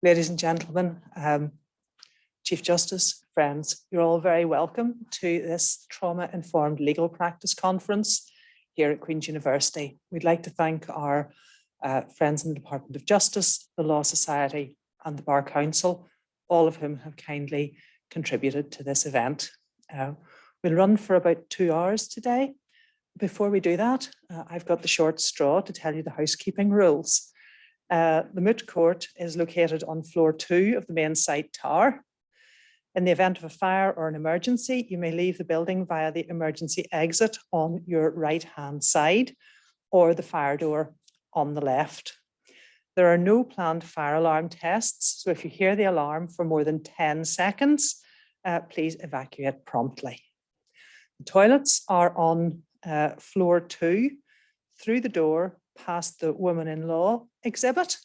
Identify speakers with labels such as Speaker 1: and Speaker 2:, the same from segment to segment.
Speaker 1: Ladies and gentlemen, Chief Justice, friends, you're all very welcome to this trauma-informed legal practice conference here at Queen's University. We'd like to thank our friends in the Department of Justice, the Law Society and the Bar Council, all of whom have kindly contributed to this event. We'll run for about 2 hours today. Before we do that, I've got the short straw to tell you the housekeeping rules. The moot court is located on floor 2 of the main site tower. In the event of a fire or an emergency, you may leave the building via the emergency exit on your right-hand side or the fire door on the left. There are no planned fire alarm tests, so if you hear the alarm for more than 10 seconds, please evacuate promptly. The toilets are on floor 2, through the door past the woman-in-law exhibit,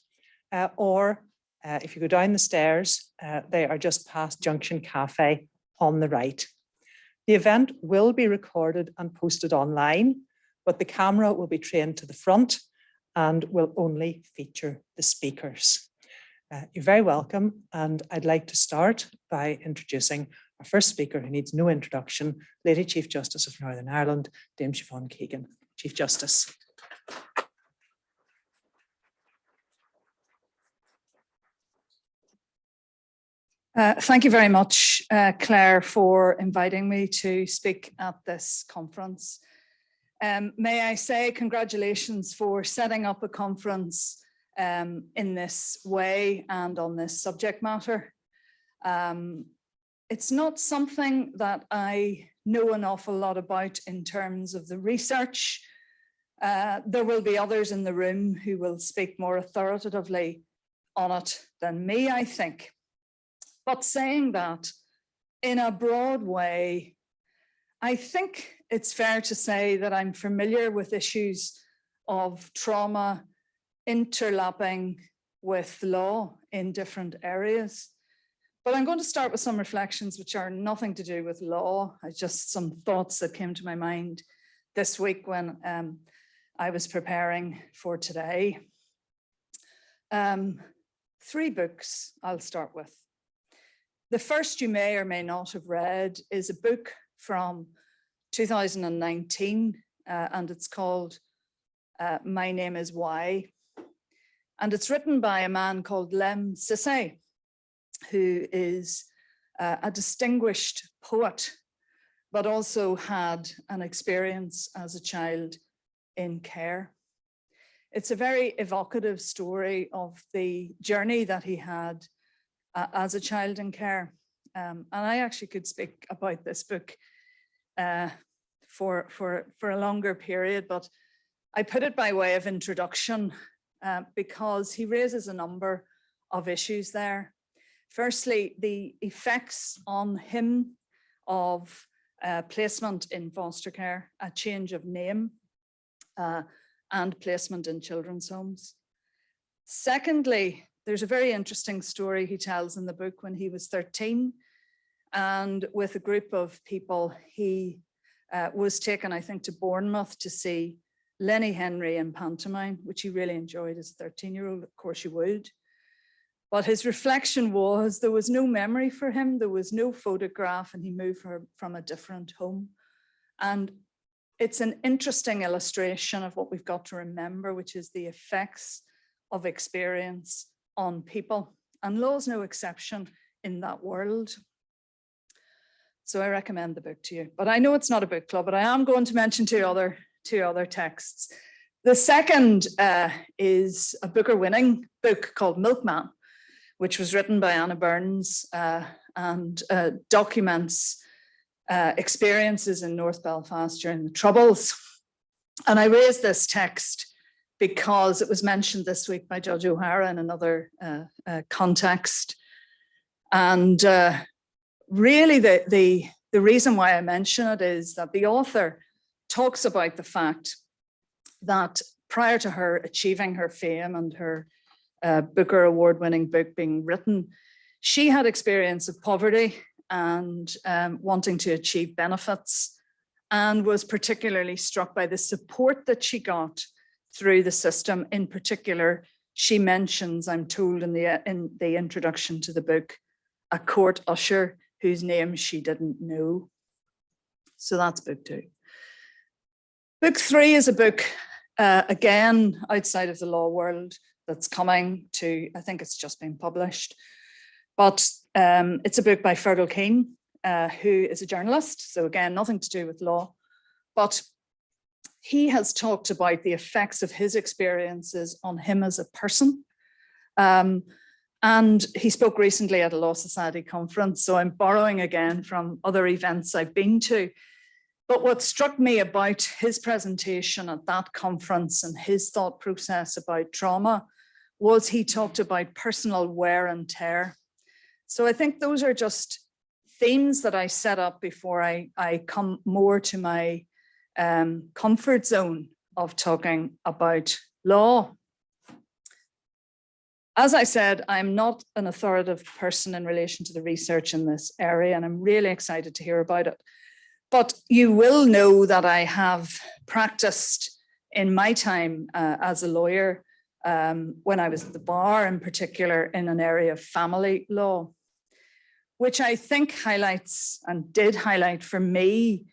Speaker 1: or if you go down the stairs, they are just past Junction Cafe on the right. The event will be recorded and posted online, but the camera will be trained to the front and will only feature the speakers. You're very welcome, and I'd like to start by introducing our first speaker, who needs no introduction, Lady Chief Justice of Northern Ireland, Dame Siobhan Keegan. Chief Justice.
Speaker 2: Thank you very much, Claire, for inviting me to speak at this conference. May I say congratulations for setting up a conference in this way and on this subject matter. It's not something that I know an awful lot about in terms of the research. There will be others in the room who will speak more authoritatively on it than me, I think. But saying that, in a broad way, I think it's fair to say that I'm familiar with issues of trauma interlapping with law in different areas. But I'm going to start with some reflections which are nothing to do with law. Just some thoughts that came to my mind this week when I was preparing for today. 3 books I'll start with. The first you may or may not have read is a book from 2019, and it's called My Name is Why. And it's written by a man called Lem Sisse, who is a distinguished poet, but also had an experience as a child in care. It's a very evocative story of the journey that he had as a child in care. And I actually could speak about this book for a longer period, but I put it by way of introduction because he raises a number of issues there. Firstly, the effects on him of placement in foster care, a change of name, and placement in children's homes. Secondly, there's a very interesting story he tells in the book when he was 13, and with a group of people, he was taken, I think, to Bournemouth to see Lenny Henry in pantomime, which he really enjoyed as a 13-year-old, of course you would. But his reflection was there was no memory for him, there was no photograph, and he moved from a different home. And it's an interesting illustration of what we've got to remember, which is the effects of experience on people, and law is no exception in that world. So I recommend the book to you, but I know it's not a book club, but I am going to mention two other texts. The second is a Booker-winning book called Milkman, which was written by Anna Burns and documents experiences in North Belfast during the Troubles. And I raised this text because it was mentioned this week by Judge O'Hara in another context. And really the reason why I mention it is that the author talks about the fact that prior to her achieving her fame and her Booker award-winning book being written, she had experience of poverty and wanting to achieve benefits, and was particularly struck by the support that she got through the system, in particular she mentions, I'm told in the introduction to the book, a court usher whose name she didn't know. So that's book 2. Book 3 is a book, again, outside of the law world, that's coming to, I think it's just been published, but it's a book by Fergal Keane, who is a journalist. So again, nothing to do with law, but he has talked about the effects of his experiences on him as a person. And he spoke recently at a Law Society conference. So I'm borrowing again from other events I've been to. But what struck me about his presentation at that conference and his thought process about trauma was he talked about personal wear and tear. So I think those are just themes that I set up before I come more to my comfort zone of talking about law. As I said, I'm not an authoritative person in relation to the research in this area, and I'm really excited to hear about it. But you will know that I have practiced in my time as a lawyer, when I was at the bar in particular, in an area of family law, which I think highlights and did highlight for me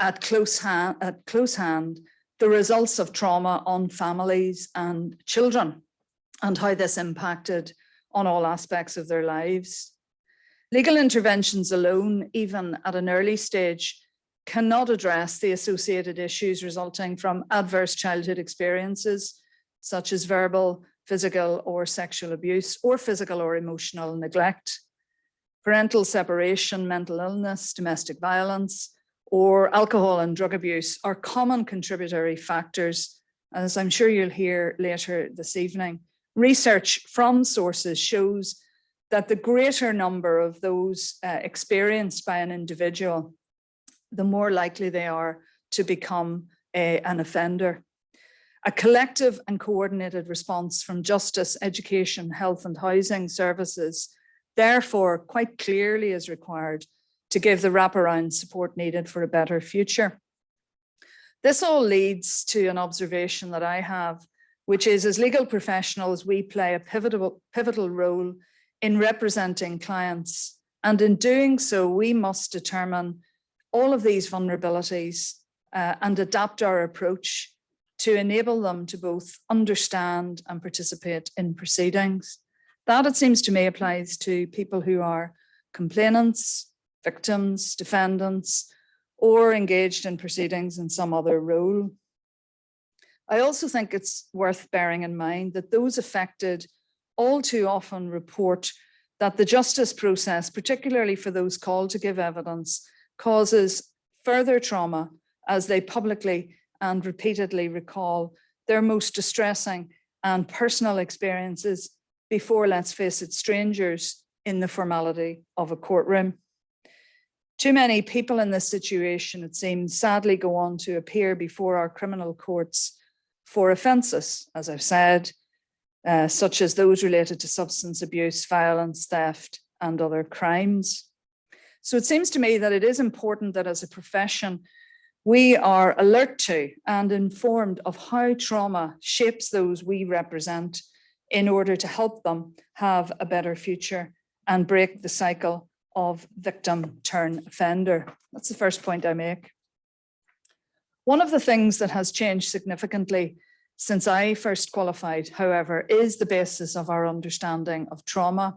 Speaker 2: at close hand the results of trauma on families and children and how this impacted on all aspects of their lives. Legal interventions alone, even at an early stage, cannot address the associated issues resulting from adverse childhood experiences, such as verbal, physical, or sexual abuse, or physical or emotional neglect, parental separation, mental illness, domestic violence, or alcohol and drug abuse are common contributory factors. As I'm sure you'll hear later this evening, research from sources shows that the greater number of those experienced by an individual, the more likely they are to become an offender. A collective and coordinated response from justice, education, health and housing services, therefore, quite clearly is required to give the wraparound support needed for a better future. This all leads to an observation that I have, which is, as legal professionals, we play a pivotal role in representing clients. And in doing so, we must determine all of these vulnerabilities and adapt our approach to enable them to both understand and participate in proceedings. That, it seems to me, applies to people who are complainants, victims, defendants, or engaged in proceedings in some other role. I also think it's worth bearing in mind that those affected all too often report that the justice process, particularly for those called to give evidence, causes further trauma as they publicly and repeatedly recall their most distressing and personal experiences before, let's face it, strangers in the formality of a courtroom. Too many people in this situation, it seems, sadly go on to appear before our criminal courts for offences, as I've said, such as those related to substance abuse, violence, theft, and other crimes. So it seems to me that it is important that as a profession, we are alert to and informed of how trauma shapes those we represent in order to help them have a better future and break the cycle of victim turn offender. That's the first point I make. One of the things that has changed significantly since I first qualified, however, is the basis of our understanding of trauma.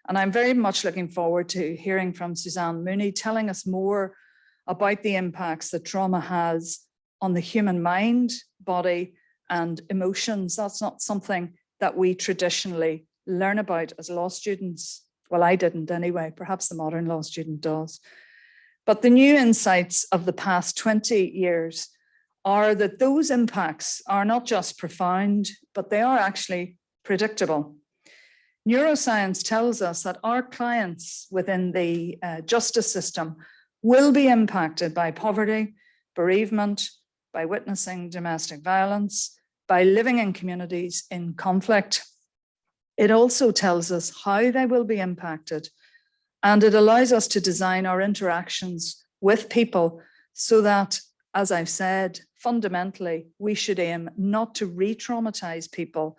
Speaker 2: And I'm very much looking forward to hearing from Suzanne Mooney telling us more about the impacts that trauma has on the human mind, body, and emotions. That's not something that we traditionally learn about as law students. Well, I didn't anyway, perhaps the modern law student does. But the new insights of the past 20 years are that those impacts are not just profound, but they are actually predictable. Neuroscience tells us that our clients within the justice system will be impacted by poverty, bereavement, by witnessing domestic violence, by living in communities in conflict. It also tells us how they will be impacted, and it allows us to design our interactions with people so that, as I've said, fundamentally, we should aim not to re-traumatize people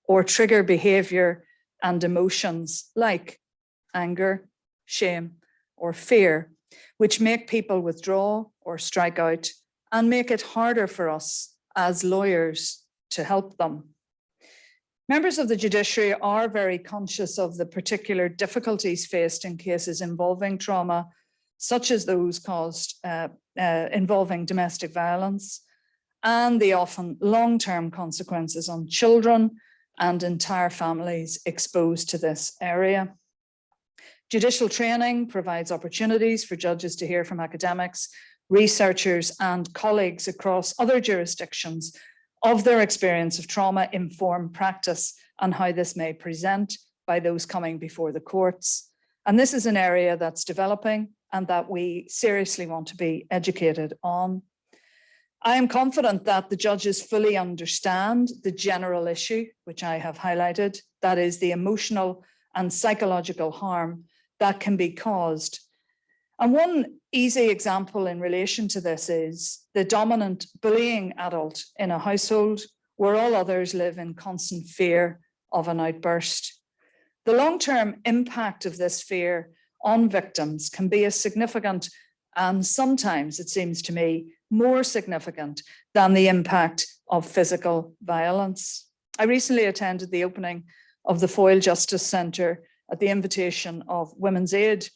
Speaker 2: or trigger behaviour and emotions like anger, shame, or fear, which make people withdraw or strike out and make it harder for us as lawyers to help them. Members of the judiciary are very conscious of the particular difficulties faced in cases involving trauma, such as those caused involving domestic violence, and the often long-term consequences on children and entire families exposed to this area. Judicial training provides opportunities for judges to hear from academics, researchers, and colleagues across other jurisdictions of their experience of trauma-informed practice and how this may present by those coming before the courts. And this is an area that's developing and that we seriously want to be educated on. I am confident that the judges fully understand the general issue, which I have highlighted, that is the emotional and psychological harm that can be caused. And one easy example in relation to this is the dominant bullying adult in a household where all others live in constant fear of an outburst. The long-term impact of this fear on victims can be as significant, and sometimes it seems to me more significant than the impact of physical violence. I recently attended the opening of the Foyle Justice Centre at the invitation of Women's Aid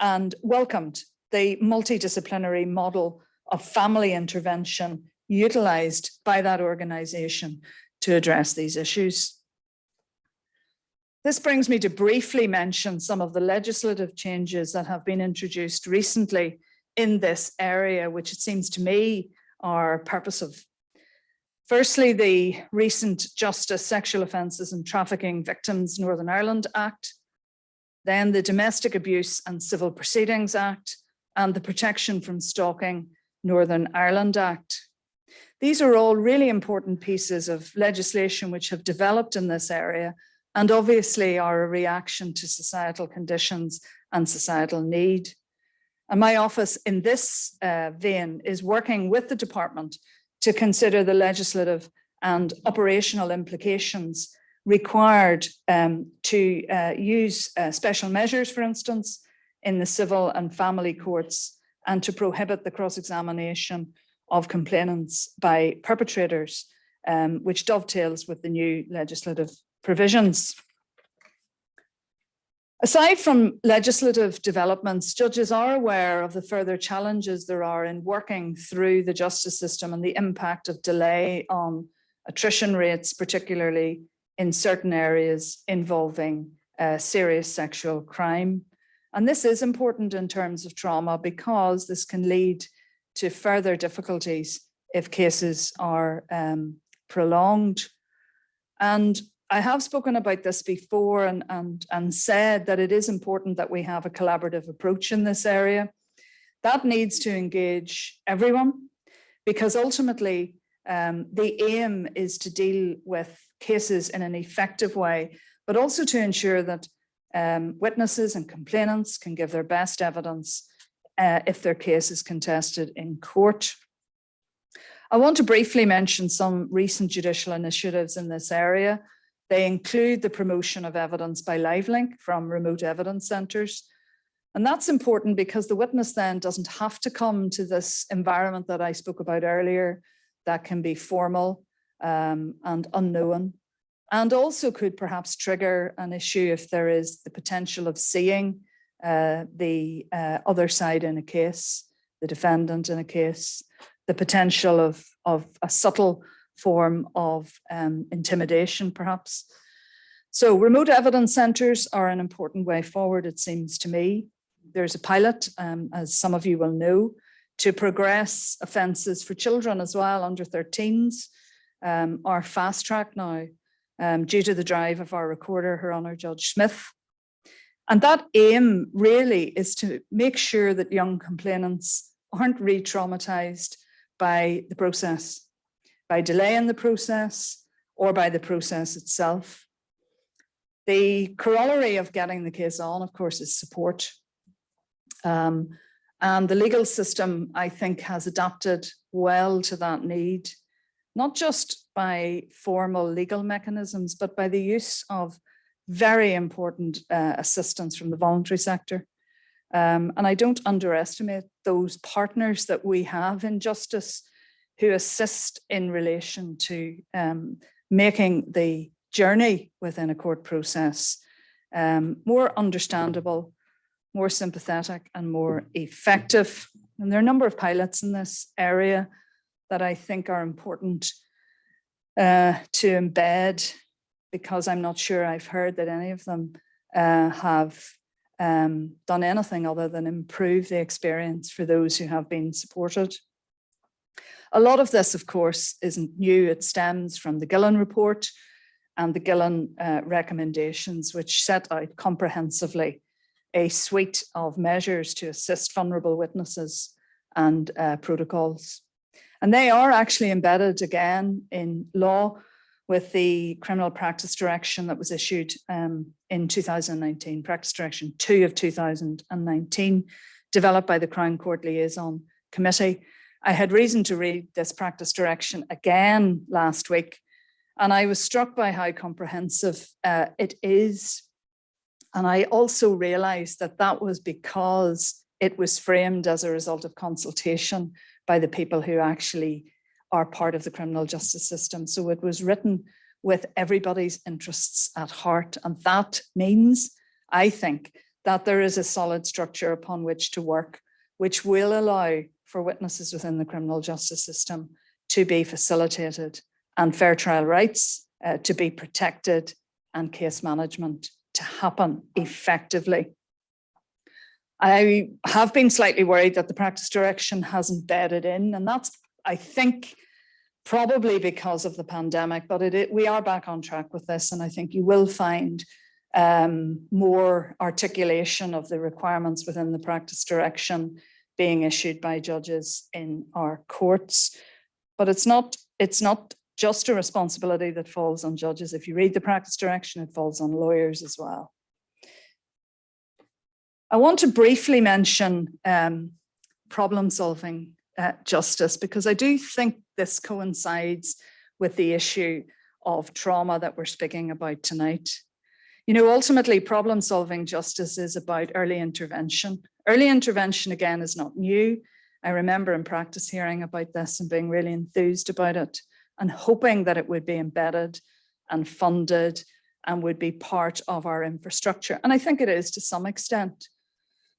Speaker 2: and welcomed the multidisciplinary model of family intervention utilised by that organisation to address these issues. This brings me to briefly mention some of the legislative changes that have been introduced recently in this area, which it seems to me are purposive. Firstly, the recent Justice, Sexual Offences and Trafficking Victims Northern Ireland Act, then the Domestic Abuse and Civil Proceedings Act, and the Protection from Stalking Northern Ireland Act. These are all really important pieces of legislation which have developed in this area and obviously are a reaction to societal conditions and societal need. And my office in this vein is working with the department to consider the legislative and operational implications required to use special measures, for instance, in the civil and family courts, and to prohibit the cross-examination of complainants by perpetrators, which dovetails with the new legislative provisions. Aside from legislative developments, judges are aware of the further challenges there are in working through the justice system and the impact of delay on attrition rates, particularly in certain areas involving serious sexual crime. And this is important in terms of trauma because this can lead to further difficulties if cases are prolonged. And I have spoken about this before and said that it is important that we have a collaborative approach in this area. That needs to engage everyone because ultimately the aim is to deal with cases in an effective way, but also to ensure that witnesses and complainants can give their best evidence if their case is contested in court. I want to briefly mention some recent judicial initiatives in this area. They include the promotion of evidence by live link from remote evidence centres. And that's important because the witness then doesn't have to come to this environment that I spoke about earlier that can be formal and unknown, and also could perhaps trigger an issue if there is the potential of seeing the other side in a case, the defendant in a case, the potential of a subtle form of intimidation, perhaps. So remote evidence centres are an important way forward, it seems to me. There's a pilot, as some of you will know, to progress offences for children as well, under 13s, are fast tracked now due to the drive of our recorder, Her Honour Judge Smith. And that aim really is to make sure that young complainants aren't re-traumatised by the process, by delay in the process, or by the process itself. The corollary of getting the case on, of course, is support. And the legal system, I think, has adapted well to that need. not just by formal legal mechanisms, but by the use of very important assistance from the voluntary sector. And I don't underestimate those partners that we have in justice who assist in relation to making the journey within a court process more understandable, more sympathetic, and more effective. And there are a number of pilots in this area that I think are important to embed, because I'm not sure I've heard that any of them have done anything other than improve the experience for those who have been supported. A lot of this, of course, isn't new. It stems from the Gillen report and the Gillen recommendations, which set out comprehensively a suite of measures to assist vulnerable witnesses and protocols. And they are actually embedded again in law with the criminal practice direction that was issued in 2019, Practice Direction 2 of 2019, developed by the Crown Court Liaison Committee. I had reason to read this practice direction again last week, and I was struck by how comprehensive it is. And I also realized that that was because it was framed as a result of consultation by the people who actually are part of the criminal justice system. So it was written with everybody's interests at heart. And that means, I think, that there is a solid structure upon which to work, which will allow for witnesses within the criminal justice system to be facilitated and fair trial rights to be protected and case management to happen effectively. I have been slightly worried that the practice direction hasn't bedded in, and that's, I think, probably because of the pandemic, but we are back on track with this, and I think you will find more articulation of the requirements within the practice direction being issued by judges in our courts. But it's not just a responsibility that falls on judges. If you read the practice direction, it falls on lawyers as well. I want to briefly mention problem-solving justice, because I do think this coincides with the issue of trauma that we're speaking about tonight. You know, ultimately, problem-solving justice is about early intervention. Early intervention, again, is not new. I remember in practice hearing about this and being really enthused about it and hoping that it would be embedded and funded and would be part of our infrastructure. And I think it is to some extent.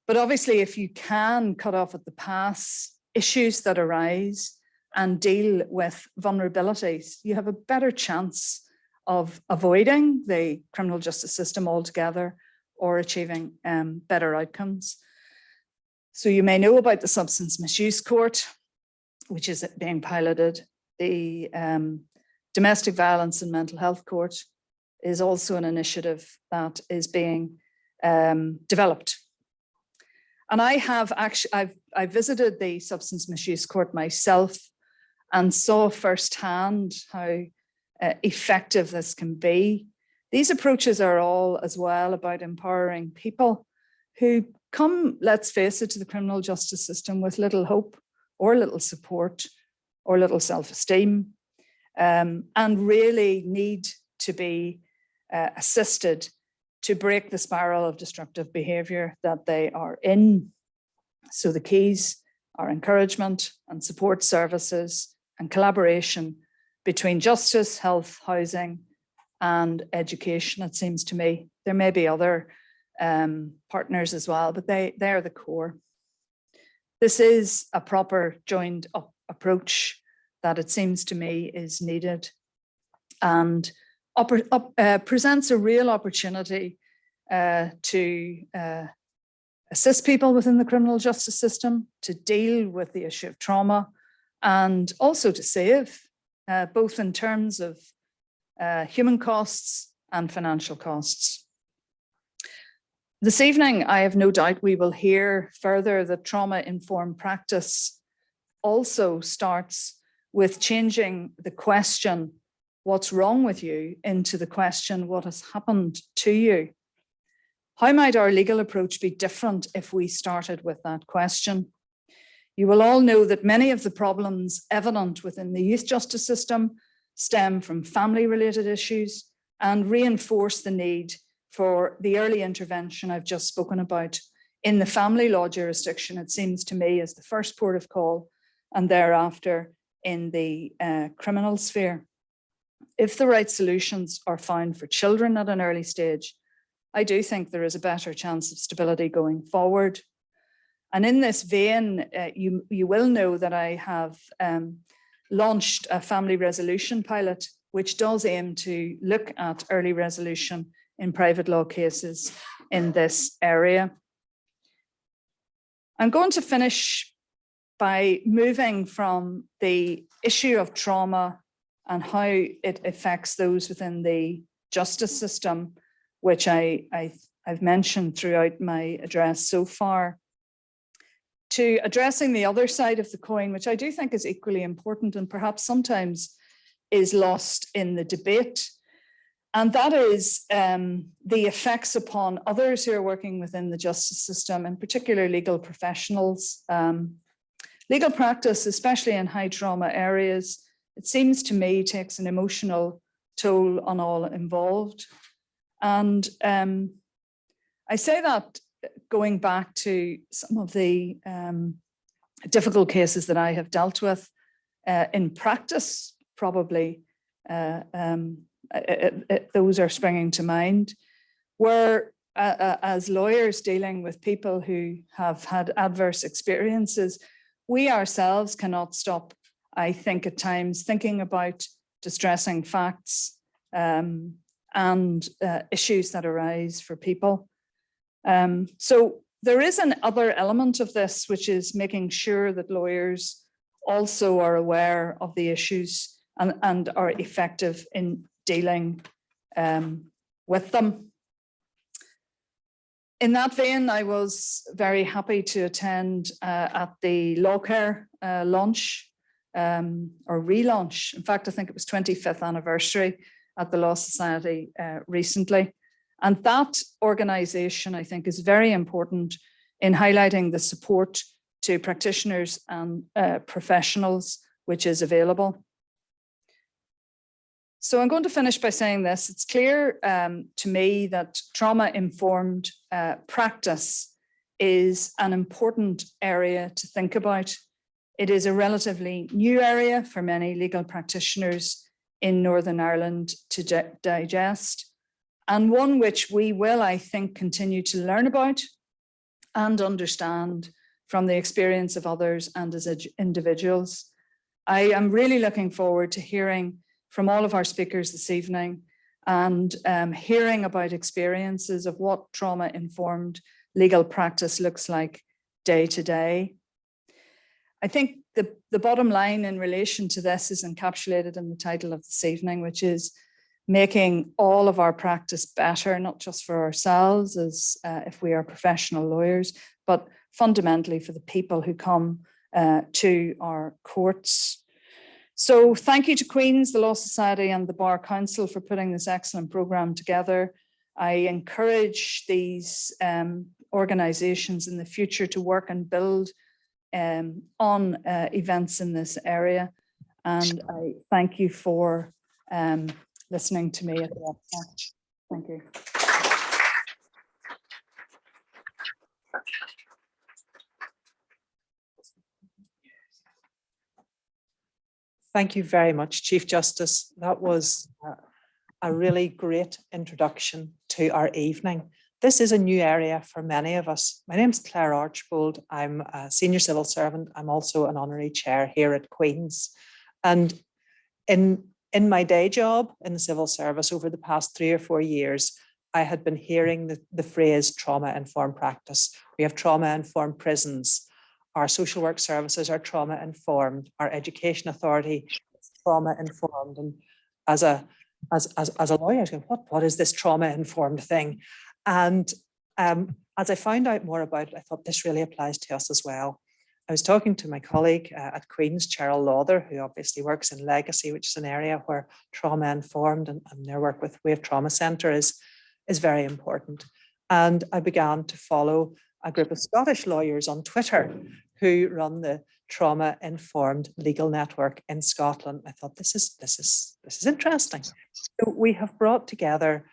Speaker 2: But obviously, if you can cut off at the pass issues that arise and deal with vulnerabilities, you have a better chance of avoiding the criminal justice system altogether or achieving better outcomes. So you may know about the Substance Misuse Court, which is being piloted. The Domestic Violence and Mental Health Court is also an initiative that is being developed. And I visited the Substance Misuse Court myself and saw firsthand how effective this can be. These approaches are all as well about empowering people who come, let's face it, to the criminal justice system with little hope or little support or little self-esteem, and really need to be assisted to break the spiral of destructive behaviour that they are in. So the keys are encouragement and support services and collaboration between justice, health, housing, and education, it seems to me. There may be other partners as well, but they are the core. This is a proper joined up approach that it seems to me is needed and presents a real opportunity to assist people within the criminal justice system, to deal with the issue of trauma, and also to save, both in terms of human costs and financial costs. This evening, I have no doubt we will hear further that trauma-informed practice also starts with changing the question, what's wrong with you, into the question, what has happened to you? How might our legal approach be different if we started with that question? You will all know that many of the problems evident within the youth justice system stem from family-related issues and reinforce the need for the early intervention I've just spoken about in the family law jurisdiction, it seems to me, as the first port of call, and thereafter in the criminal sphere. If the right solutions are found for children at an early stage, I do think there is a better chance of stability going forward. And in this vein, you will know that I have launched a family resolution pilot, which does aim to look at early resolution in private law cases in this area. I'm going to finish by moving from the issue of trauma and how it affects those within the justice system, which I've mentioned throughout my address so far, to addressing the other side of the coin, which I do think is equally important and perhaps sometimes is lost in the debate. And that is the effects upon others who are working within the justice system, in particular legal professionals. Legal practice, especially in high trauma areas, it seems to me takes an emotional toll on all involved. And I say that going back to some of the difficult cases that I have dealt with in practice, probably those are springing to mind, where as lawyers dealing with people who have had adverse experiences, we ourselves cannot stop, I think, at times thinking about distressing facts and issues that arise for people. So there is an other element of this, which is making sure that lawyers also are aware of the issues and are effective in dealing with them. In that vein, I was very happy to attend at the Law Care launch or relaunch. In fact, I think it was 25th anniversary at the Law Society recently. And that organisation, I think, is very important in highlighting the support to practitioners and professionals which is available. So I'm going to finish by saying this. It's clear to me that trauma-informed practice is an important area to think about. It is a relatively new area for many legal practitioners in Northern Ireland to digest, and one which we will, I think, continue to learn about and understand from the experience of others and as individuals. I am really looking forward to hearing from all of our speakers this evening and hearing about experiences of what trauma-informed legal practice looks like day to day. I think the bottom line in relation to this is encapsulated in the title of this evening, which is making all of our practice better, not just for ourselves as if we are professional lawyers, but fundamentally for the people who come to our courts. So thank you to Queen's, the Law Society and the Bar Council for putting this excellent programme together. I encourage these organisations in the future to work and build on events in this area. And I thank you for listening to me at the outset. Thank you.
Speaker 1: Thank you very much, Chief Justice. That was a really great introduction to our evening. This is a new area for many of us. My name is Claire Archbold. I'm a senior civil servant. I'm also an honorary chair here at Queen's. And in my day job in the civil service over the past 3 or 4 years, I had been hearing the phrase trauma-informed practice. We have trauma-informed prisons. Our social work services are trauma-informed. Our education authority is trauma-informed. And as a lawyer, I was going, what is this trauma-informed thing? And as I found out more about it, I thought this really applies to us as well. I was talking to my colleague at Queen's, Cheryl Lauder, who obviously works in legacy, which is an area where trauma-informed and their work with Wave Trauma Centre is very important. And I began to follow a group of Scottish lawyers on Twitter who run the Trauma Informed Legal Network in Scotland. I thought this is interesting. So we have brought together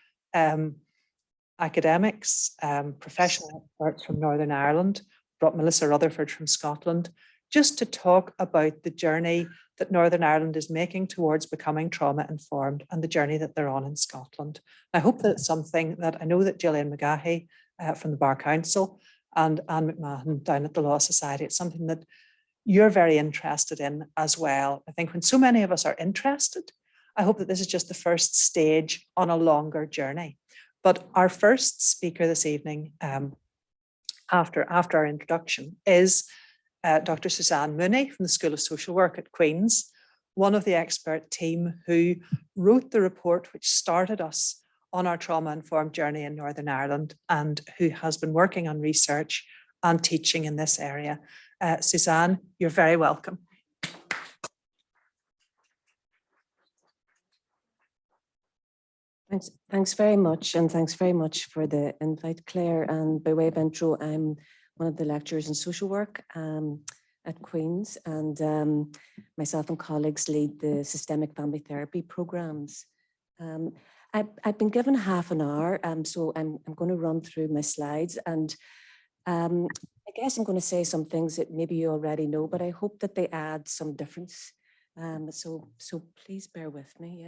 Speaker 1: academics, professional experts from Northern Ireland, brought Melissa Rutherford from Scotland, just to talk about the journey that Northern Ireland is making towards becoming trauma informed and the journey that they're on in Scotland. I hope that it's something that I know that Gillian McGahey from the Bar Council and Anne McMahon down at the Law Society, it's something that you're very interested in as well. I think when so many of us are interested, I hope that this is just the first stage on a longer journey. But our first speaker this evening, after our introduction, is Dr. Suzanne Mooney from the School of Social Work at Queen's, one of the expert team who wrote the report which started us on our trauma-informed journey in Northern Ireland and who has been working on research and teaching in this area. Suzanne, you're very welcome.
Speaker 3: Thanks very much, and thanks very much for the invite, Claire. And by way of intro, I'm one of the lecturers in social work at Queen's, and myself and colleagues lead the systemic family therapy programs. I've been given half an hour, so I'm going to run through my slides, and I guess I'm going to say some things that maybe you already know, but I hope that they add some difference. So please bear with me.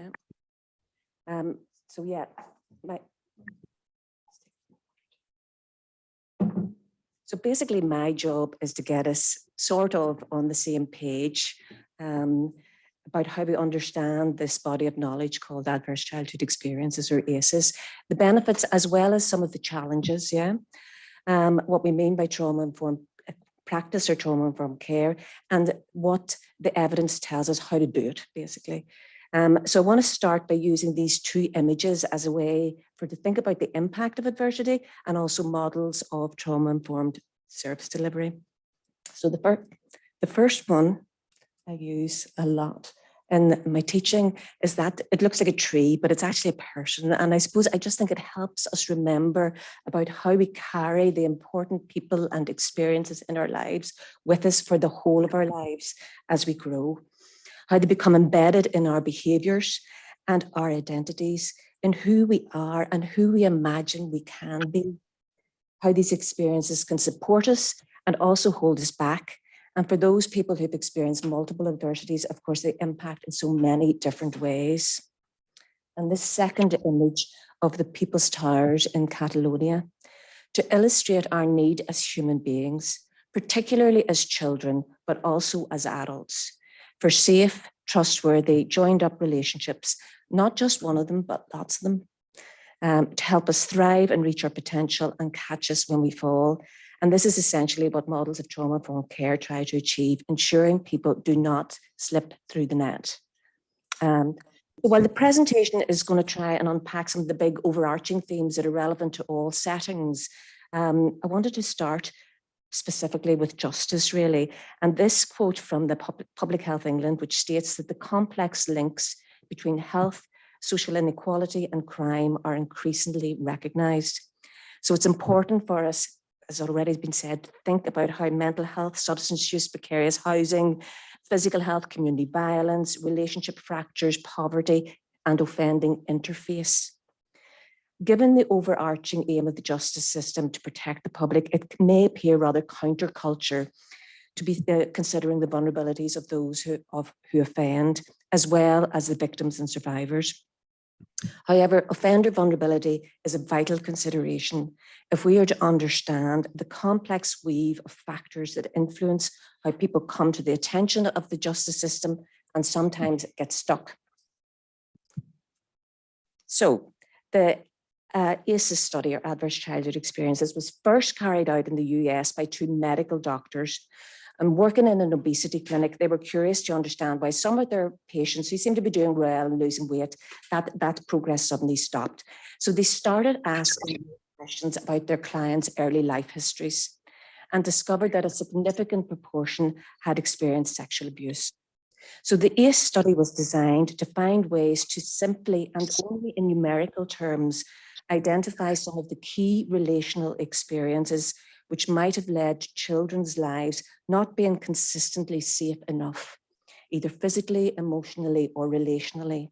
Speaker 3: Yeah. So yeah, so basically my job is to get us sort of on the same page about how we understand this body of knowledge called adverse childhood experiences, or ACEs, the benefits as well as some of the challenges, yeah. What we mean by trauma-informed practice or trauma-informed care, and what the evidence tells us how to do it, basically. So I want to start by using these two images as a way to think about the impact of adversity and also models of trauma-informed service delivery. So the first one I use a lot in my teaching is that it looks like a tree, but it's actually a person. And I suppose I just think it helps us remember about how we carry the important people and experiences in our lives with us for the whole of our lives as we grow. How they become embedded in our behaviours and our identities, in who we are and who we imagine we can be. How these experiences can support us and also hold us back. And for those people who've experienced multiple adversities, of course, they impact in so many different ways. And this second image of the People's Towers in Catalonia, to illustrate our need as human beings, particularly as children, but also as adults, for safe, trustworthy, joined up relationships, not just one of them, but lots of them, to help us thrive and reach our potential and catch us when we fall. And this is essentially what models of trauma-informed care try to achieve, ensuring people do not slip through the net. While the presentation is going to try and unpack some of the big overarching themes that are relevant to all settings, I wanted to start specifically with justice, really. And this quote from the Public Health England, which states that the complex links between health, social inequality and crime are increasingly recognised. So it's important for us, as already been said, to think about how mental health, substance use, precarious housing, physical health, community violence, relationship fractures, poverty and offending interface. Given the overarching aim of the justice system to protect the public, it may appear rather counterculture to be considering the vulnerabilities of those who offend, as well as the victims and survivors. However, offender vulnerability is a vital consideration if we are to understand the complex weave of factors that influence how people come to the attention of the justice system and sometimes get stuck. So the ACEs study, or adverse childhood experiences, was first carried out in the US by two medical doctors. And working in an obesity clinic, they were curious to understand why some of their patients who seemed to be doing well and losing weight, that progress suddenly stopped. So they started asking questions about their clients' early life histories and discovered that a significant proportion had experienced sexual abuse. So the ACE study was designed to find ways to simply and only in numerical terms identify some of the key relational experiences which might have led to children's lives not being consistently safe enough, either physically, emotionally, or relationally.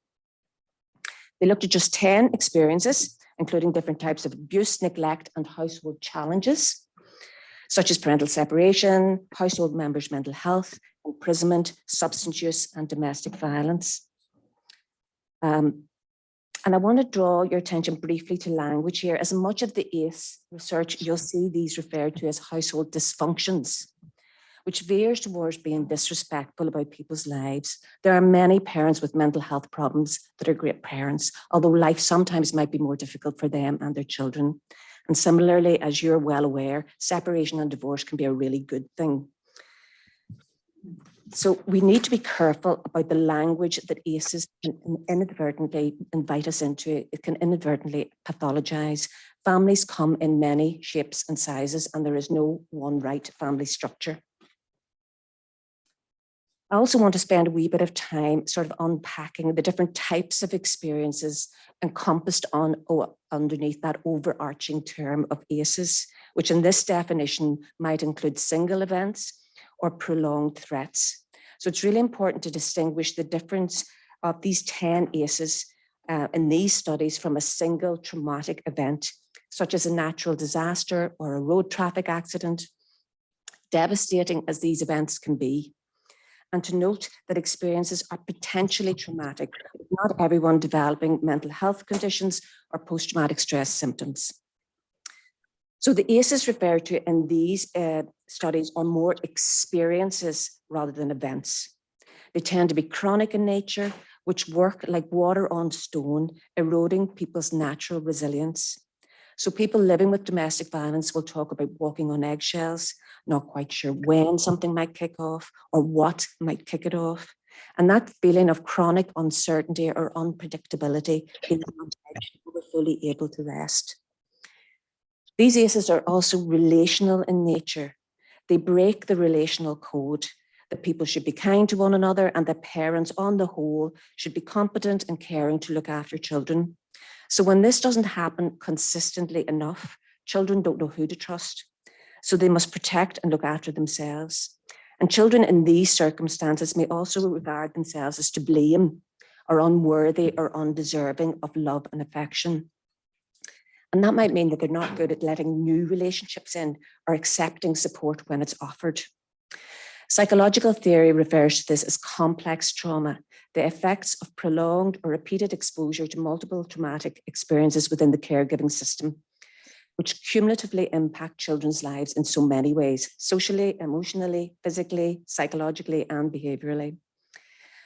Speaker 3: They looked at just 10 experiences, including different types of abuse, neglect, and household challenges, such as parental separation, household members' mental health, imprisonment, substance use, and domestic violence. And I want to draw your attention briefly to language here. As much of the ACE research, you'll see these referred to as household dysfunctions, which veers towards being disrespectful about people's lives. There are many parents with mental health problems that are great parents, although life sometimes might be more difficult for them and their children. And similarly, as you're well aware, separation and divorce can be a really good thing. So we need to be careful about the language that ACEs can inadvertently invite us into. It can inadvertently pathologize. Families come in many shapes and sizes, and there is no one right family structure. I also want to spend a wee bit of time sort of unpacking the different types of experiences encompassed underneath that overarching term of ACEs, which in this definition might include single events or prolonged threats. So it's really important to distinguish the difference of these 10 ACEs in these studies from a single traumatic event, such as a natural disaster or a road traffic accident, devastating as these events can be. And to note that experiences are potentially traumatic, not everyone developing mental health conditions or post-traumatic stress symptoms. So the ACEs referred to in these studies are more experiences rather than events. They tend to be chronic in nature, which work like water on stone, eroding people's natural resilience. So people living with domestic violence will talk about walking on eggshells, not quite sure when something might kick off or what might kick it off. And that feeling of chronic uncertainty or unpredictability is not fully able to rest. These ACEs are also relational in nature. They break the relational code that people should be kind to one another and that parents on the whole should be competent and caring to look after children. So when this doesn't happen consistently enough, children don't know who to trust. So they must protect and look after themselves. And children in these circumstances may also regard themselves as to blame or unworthy or undeserving of love and affection. And that might mean that they're not good at letting new relationships in or accepting support when it's offered. Psychological theory refers to this as complex trauma, the effects of prolonged or repeated exposure to multiple traumatic experiences within the caregiving system, which cumulatively impact children's lives in so many ways, socially, emotionally, physically, psychologically, and behaviourally.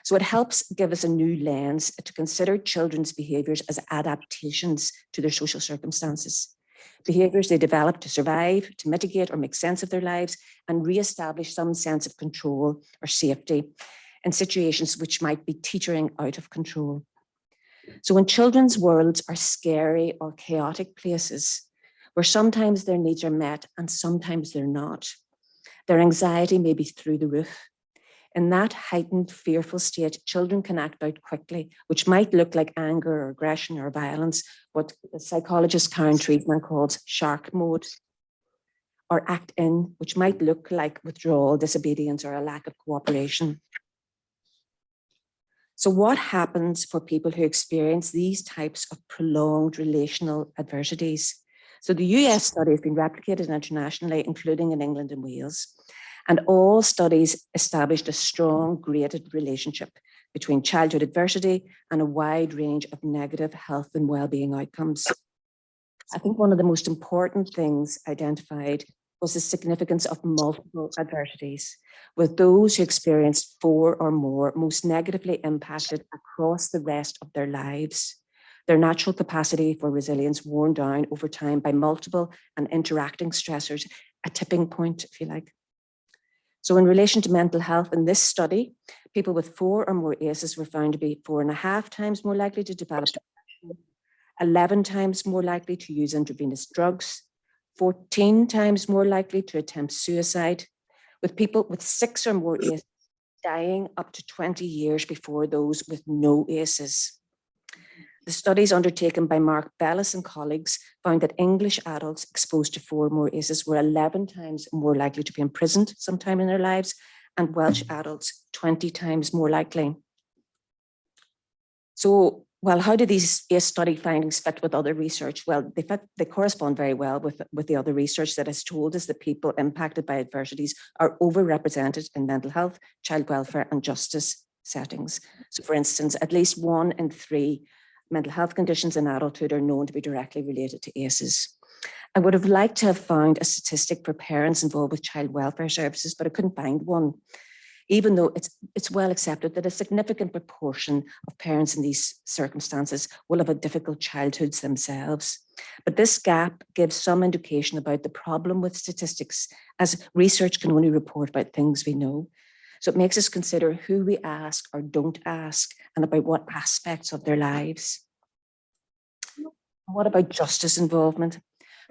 Speaker 3: So it helps give us a new lens to consider children's behaviours as adaptations to their social circumstances. Behaviours they develop to survive, to mitigate or make sense of their lives, and re-establish some sense of control or safety in situations which might be teetering out of control. So when children's worlds are scary or chaotic places, where sometimes their needs are met and sometimes they're not, their anxiety may be through the roof. In that heightened, fearful state, children can act out quickly, which might look like anger or aggression or violence, what psychologist Karen Treatman calls shark mode, or act in, which might look like withdrawal, disobedience, or a lack of cooperation. So what happens for people who experience these types of prolonged relational adversities? So the US study has been replicated internationally, including in England and Wales. And all studies established a strong graded relationship between childhood adversity and a wide range of negative health and well-being outcomes. I think one of the most important things identified was the significance of multiple adversities, with those who experienced 4 or more most negatively impacted across the rest of their lives. Their natural capacity for resilience worn down over time by multiple and interacting stressors, a tipping point, if you like. So in relation to mental health, in this study, people with 4 or more ACEs were found to be 4.5 times more likely to develop depression, 11 times more likely to use intravenous drugs, 14 times more likely to attempt suicide, with people with 6 or more ACEs dying up to 20 years before those with no ACEs. The studies undertaken by Mark Bellis and colleagues found that English adults exposed to 4 or more ACEs were 11 times more likely to be imprisoned sometime in their lives, and Welsh adults 20 times more likely. So, well, how do these ACE study findings fit with other research? Well, they correspond very well with the other research that has told us that people impacted by adversities are overrepresented in mental health, child welfare, and justice settings. So, for instance, at least 1 in 3 mental health conditions in adulthood are known to be directly related to ACEs. I would have liked to have found a statistic for parents involved with child welfare services, but I couldn't find one, even though it's well accepted that a significant proportion of parents in these circumstances will have a difficult childhoods themselves. But this gap gives some indication about the problem with statistics, as research can only report about things we know. So it makes us consider who we ask or don't ask, and about what aspects of their lives. What about justice involvement?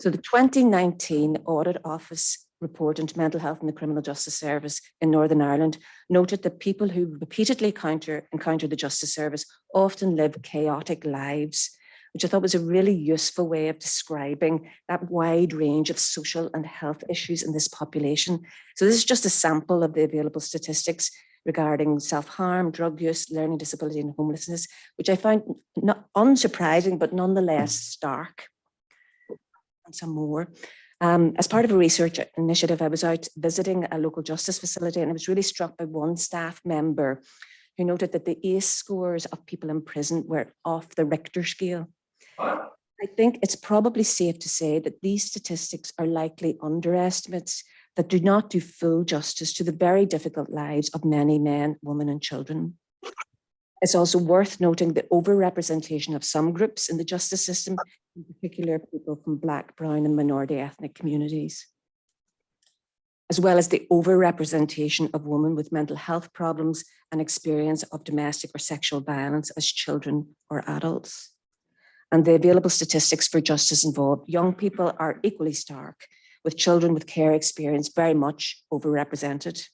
Speaker 3: So the 2019 Audit Office report into mental health in the Criminal Justice Service in Northern Ireland noted that people who repeatedly encounter the Justice Service often live chaotic lives, which I thought was a really useful way of describing that wide range of social and health issues in this population. So this is just a sample of the available statistics regarding self-harm, drug use, learning disability, and homelessness, which I find not unsurprising, but nonetheless stark. And some more. As part of a research initiative, I was out visiting a local justice facility, and I was really struck by one staff member who noted that the ACE scores of people in prison were off the Richter scale. I think it's probably safe to say that these statistics are likely underestimates that do not do full justice to the very difficult lives of many men, women, and children. It's also worth noting the overrepresentation of some groups in the justice system, in particular people from Black, brown, and minority ethnic communities, as well as the overrepresentation of women with mental health problems and experience of domestic or sexual violence as children or adults. And the available statistics for justice involved young people are equally stark, with children with care experience very much overrepresented.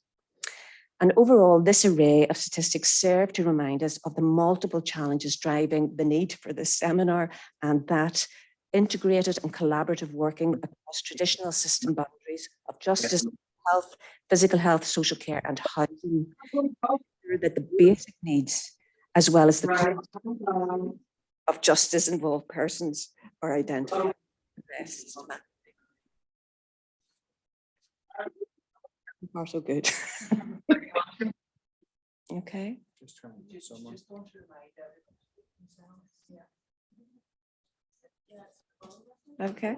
Speaker 3: And overall, this array of statistics serve to remind us of the multiple challenges driving the need for this seminar, and that integrated and collaborative working across traditional system boundaries of justice, health, physical health, social care, and housing, that the basic needs, as well as the of justice involved persons are identified. So far, so good. Okay. Okay.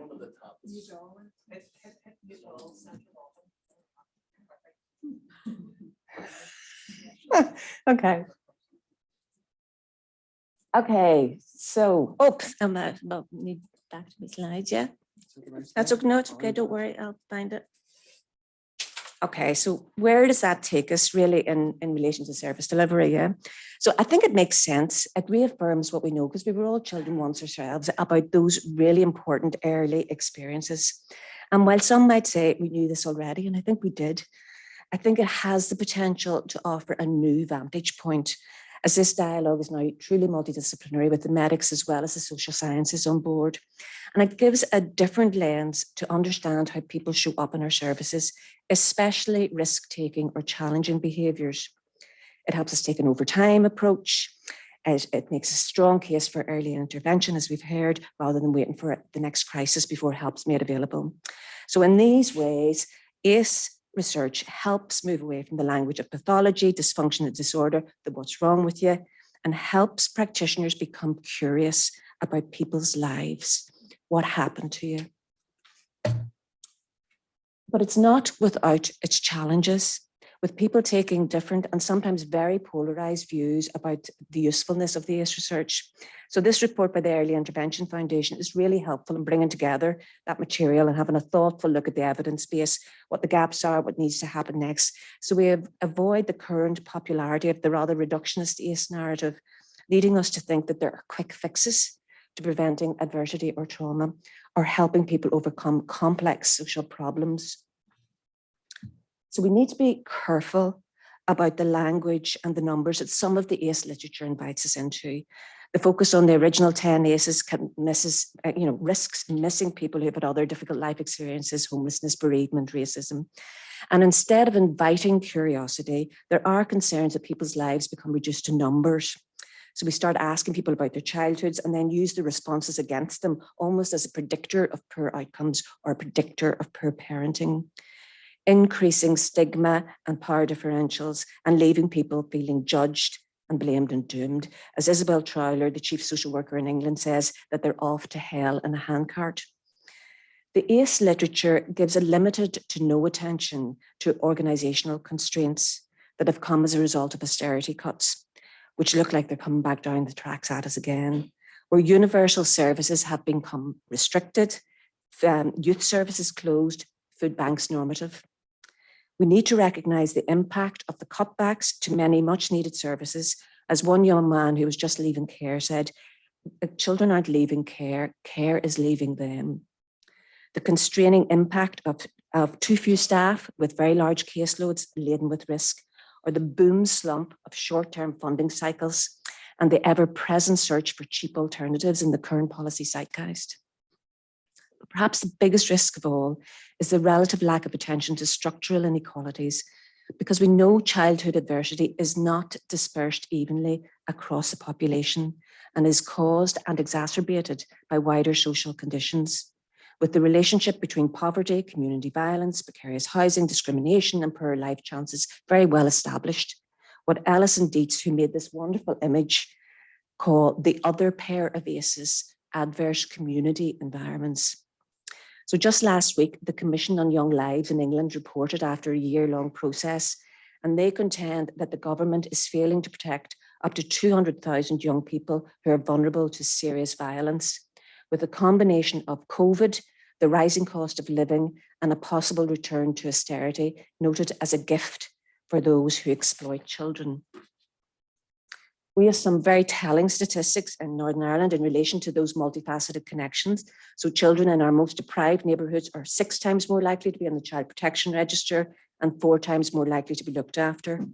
Speaker 3: Okay. Okay. So, oops, I'm need back to the slides. Yeah, that's okay. No, it's okay. Don't worry. I'll find it. Okay, so where does that take us really in relation to service delivery? Yeah, so I think it makes sense. It reaffirms what we know, because we were all children once ourselves, about those really important early experiences. And while some might say we knew this already, and I think we did, I think it has the potential to offer a new vantage point, as this dialogue is now truly multidisciplinary, with the medics as well as the social sciences on board. And it gives a different lens to understand how people show up in our services, especially risk-taking or challenging behaviours. It helps us take an over-time approach. It makes a strong case for early intervention, as we've heard, rather than waiting for the next crisis before help's made available. So in these ways, ACE research helps move away from the language of pathology, dysfunction, and disorder, the what's wrong with you, and helps practitioners become curious about people's lives. What happened to you? But it's not without its challenges, with people taking different and sometimes very polarized views about the usefulness of the ACE research. So this report by the Early Intervention Foundation is really helpful in bringing together that material and having a thoughtful look at the evidence base, what the gaps are, what needs to happen next. So we avoid the current popularity of the rather reductionist ACE narrative, leading us to think that there are quick fixes to preventing adversity or trauma, or helping people overcome complex social problems. So we need to be careful about the language and the numbers that some of the ACE literature invites us into. The focus on the original 10 ACEs risks missing people who've had other difficult life experiences, homelessness, bereavement, racism. And instead of inviting curiosity, there are concerns that people's lives become reduced to numbers. So we start asking people about their childhoods and then use the responses against them almost as a predictor of poor outcomes or a predictor of poor parenting, increasing stigma and power differentials and leaving people feeling judged and blamed and doomed. As Isabel Trowler, the chief social worker in England, says, that they're off to hell in a handcart. The ACE literature gives a limited to no attention to organisational constraints that have come as a result of austerity cuts, which look like they're coming back down the tracks at us again, where universal services have become restricted, youth services closed, food banks normative. We need to recognise the impact of the cutbacks to many much needed services. As one young man who was just leaving care said, children aren't leaving care, care is leaving them. The constraining impact of too few staff with very large caseloads laden with risk, or the boom slump of short-term funding cycles and the ever-present search for cheap alternatives in the current policy zeitgeist. Perhaps the biggest risk of all is the relative lack of attention to structural inequalities, because we know childhood adversity is not dispersed evenly across the population and is caused and exacerbated by wider social conditions, with the relationship between poverty, community violence, precarious housing, discrimination, and poor life chances very well established. What Alison Dietz, who made this wonderful image, call the other pair of ACEs, adverse community environments. So just last week, the Commission on Young Lives in England reported after a year-long process, and they contend that the government is failing to protect up to 200,000 young people who are vulnerable to serious violence, with a combination of COVID, the rising cost of living, and a possible return to austerity noted as a gift for those who exploit children. We have some very telling statistics in Northern Ireland in relation to those multifaceted connections. So children in our most deprived neighbourhoods are 6 times more likely to be on the Child Protection Register and 4 times more likely to be looked after.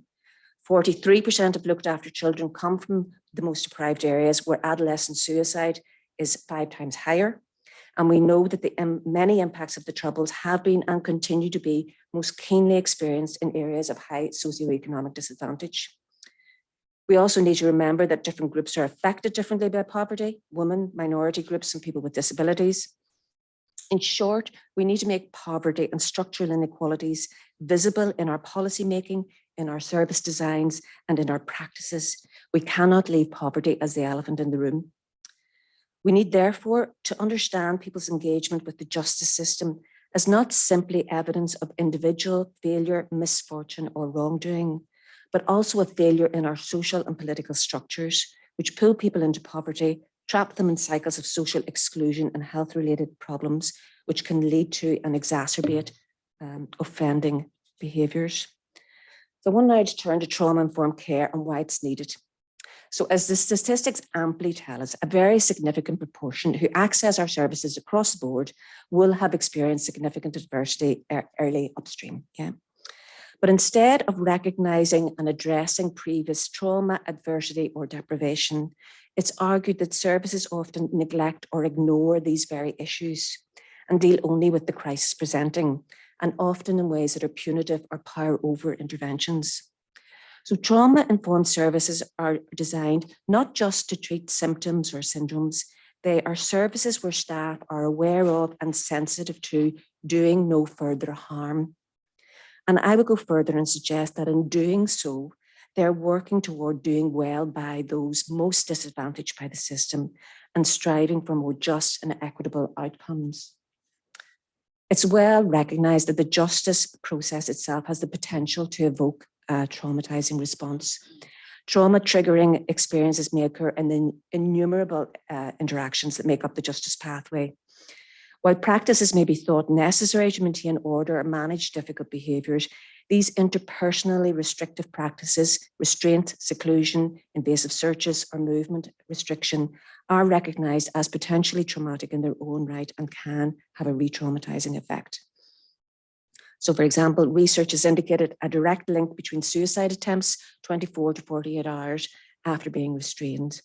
Speaker 3: 43% of looked after children come from the most deprived areas, where adolescent suicide is 5 times higher. And we know that the many impacts of the Troubles have been and continue to be most keenly experienced in areas of high socioeconomic disadvantage. We also need to remember that different groups are affected differently by poverty: women, minority groups, and people with disabilities. In short, we need to make poverty and structural inequalities visible in our policy making, in our service designs, and in our practices. We cannot leave poverty as the elephant in the room. We need, therefore, to understand people's engagement with the justice system as not simply evidence of individual failure, misfortune, or wrongdoing, but also a failure in our social and political structures, which pull people into poverty, trap them in cycles of social exclusion and health-related problems, which can lead to and exacerbate offending behaviours. So I want now to turn to trauma-informed care and why it's needed. So as the statistics amply tell us, a very significant proportion who access our services across the board will have experienced significant adversity early upstream. Yeah. But instead of recognising and addressing previous trauma, adversity, or deprivation, it's argued that services often neglect or ignore these very issues and deal only with the crisis presenting, and often in ways that are punitive or power over interventions. So trauma-informed services are designed not just to treat symptoms or syndromes. They are services where staff are aware of and sensitive to doing no further harm. And I would go further and suggest that in doing so, they're working toward doing well by those most disadvantaged by the system and striving for more just and equitable outcomes. It's well recognised that the justice process itself has the potential to evoke a traumatising response. Trauma triggering experiences may occur in the innumerable interactions that make up the justice pathway. While practices may be thought necessary to maintain order or manage difficult behaviours, these interpersonally restrictive practices, restraint, seclusion, invasive searches, or movement restriction, are recognised as potentially traumatic in their own right and can have a re-traumatising effect. So, for example, research has indicated a direct link between suicide attempts 24 to 48 hours after being restrained.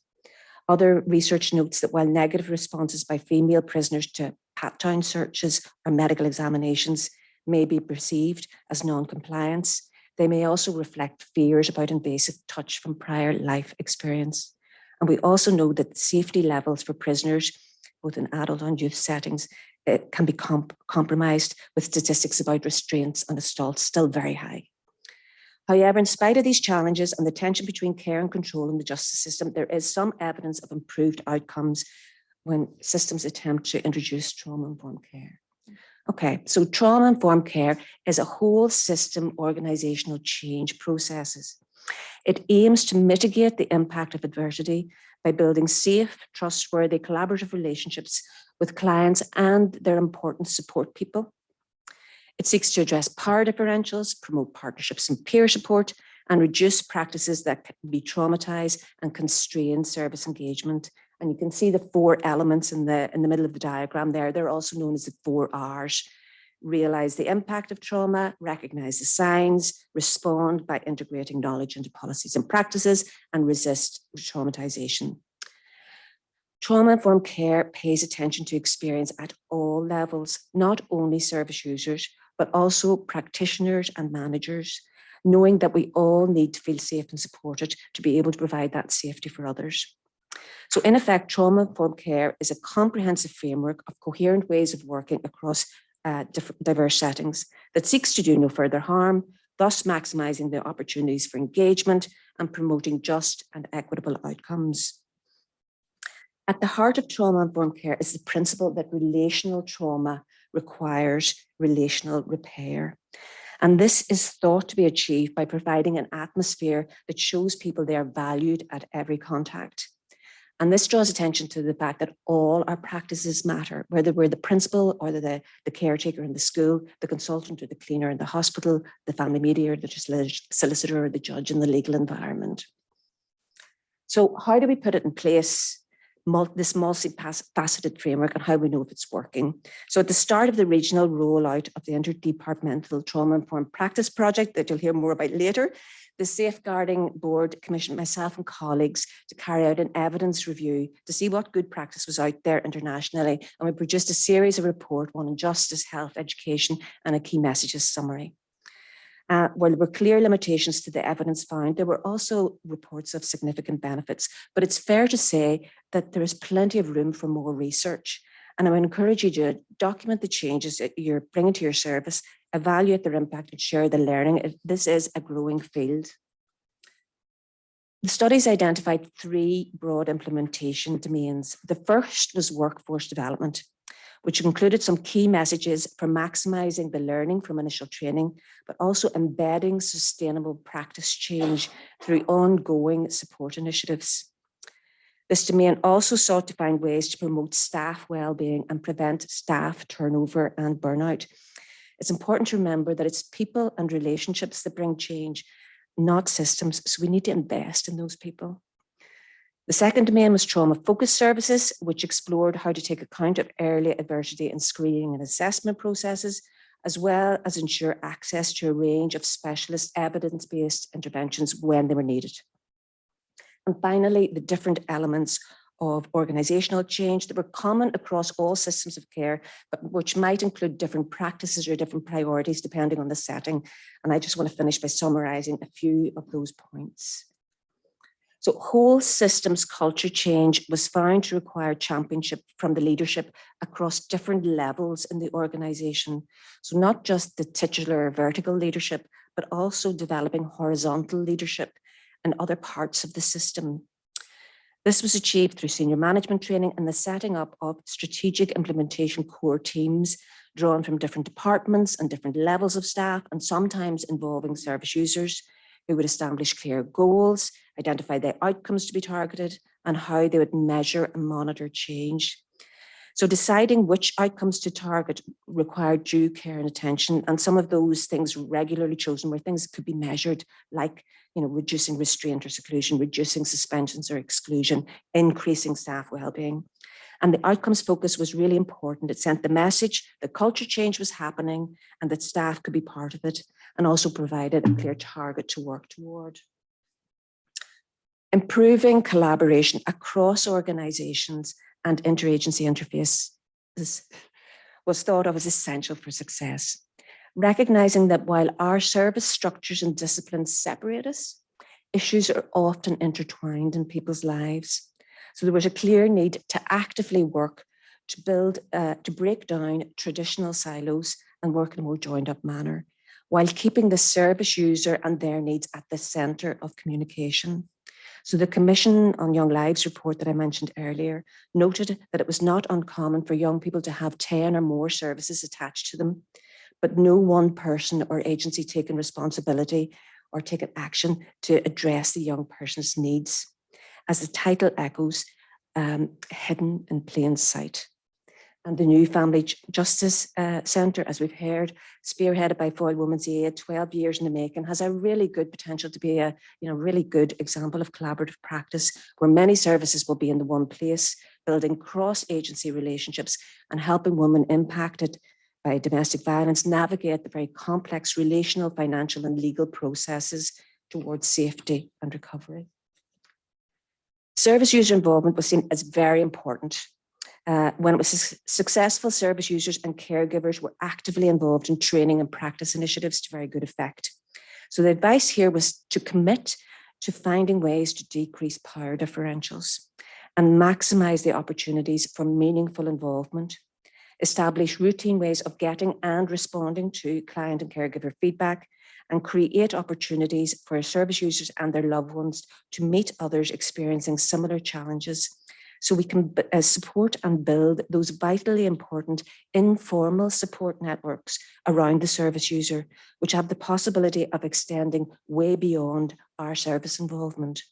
Speaker 3: Other research notes that while negative responses by female prisoners to pat-down searches or medical examinations may be perceived as non-compliance, they may also reflect fears about invasive touch from prior life experience. And we also know that safety levels for prisoners, both in adult and youth settings, can be compromised, with statistics about restraints and assaults still very high. However, in spite of these challenges and the tension between care and control in the justice system, there is some evidence of improved outcomes when systems attempt to introduce trauma-informed care. Okay, so trauma-informed care is a whole system organizational change processes. It aims to mitigate the impact of adversity by building safe, trustworthy, collaborative relationships with clients and their important support people. It seeks to address power differentials, promote partnerships and peer support, and reduce practices that can be traumatized and constrain service engagement. And you can see the 4 elements in the middle of the diagram there. They're also known as the 4 R's. Realize the impact of trauma, recognize the signs, respond by integrating knowledge into policies and practices, and resist traumatization. Trauma-informed care pays attention to experience at all levels, not only service users, but also practitioners and managers, knowing that we all need to feel safe and supported to be able to provide that safety for others. So in effect, trauma-informed care is a comprehensive framework of coherent ways of working across diverse settings that seeks to do no further harm, thus maximizing the opportunities for engagement and promoting just and equitable outcomes. At the heart of trauma-informed care is the principle that relational trauma requires relational repair. And this is thought to be achieved by providing an atmosphere that shows people they are valued at every contact. And this draws attention to the fact that all our practices matter, whether we're the principal or the caretaker in the school, the consultant or the cleaner in the hospital, the family mediator, the solicitor or the judge in the legal environment. So how do we put it in place, this multifaceted framework, and how we know if it's working? So at the start of the regional rollout of the interdepartmental trauma-informed practice project that you'll hear more about later, the Safeguarding Board commissioned myself and colleagues to carry out an evidence review to see what good practice was out there internationally. And we produced a series of reports, one on justice, health, education, and a key messages summary. While there were clear limitations to the evidence found, there were also reports of significant benefits. But it's fair to say that there is plenty of room for more research. And I would encourage you to document the changes that you're bringing to your service, evaluate their impact, and share the learning. This is a growing field. The studies identified 3 broad implementation domains. The first was workforce development, which included some key messages for maximizing the learning from initial training, but also embedding sustainable practice change through ongoing support initiatives. This domain also sought to find ways to promote staff well-being and prevent staff turnover and burnout. It's important to remember that it's people and relationships that bring change, not systems, so we need to invest in those people. The second domain was trauma-focused services, which explored how to take account of early adversity in screening and assessment processes, as well as ensure access to a range of specialist evidence-based interventions when they were needed. And finally, the different elements of organizational change that were common across all systems of care, but which might include different practices or different priorities depending on the setting. And I just want to finish by summarizing a few of those points. So whole systems culture change was found to require championship from the leadership across different levels in the organization. So not just the titular vertical leadership, but also developing horizontal leadership in other parts of the system. This was achieved through senior management training and the setting up of strategic implementation core teams drawn from different departments and different levels of staff, and sometimes involving service users who would establish clear goals, identify the outcomes to be targeted, and how they would measure and monitor change. So deciding which outcomes to target required due care and attention, and some of those things regularly chosen were things that could be measured, like reducing restraint or seclusion, reducing suspensions or exclusion, increasing staff well-being. And the outcomes focus was really important. It sent the message that culture change was happening and that staff could be part of it, and also provided a clear target to work toward. Improving collaboration across organisations and interagency interfaces was thought of as essential for success. Recognising that while our service structures and disciplines separate us, issues are often intertwined in people's lives. So there was a clear need to actively work to build, to break down traditional silos and work in a more joined up manner, while keeping the service user and their needs at the centre of communication. So the Commission on Young Lives report that I mentioned earlier noted that it was not uncommon for young people to have 10 or more services attached to them, but no one person or agency taking responsibility or taking action to address the young person's needs. As the title echoes, hidden in plain sight. And the new Family Justice Centre, as we've heard, spearheaded by Foyle Women's Aid, 12 years in the making, has a really good potential to be a really good example of collaborative practice where many services will be in the one place, building cross-agency relationships and helping women impacted by domestic violence navigate the very complex relational, financial and legal processes towards safety and recovery. Service user involvement was seen as very important. When it was successful, service users and caregivers were actively involved in training and practice initiatives to very good effect. So the advice here was to commit to finding ways to decrease power differentials and maximize the opportunities for meaningful involvement, establish routine ways of getting and responding to client and caregiver feedback, and create opportunities for service users and their loved ones to meet others experiencing similar challenges, so we can support and build those vitally important informal support networks around the service user, which have the possibility of extending way beyond our service involvement.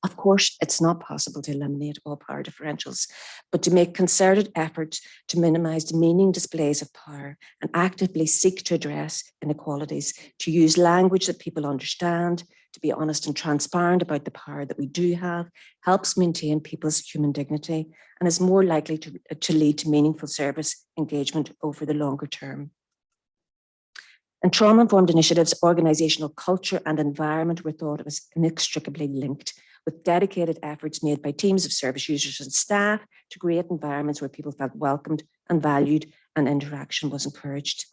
Speaker 3: Of course, it's not possible to eliminate all power differentials, but to make concerted efforts to minimise demeaning displays of power and actively seek to address inequalities, to use language that people understand, to be honest and transparent about the power that we do have, helps maintain people's human dignity and is more likely to lead to meaningful service engagement over the longer term. And trauma-informed initiatives, organisational culture and environment were thought of as inextricably linked, with dedicated efforts made by teams of service users and staff to create environments where people felt welcomed and valued and interaction was encouraged.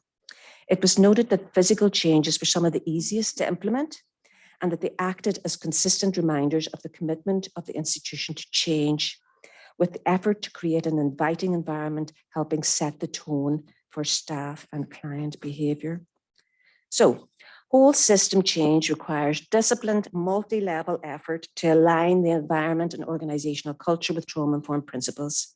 Speaker 3: It was noted that physical changes were some of the easiest to implement and that they acted as consistent reminders of the commitment of the institution to change, with the effort to create an inviting environment helping set the tone for staff and client behaviour. So, whole system change requires disciplined, multi-level effort to align the environment and organisational culture with trauma-informed principles.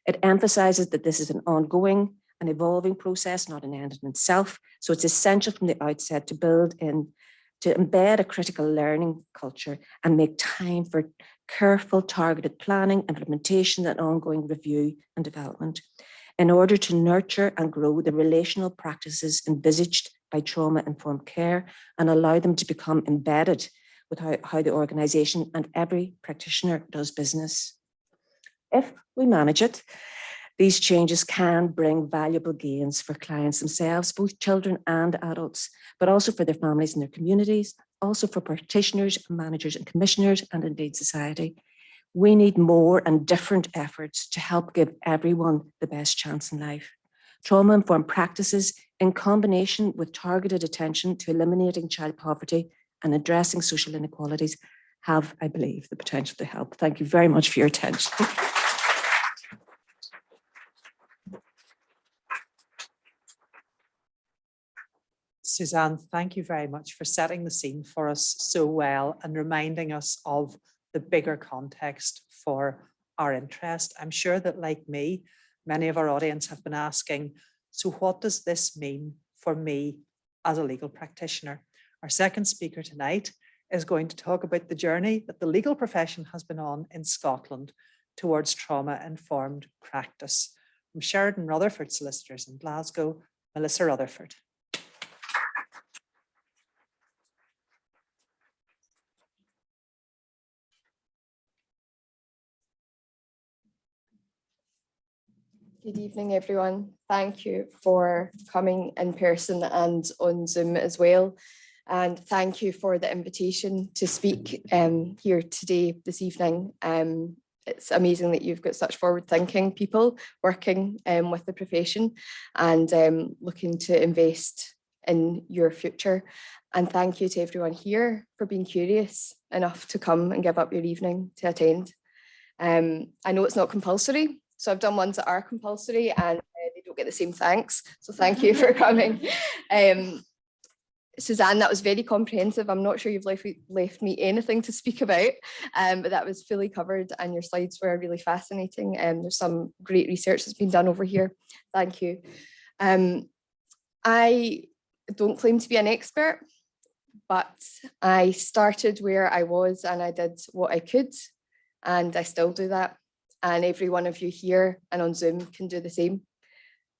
Speaker 3: It emphasises that this is an ongoing and evolving process, not an end in itself. So it's essential from the outset to embed a critical learning culture and make time for careful, targeted planning, implementation, and ongoing review and development in order to nurture and grow the relational practices envisaged by trauma-informed care and allow them to become embedded with how the organisation and every practitioner does business. If we manage it, these changes can bring valuable gains for clients themselves, both children and adults, but also for their families and their communities, also for practitioners, managers and commissioners, and indeed society. We need more and different efforts to help give everyone the best chance in life. Trauma-informed practices in combination with targeted attention to eliminating child poverty and addressing social inequalities have, I believe, the potential to help. Thank you very much for your attention.
Speaker 1: Suzanne, thank you very much for setting the scene for us so well and reminding us of the bigger context for our interest. I'm sure that, like me, many of our audience have been asking, so what does this mean for me as a legal practitioner? Our second speaker tonight is going to talk about the journey that the legal profession has been on in Scotland towards trauma-informed practice. From Sheridan Rutherford Solicitors in Glasgow, Melissa Rutherford.
Speaker 4: Good evening, everyone. Thank you for coming in person and on Zoom as well. And thank you for the invitation to speak here today, this evening. It's amazing that you've got such forward-thinking people working with the profession and looking to invest in your future. And thank you to everyone here for being curious enough to come and give up your evening to attend. I know it's not compulsory, so I've done ones that are compulsory and they don't get the same thanks. So thank you for coming. Suzanne, that was very comprehensive. I'm not sure you've left me anything to speak about, but that was fully covered and your slides were really fascinating. There's some great research that's been done over here. Thank you. I don't claim to be an expert, but I started where I was and I did what I could, and I still do that. And every one of you here and on Zoom can do the same.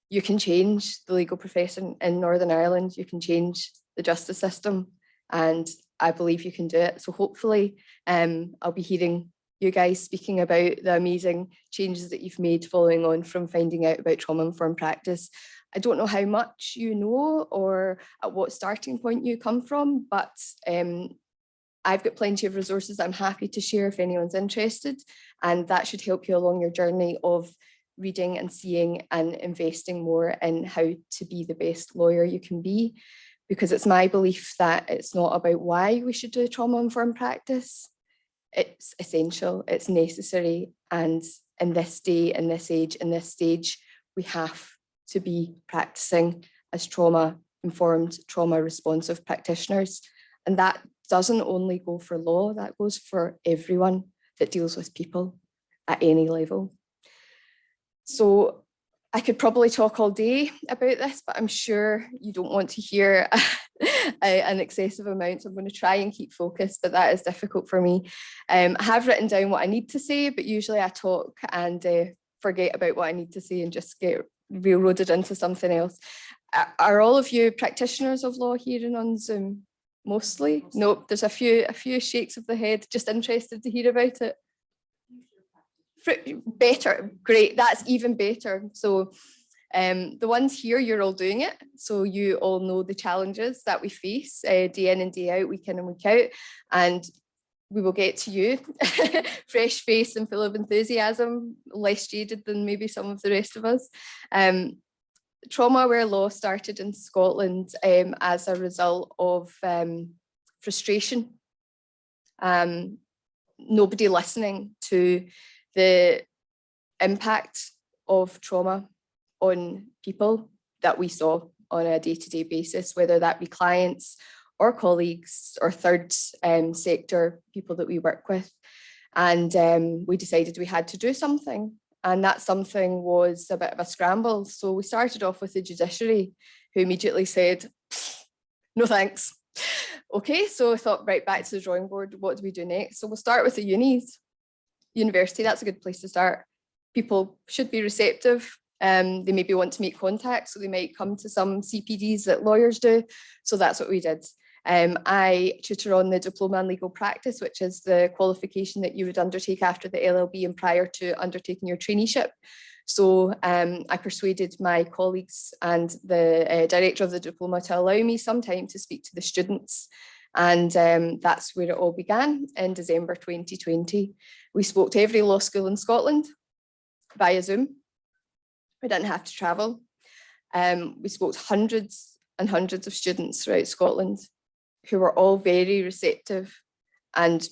Speaker 4: You can change the legal profession in Northern Ireland. You can change the justice system, and I believe you can do it. So hopefully I'll be hearing you guys speaking about the amazing changes that you've made following on from finding out about trauma-informed practice. I don't know how much you know or at what starting point you come from, but I've got plenty of resources I'm happy to share if anyone's interested, and that should help you along your journey of reading and seeing and investing more in how to be the best lawyer you can be. Because it's my belief that it's not about why we should do trauma-informed practice. It's essential, it's necessary, and in this day, in this age, in this stage, we have to be practicing as trauma-informed, trauma-responsive practitioners. And that doesn't only go for law, that goes for everyone that deals with people at any level. So I could probably talk all day about this, but I'm sure you don't want to hear an excessive amount. So I'm going to try and keep focused, but that is difficult for me. I have written down what I need to say, but usually I talk and forget about what I need to say and just get railroaded into something else. Are all of you practitioners of law here and on Zoom? Mostly? Nope, there's a few shakes of the head, just interested to hear about it. Better, great, that's even better. So the ones here, you're all doing it, so you all know the challenges that we face day in and day out, week in and week out, and we will get to you fresh face and full of enthusiasm, less jaded than maybe some of the rest of us. Trauma aware law started in Scotland as a result of frustration, nobody listening to the impact of trauma on people that we saw on a day-to-day basis, whether that be clients or colleagues or third sector people that we work with. And we decided we had to do something. And that something was a bit of a scramble. So we started off with the judiciary, who immediately said, no thanks. Okay, so I thought, right, back to the drawing board, what do we do next? So we'll start with the unis. University, that's a good place to start. People should be receptive. They maybe want to make contact, so they might come to some CPDs that lawyers do. So that's what we did. I tutor on the diploma in legal practice, which is the qualification that you would undertake after the LLB and prior to undertaking your traineeship. So I persuaded my colleagues and the director of the diploma to allow me some time to speak to the students. And that's where it all began in December 2020. We spoke to every law school in Scotland via Zoom. We didn't have to travel. We spoke to hundreds and hundreds of students throughout Scotland who were all very receptive and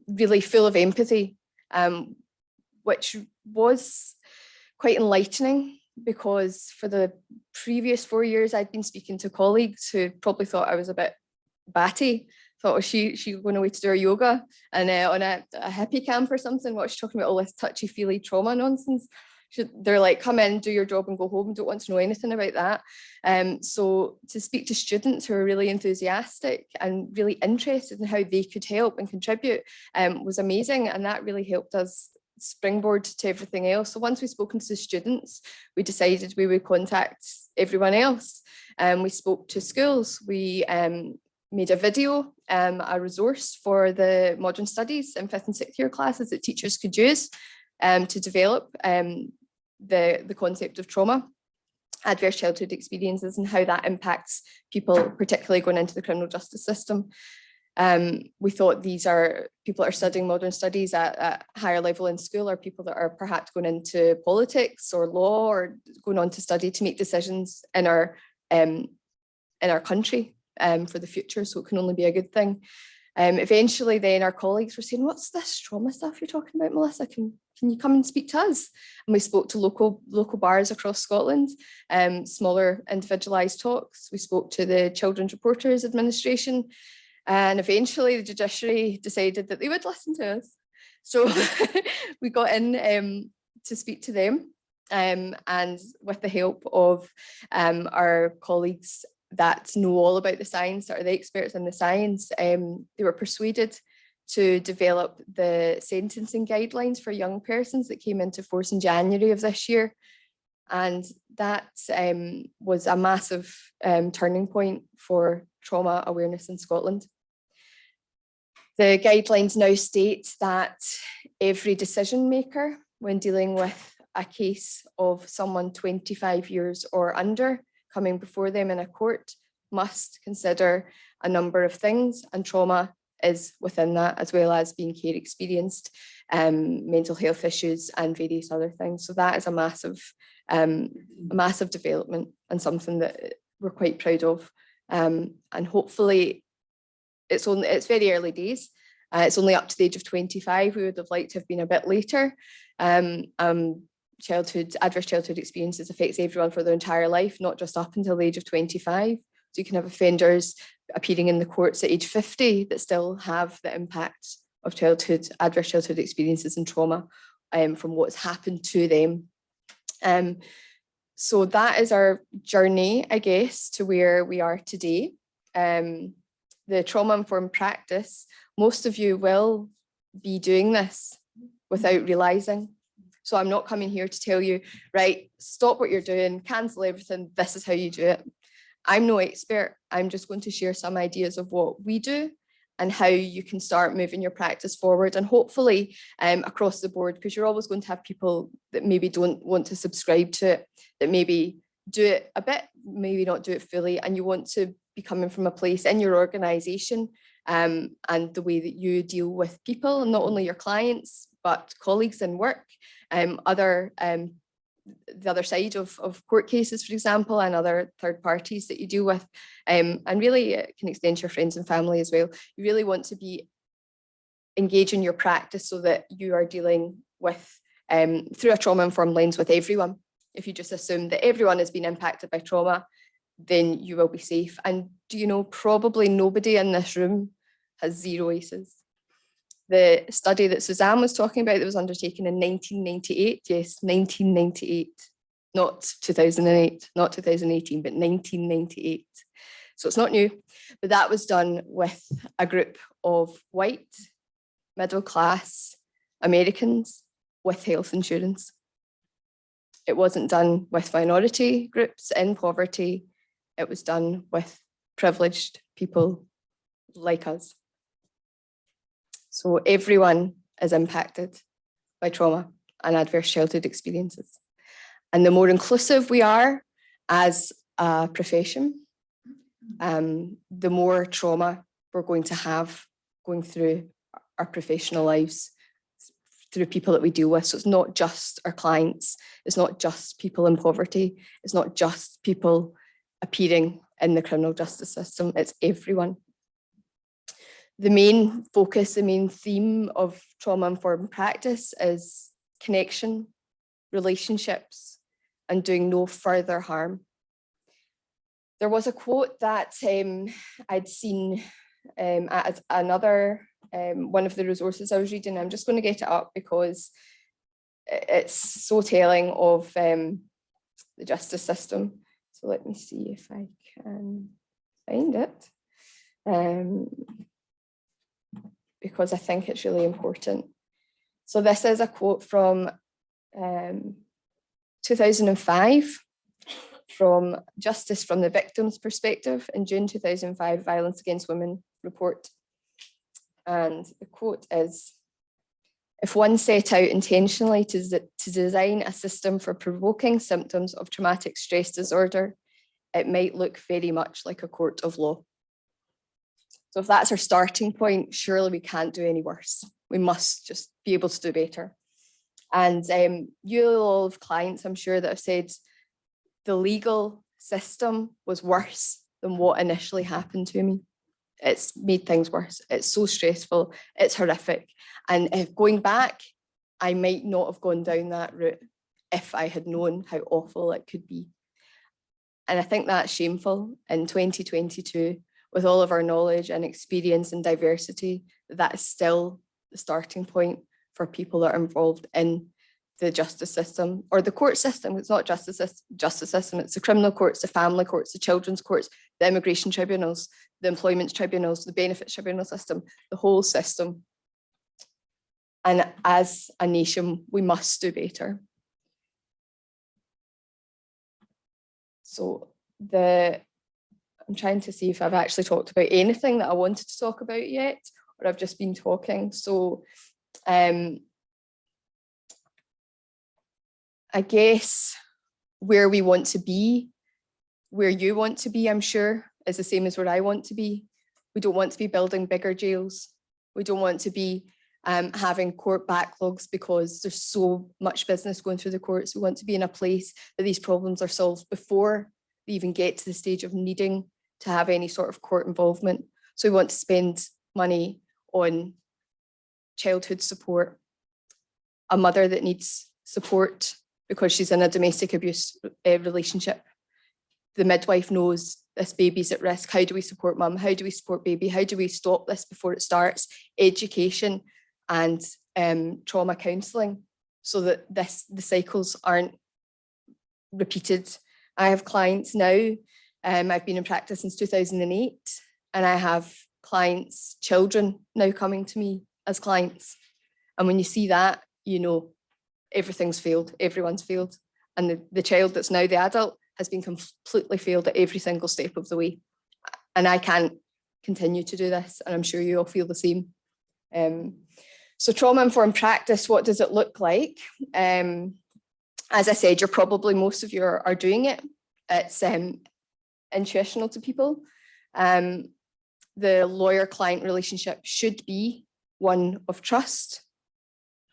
Speaker 4: really full of empathy, which was quite enlightening, because for the previous 4 years I'd been speaking to colleagues who probably thought I was a bit batty, thought, oh, she's going away to do her yoga and on a hippie camp or something, what she's talking about, all this touchy-feely trauma nonsense. They're like, come in, do your job and go home, don't want to know anything about that. So to speak to students who are really enthusiastic and really interested in how they could help and contribute was amazing, and that really helped us springboard to everything else. So once we've spoken to the students, we decided we would contact everyone else. We spoke to schools, we made a video, a resource for the modern studies in 5th and 6th year classes that teachers could use to develop the concept of trauma. adverse childhood experiences and how that impacts people, particularly going into the criminal justice system. We thought these are people that are studying modern studies at a higher level in school, or people that are perhaps going into politics or law, or going on to study to make decisions in our country for the future. So it can only be a good thing. Eventually then our colleagues were saying, what's this trauma stuff you're talking about, Melissa? Can you come and speak to us? And we spoke to local bars across Scotland, smaller individualised talks. We spoke to the Children's Reporters Administration, and eventually the judiciary decided that they would listen to us. So we got in to speak to them, and with the help of our colleagues that know all about the science, that are the experts in the science, they were persuaded to develop the sentencing guidelines for young persons that came into force in January of this year. And that was a massive turning point for trauma awareness in Scotland. The guidelines now state that every decision maker, when dealing with a case of someone 25 years or under coming before them in a court, must consider a number of things, and trauma is within that, as well as being care experienced, mental health issues and various other things. So that is a massive development, and something that we're quite proud of. And hopefully it's very early days. It's only up to the age of 25. We would have liked to have been a bit later. Adverse childhood experiences affects everyone for their entire life, not just up until the age of 25. So you can have offenders appearing in the courts at age 50 that still have the impact of adverse childhood experiences and trauma from what's happened to them. So that is our journey, I guess, to where we are today. The trauma-informed practice, most of you will be doing this without realising. So I'm not coming here to tell you, right, stop what you're doing, cancel everything, this is how you do it. I'm no expert. I'm just going to share some ideas of what we do and how you can start moving your practice forward, and hopefully across the board, because you're always going to have people that maybe don't want to subscribe to it, that maybe do it a bit, maybe not do it fully, and you want to be coming from a place in your organisation and the way that you deal with people, not only your clients, but colleagues in work, the other side of court cases, for example, and other third parties that you deal with. And really it can extend to your friends and family as well. You really want to be engaging your practice so that you are dealing with, through a trauma-informed lens, with everyone. If you just assume that everyone has been impacted by trauma, then you will be safe. And do you know, probably nobody in this room has zero ACEs. The study that Suzanne was talking about that was undertaken in 1998, yes, 1998, not 2008, not 2018, but 1998. So it's not new, but that was done with a group of white, middle-class Americans with health insurance. It wasn't done with minority groups in poverty. It was done with privileged people like us. So everyone is impacted by trauma and adverse childhood experiences. And the more inclusive we are as a profession, the more trauma we're going to have going through our professional lives, through people that we deal with. So it's not just our clients, it's not just people in poverty, it's not just people appearing in the criminal justice system, it's everyone. The main focus, the main theme of trauma-informed practice is connection, relationships, and doing no further harm. There was a quote that I'd seen at another, one of the resources I was reading. I'm just going to get it up because it's so telling of the justice system. So let me see if I can find it. Because I think it's really important. So this is a quote from 2005 from Justice from the Victim's Perspective in June 2005 Violence Against Women report. And the quote is, If one set out intentionally to design a system for provoking symptoms of traumatic stress disorder, it might look very much like a court of law. So if that's our starting point, surely we can't do any worse. We must just be able to do better. And you'll all have clients, I'm sure, that have said the legal system was worse than what initially happened to me. It's made things worse. It's so stressful. It's horrific. And if going back, I might not have gone down that route if I had known how awful it could be. And I think that's shameful in 2022, with all of our knowledge and experience and diversity, that is still the starting point for people that are involved in the justice system or the court system. It's not justice system, it's the criminal courts, the family courts, the children's courts, the immigration tribunals, the employment tribunals, the benefits tribunal system, the whole system. And as a nation, we must do better. So I'm trying to see if I've actually talked about anything that I wanted to talk about yet, or I've just been talking. So I guess where we want to be, where you want to be, I'm sure, is the same as where I want to be. We don't want to be building bigger jails. We don't want to be having court backlogs because there's so much business going through the courts. We want to be in a place that these problems are solved before we even get to the stage of needing to have any sort of court involvement. So we want to spend money on childhood support, a mother that needs support because she's in a domestic abuse relationship. The midwife knows this baby's at risk. How do we support mum? How do we support baby? How do we stop this before it starts? Education and trauma counselling so that the cycles aren't repeated. I have clients now, I've been in practice since 2008, and I have clients, children now coming to me as clients. And when you see that, you know, everything's failed, everyone's failed. And the child that's now the adult has been completely failed at every single step of the way. And I can't continue to do this, and I'm sure you all feel the same. So trauma-informed practice, what does it look like? As I said, most of you are doing it. It's intuitional to people. The lawyer-client relationship should be one of trust,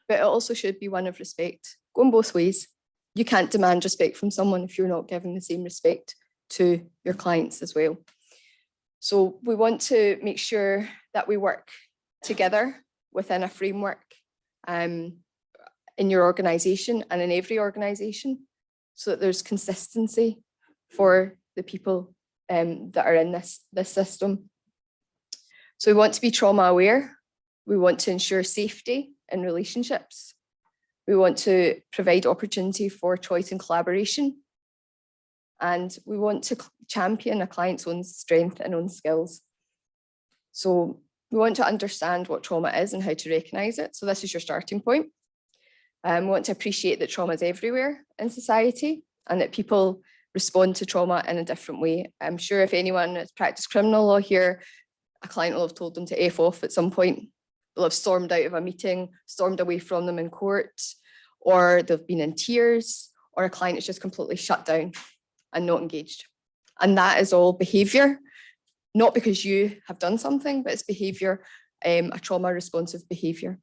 Speaker 4: but it also should be one of respect, going both ways. You can't demand respect from someone if you're not giving the same respect to your clients as well. So we want to make sure that we work together within a framework in your organisation and in every organisation, so that there's consistency for the people that are in this system. So we want to be trauma aware. We want to ensure safety in relationships. We want to provide opportunity for choice and collaboration. And we want to champion a client's own strength and own skills. So we want to understand what trauma is and how to recognise it. So this is your starting point. We want to appreciate that trauma is everywhere in society and that people respond to trauma in a different way. I'm sure if anyone has practiced criminal law here, a client will have told them to F off at some point. They'll have stormed out of a meeting, stormed away from them in court, or they've been in tears, or a client is just completely shut down and not engaged. And that is all behaviour, not because you have done something, but it's behaviour, a trauma responsive behaviour.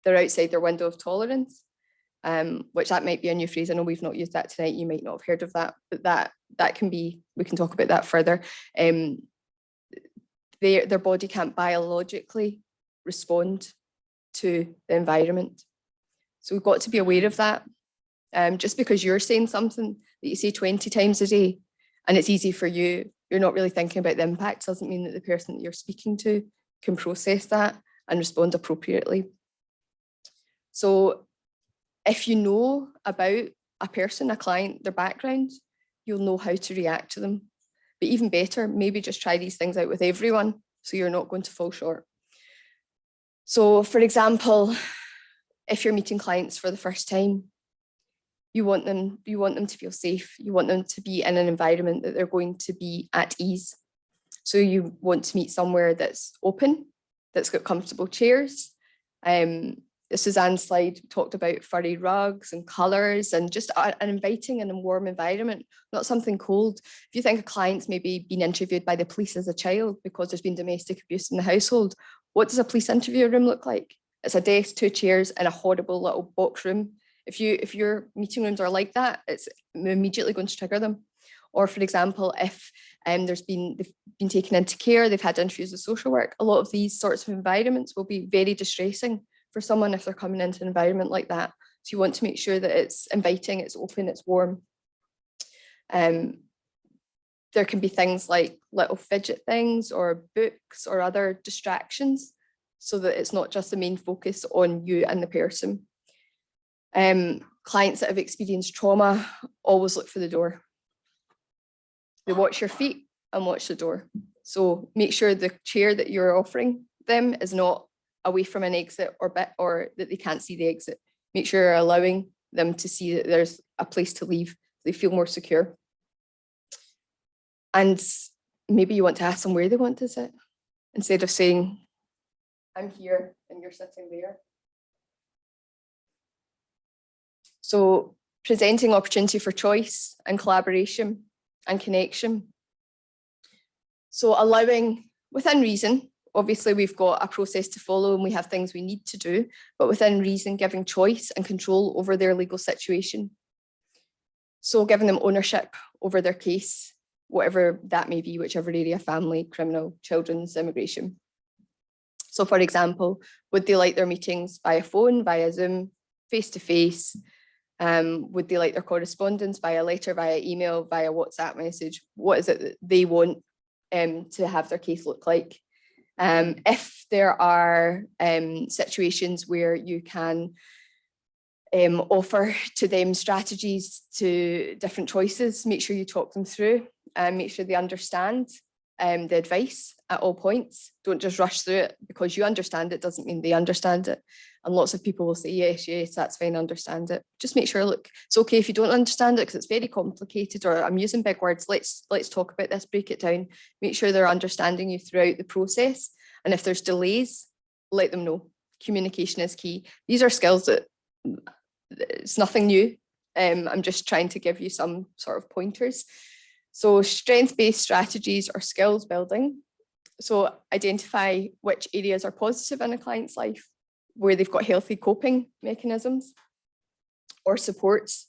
Speaker 4: They're outside their window of tolerance, which that might be a new phrase. I know we've not used that tonight. You might not have heard of that, but that can be, we can talk about that further. Their body can't biologically respond to the environment. So we've got to be aware of that. Just because you're saying something that you say 20 times a day and it's easy for you, you're not really thinking about the impact, doesn't mean that the person that you're speaking to can process that and respond appropriately. So if you know about a person, a client, their background, you'll know how to react to them. But even better, maybe just try these things out with everyone so you're not going to fall short. So for example, if you're meeting clients for the first time, you want them to feel safe. You want them to be in an environment that they're going to be at ease. So you want to meet somewhere that's open, that's got comfortable chairs, The Suzanne slide talked about furry rugs and colours and just an inviting and a warm environment, not something cold. If you think a client's maybe been interviewed by the police as a child because there's been domestic abuse in the household, what does a police interview room look like? It's a desk, 2 chairs and a horrible little box room. If your meeting rooms are like that, it's immediately going to trigger them. Or for example, if they've been taken into care, they've had interviews with social work, a lot of these sorts of environments will be very distressing for someone if they're coming into an environment like that. So you want to make sure that it's inviting, it's open, it's warm. There can be things like little fidget things or books or other distractions so that it's not just the main focus on you and the person. Clients that have experienced trauma always look for the door. They watch your feet and watch the door. So make sure the chair that you're offering them is not away from an exit or that they can't see the exit. Make sure you're allowing them to see that there's a place to leave. They feel more secure. And maybe you want to ask them where they want to sit instead of saying, I'm here and you're sitting there. So presenting opportunity for choice and collaboration and connection. So allowing, within reason, obviously we've got a process to follow and we have things we need to do, but within reason, giving choice and control over their legal situation. So giving them ownership over their case, whatever that may be, whichever area, family, criminal, children's, immigration. So for example, would they like their meetings via phone, via Zoom, face-to-face? Would they like their correspondence via letter, via email, via WhatsApp message? What is it that they want to have their case look like? If there are situations where you can offer to them strategies to different choices, make sure you talk them through and make sure they understand the advice at all points. Don't just rush through it. Because you understand it doesn't mean they understand it. And lots of people will say, yes, yes, that's fine, understand it. Just make sure, look, it's okay if you don't understand it because it's very complicated, or I'm using big words, let's talk about this, break it down, make sure they're understanding you throughout the process. And if there's delays, let them know. Communication is key. These are skills that it's nothing new. I'm just trying to give you some sort of pointers. So strength-based strategies or skills building. So identify which areas are positive in a client's life, where they've got healthy coping mechanisms or supports.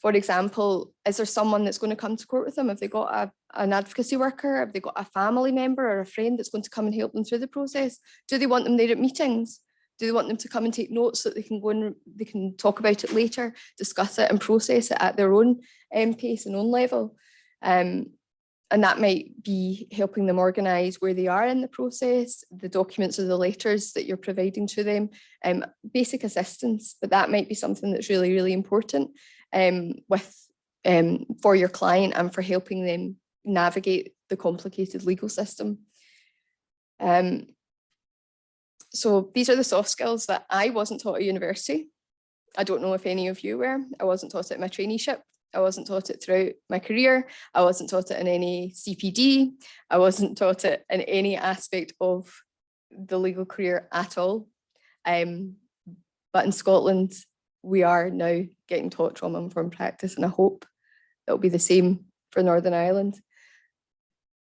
Speaker 4: For example, is there someone that's going to come to court with them? Have they got an advocacy worker? Have they got a family member or a friend that's going to come and help them through the process? Do they want them there at meetings? Do they want them to come and take notes so that they can go and they can talk about it later, discuss it and process it at their own pace and own level? And that might be helping them organise where they are in the process, the documents or the letters that you're providing to them, basic assistance, but that might be something that's really, really important for your client and for helping them navigate the complicated legal system. So these are the soft skills that I wasn't taught at university. I don't know if any of you were. I wasn't taught it in my traineeship. I wasn't taught it throughout my career. I wasn't taught it in any CPD. I wasn't taught it in any aspect of the legal career at all. But in Scotland, we are now getting taught trauma-informed practice, and I hope that will be the same for Northern Ireland.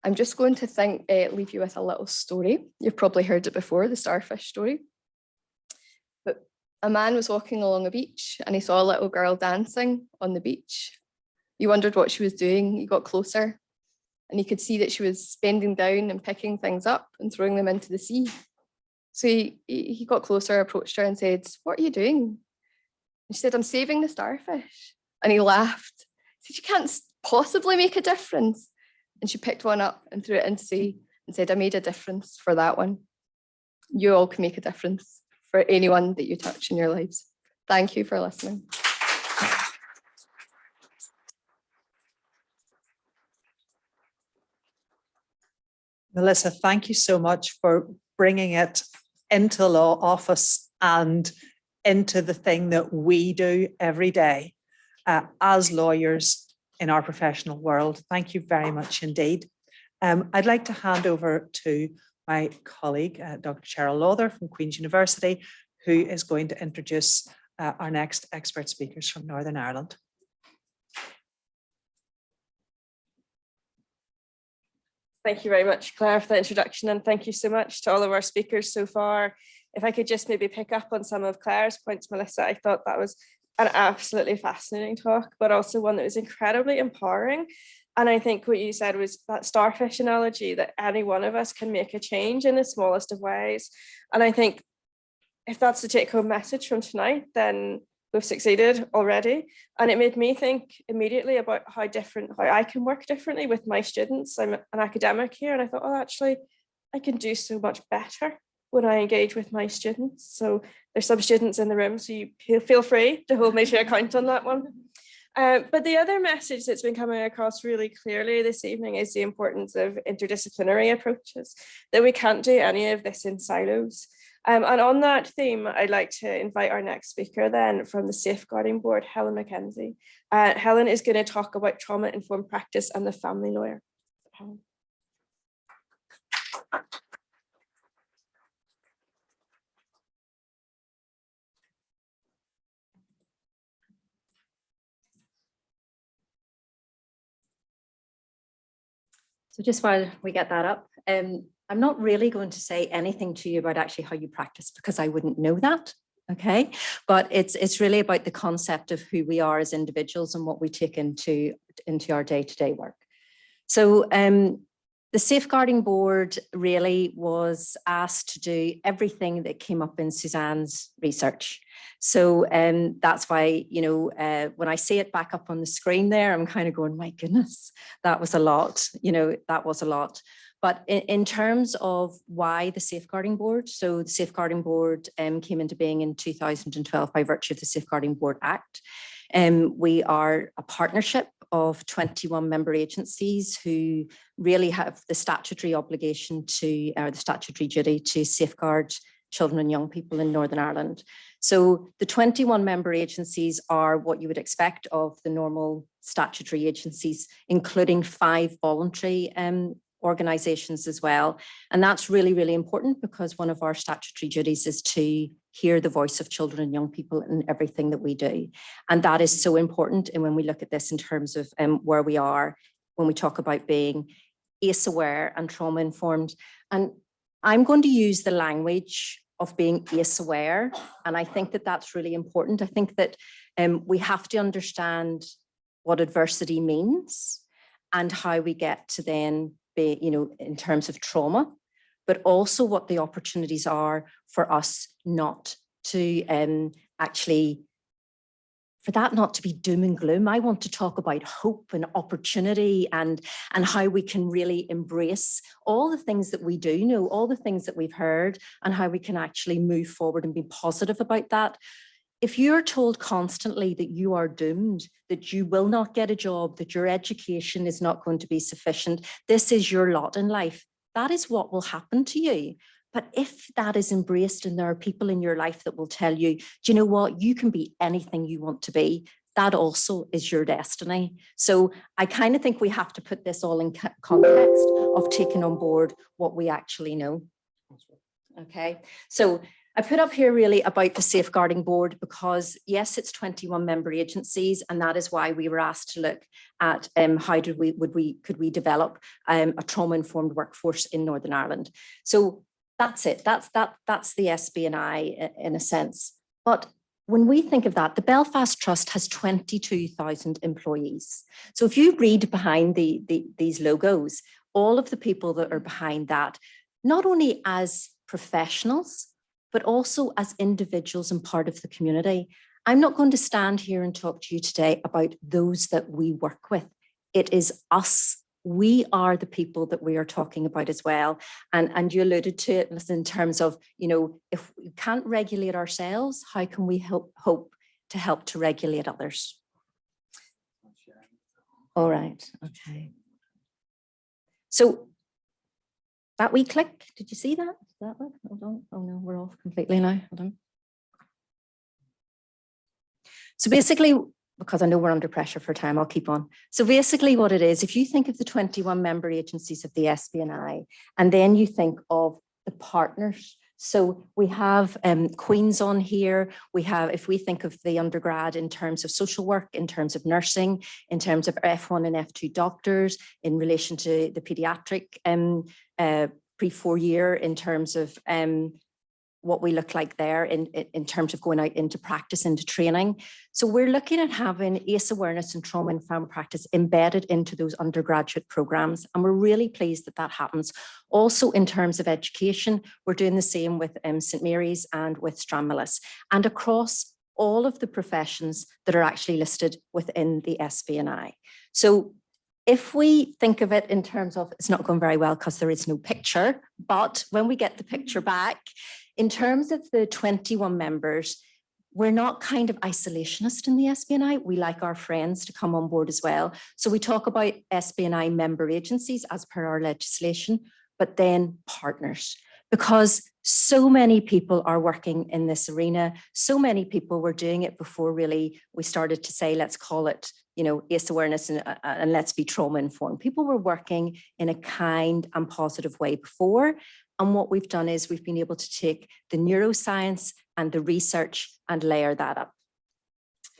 Speaker 4: I'm just going to leave you with a little story. You've probably heard it before, the starfish story. But a man was walking along a beach and he saw a little girl dancing on the beach. He wondered what she was doing. He got closer and he could see that she was bending down and picking things up and throwing them into the sea. So he got closer, approached her and said, "What are you doing?" And she said, "I'm saving the starfish." And he laughed. He said, "You can't possibly make a difference." And she picked one up and threw it into the sea and said, "I made a difference for that one." You all can make a difference for anyone that you touch in your lives. Thank you for listening.
Speaker 1: Melissa, thank you so much for bringing it into law office and into the thing that we do every day as lawyers in our professional world. Thank you very much indeed. I'd like to hand over to my colleague, Dr. Cheryl Lawther from Queen's University, who is going to introduce our next expert speakers from Northern Ireland.
Speaker 5: Thank you very much, Claire, for the introduction, and thank you so much to all of our speakers so far. If I could just maybe pick up on some of Claire's points, Melissa, I thought that was an absolutely fascinating talk, but also one that was incredibly empowering. And I think what you said was that starfish analogy, that any one of us can make a change in the smallest of ways. And I think if that's the take-home message from tonight, then we've succeeded already. And it made me think immediately about how I can work differently with my students. I'm an academic here, and I thought, oh, actually, I can do so much better when I engage with my students. So there's some students in the room, so you feel free to hold me to account on that one. But the other message that's been coming across really clearly this evening is the importance of interdisciplinary approaches, that we can't do any of this in silos. And on that theme, I'd like to invite our next speaker then from the Safeguarding Board, Helen McKenzie. Helen is going to talk about trauma-informed practice and the family lawyer. Helen.
Speaker 6: So just while we get that up, I'm not really going to say anything to you about actually how you practice, because I wouldn't know that, okay? But it's really about the concept of who we are as individuals and what we take into our day-to-day work. So the Safeguarding Board really was asked to do everything that came up in Suzanne's research. So that's why, you know, when I see it back up on the screen there, I'm kind of going, my goodness, that was a lot, you know, that was a lot. But in terms of why the Safeguarding Board, so the Safeguarding Board came into being in 2012 by virtue of the Safeguarding Board Act. We are a partnership of 21 member agencies who really have the statutory obligation to, or the statutory duty to safeguard children and young people in Northern Ireland. So the 21 member agencies are what you would expect of the normal statutory agencies, including 5 voluntary organisations as well. And that's really, really important, because one of our statutory duties is to hear the voice of children and young people in everything that we do. And that is so important. And when we look at this in terms of where we are, when we talk about being ACE aware and trauma informed, and I'm going to use the language of being ACE aware. And I think that that's really important. I think that we have to understand what adversity means and how we get to then be, you know, in terms of trauma, but also what the opportunities are for us not to actually, for that not to be doom and gloom. I want to talk about hope and opportunity and how we can really embrace all the things that we do know, all the things that we've heard, and how we can actually move forward and be positive about that. If you're told constantly that you are doomed, that you will not get a job, that your education is not going to be sufficient, this is your lot in life, that is what will happen to you. But if that is embraced and there are people in your life that will tell you, do you know what, you can be anything you want to be, that also is your destiny. So I kind of think we have to put this all in context of taking on board what we actually know. Okay, so I put up here really about the Safeguarding Board because yes, it's 21 member agencies, and that is why we were asked to look at how could we develop a trauma-informed workforce in Northern Ireland. So that's it. That's the SBNI in a sense. But when we think of that, the Belfast Trust has 22,000 employees. So if you read behind these logos, all of the people that are behind that, not only as professionals, but also as individuals and part of the community. I'm not going to stand here and talk to you today about those that we work with. It is us. We are the people that we are talking about as well. And you alluded to it in terms of, you know, if we can't regulate ourselves, how can we hope to help to regulate others? All right, okay. So that wee click, did you see that? Is that it? Hold on. Oh no, we're off completely now. Hold on. So basically, because I know we're under pressure for time, I'll keep on. So basically what it is, if you think of the 21 member agencies of the SBNI, and then you think of the partners, So we have Queen's on here. We have, if we think of the undergrad in terms of social work, in terms of nursing, in terms of F1 and F2 doctors, in relation to the paediatric pre-4 year, in terms of what we look like there in terms of going out into practice, into training. So we're looking at having ACE awareness and trauma-informed practice embedded into those undergraduate programs. And we're really pleased that that happens. Also in terms of education, we're doing the same with St Mary's and with Stranmillis, and across all of the professions that are actually listed within the SBNI. So if we think of it in terms of, it's not going very well because there is no picture, but when we get the picture back, in terms of the 21 members, we're not kind of isolationist in the SBNI. We like our friends to come on board as well. So we talk about SBNI member agencies as per our legislation, but then partners, because so many people are working in this arena. So many people were doing it before really we started to say, let's call it, you know, ACE awareness and let's be trauma informed. People were working in a kind and positive way before. And what we've done is we've been able to take the neuroscience and the research and layer that up.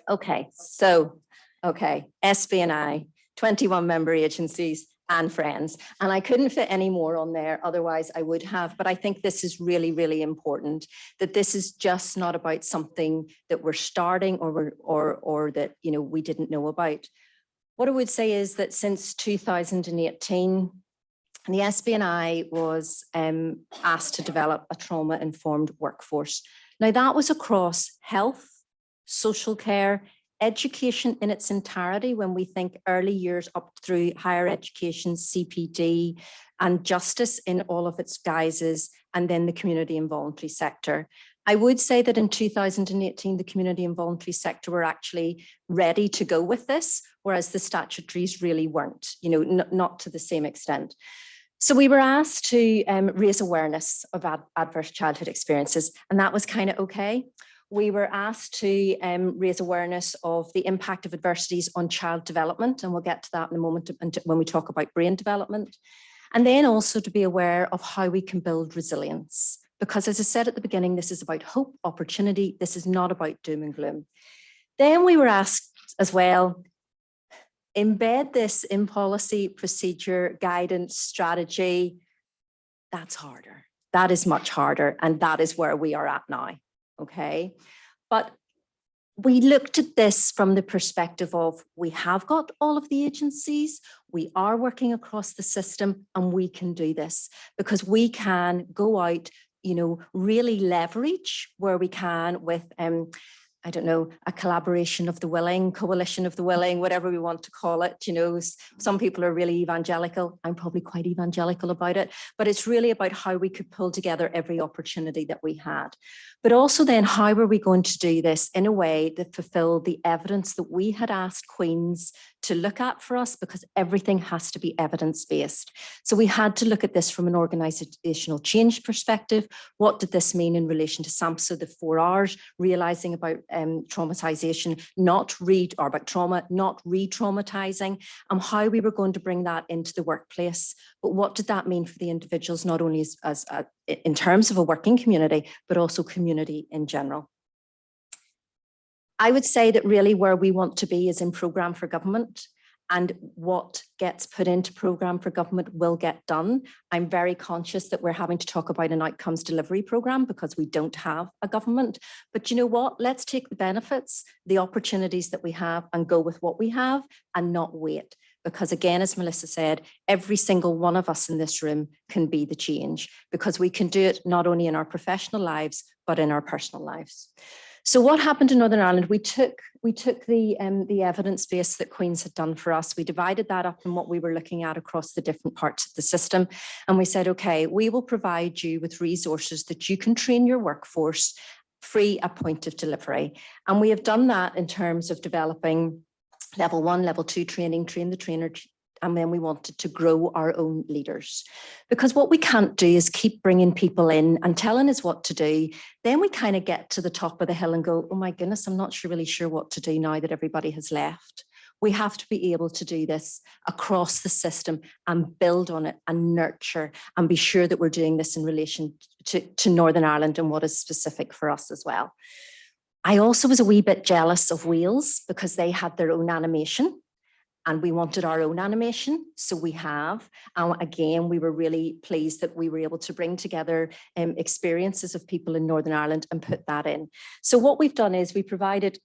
Speaker 6: Okay, so, SBNI, 21 member agencies and friends. And I couldn't fit any more on there, otherwise I would have, but I think this is really, really important, that this is just not about something that we're starting or that, you know, we didn't know about. What I would say is that since 2018, the SBNI was asked to develop a trauma-informed workforce. Now that was across health, social care, education in its entirety, when we think early years up through higher education, CPD, and justice in all of its guises, and then the community and voluntary sector. I would say that in 2018, the community and voluntary sector were actually ready to go with this, whereas the statutories really weren't, you know, not to the same extent. So we were asked to raise awareness of adverse childhood experiences, and that was kind of okay. We were asked to raise awareness of the impact of adversities on child development, and we'll get to that in a moment when we talk about brain development. And then also to be aware of how we can build resilience. Because as I said at the beginning, this is about hope, opportunity. This is not about doom and gloom. Then we were asked as well, embed this in policy, procedure, guidance, strategy. That's harder. That is much harder. And that is where we are at now. Okay. But we looked at this from the perspective of, we have got all of the agencies, we are working across the system, and we can do this because we can go out, you know, really leverage where we can with, I don't know, a collaboration of the willing, coalition of the willing, whatever we want to call it. You know, some people are really evangelical. I'm probably quite evangelical about it, but it's really about how we could pull together every opportunity that we had. But also then, how were we going to do this in a way that fulfilled the evidence that we had asked Queen's to look at for us, because everything has to be evidence-based. So we had to look at this from an organisational change perspective. What did this mean in relation to SAMHSA, the 4 Rs, realising about traumatisation, about trauma, not re-traumatising, and how we were going to bring that into the workplace. But what did that mean for the individuals, not only as in terms of a working community, but also community in general? I would say that really where we want to be is in programme for government, and what gets put into programme for government will get done. I'm very conscious that we're having to talk about an outcomes delivery programme because we don't have a government. But you know what? Let's take the benefits, the opportunities that we have, and go with what we have and not wait. Because again, as Melissa said, every single one of us in this room can be the change, because we can do it not only in our professional lives, but in our personal lives. So what happened in Northern Ireland? We took the evidence base that Queen's had done for us. We divided that up in what we were looking at across the different parts of the system. And we said, okay, we will provide you with resources that you can train your workforce free at point of delivery. And we have done that in terms of developing level 1, level 2 training, train the trainer, and then we wanted to grow our own leaders. Because what we can't do is keep bringing people in and telling us what to do. Then we kind of get to the top of the hill and go, oh my goodness, I'm not really sure what to do now that everybody has left. We have to be able to do this across the system and build on it and nurture and be sure that we're doing this in relation to Northern Ireland and what is specific for us as well. I also was a wee bit jealous of Wales because they had their own animation and we wanted our own animation. So we have, and again, we were really pleased that we were able to bring together experiences of people in Northern Ireland and put that in. So what we've done is we provided,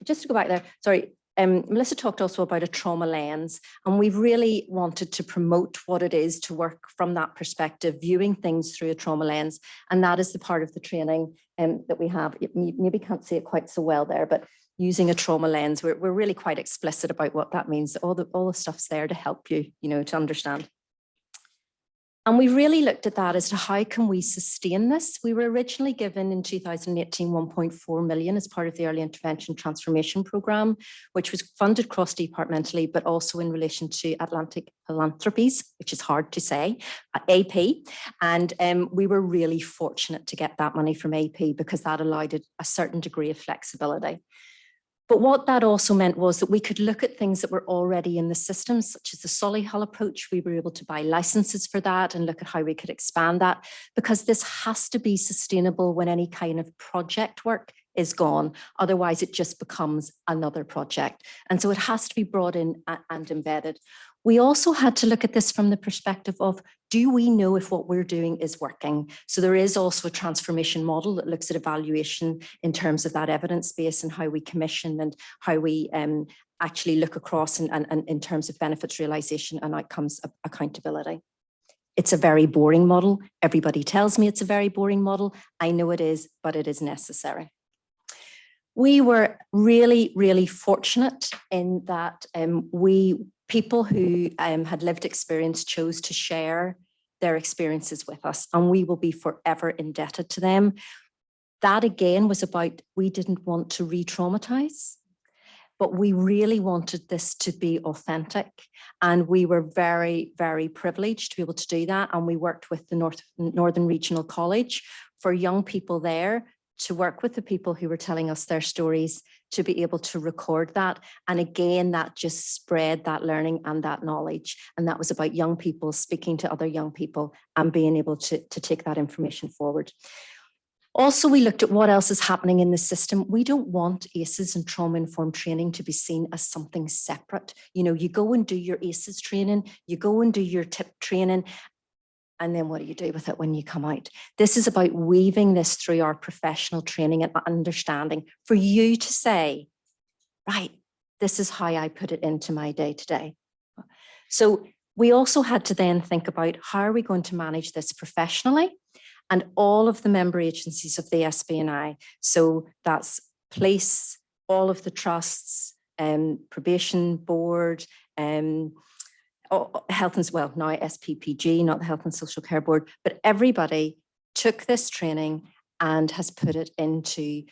Speaker 6: just to go back there, sorry, Melissa talked also about a trauma lens, and we've really wanted to promote what it is to work from that perspective, viewing things through a trauma lens. And that is the part of the training that we have. You maybe can't see it quite so well there, but using a trauma lens, we're really quite explicit about what that means. All the stuff's there to help you, to understand. And we really looked at that as to how can we sustain this. We were originally given in 2018 1.4 million as part of the Early Intervention Transformation Programme, which was funded cross-departmentally, but also in relation to Atlantic Philanthropies, which is hard to say, AP. And we were really fortunate to get that money from AP because that allowed it a certain degree of flexibility. But what that also meant was that we could look at things that were already in the system, such as the Solihull approach. We were able to buy licenses for that and look at how we could expand that, because this has to be sustainable when any kind of project work is gone. Otherwise, it just becomes another project. And so it has to be brought in and embedded. We also had to look at this from the perspective of, do we know if what we're doing is working? So there is also a transformation model that looks at evaluation in terms of that evidence base and how we commission and how we actually look across and in terms of benefits realization and outcomes accountability. It's a very boring model. Everybody tells me it's a very boring model. I know it is, but it is necessary. We were really, really fortunate in that people who had lived experience chose to share their experiences with us, and we will be forever indebted to them. That again was about, we didn't want to re-traumatize, but we really wanted this to be authentic. And we were very, very privileged to be able to do that. And we worked with the Northern Regional College for young people there to work with the people who were telling us their stories, to be able to record that. And again, that just spread that learning and that knowledge. And that was about young people speaking to other young people and being able to take that information forward. Also, we looked at what else is happening in the system. We don't want ACEs and trauma-informed training to be seen as something separate. You go and do your ACEs training, you go and do your TIP training, and then what do you do with it when you come out? This is about weaving this through our professional training and understanding for you to say, right, this is how I put it into my day-to-day. So we also had to then think about how are we going to manage this professionally, and all of the member agencies of the SBNI. So that's police, all of the trusts, probation board, health and now SPPG, not the Health and Social Care Board, but everybody took this training and has put it into,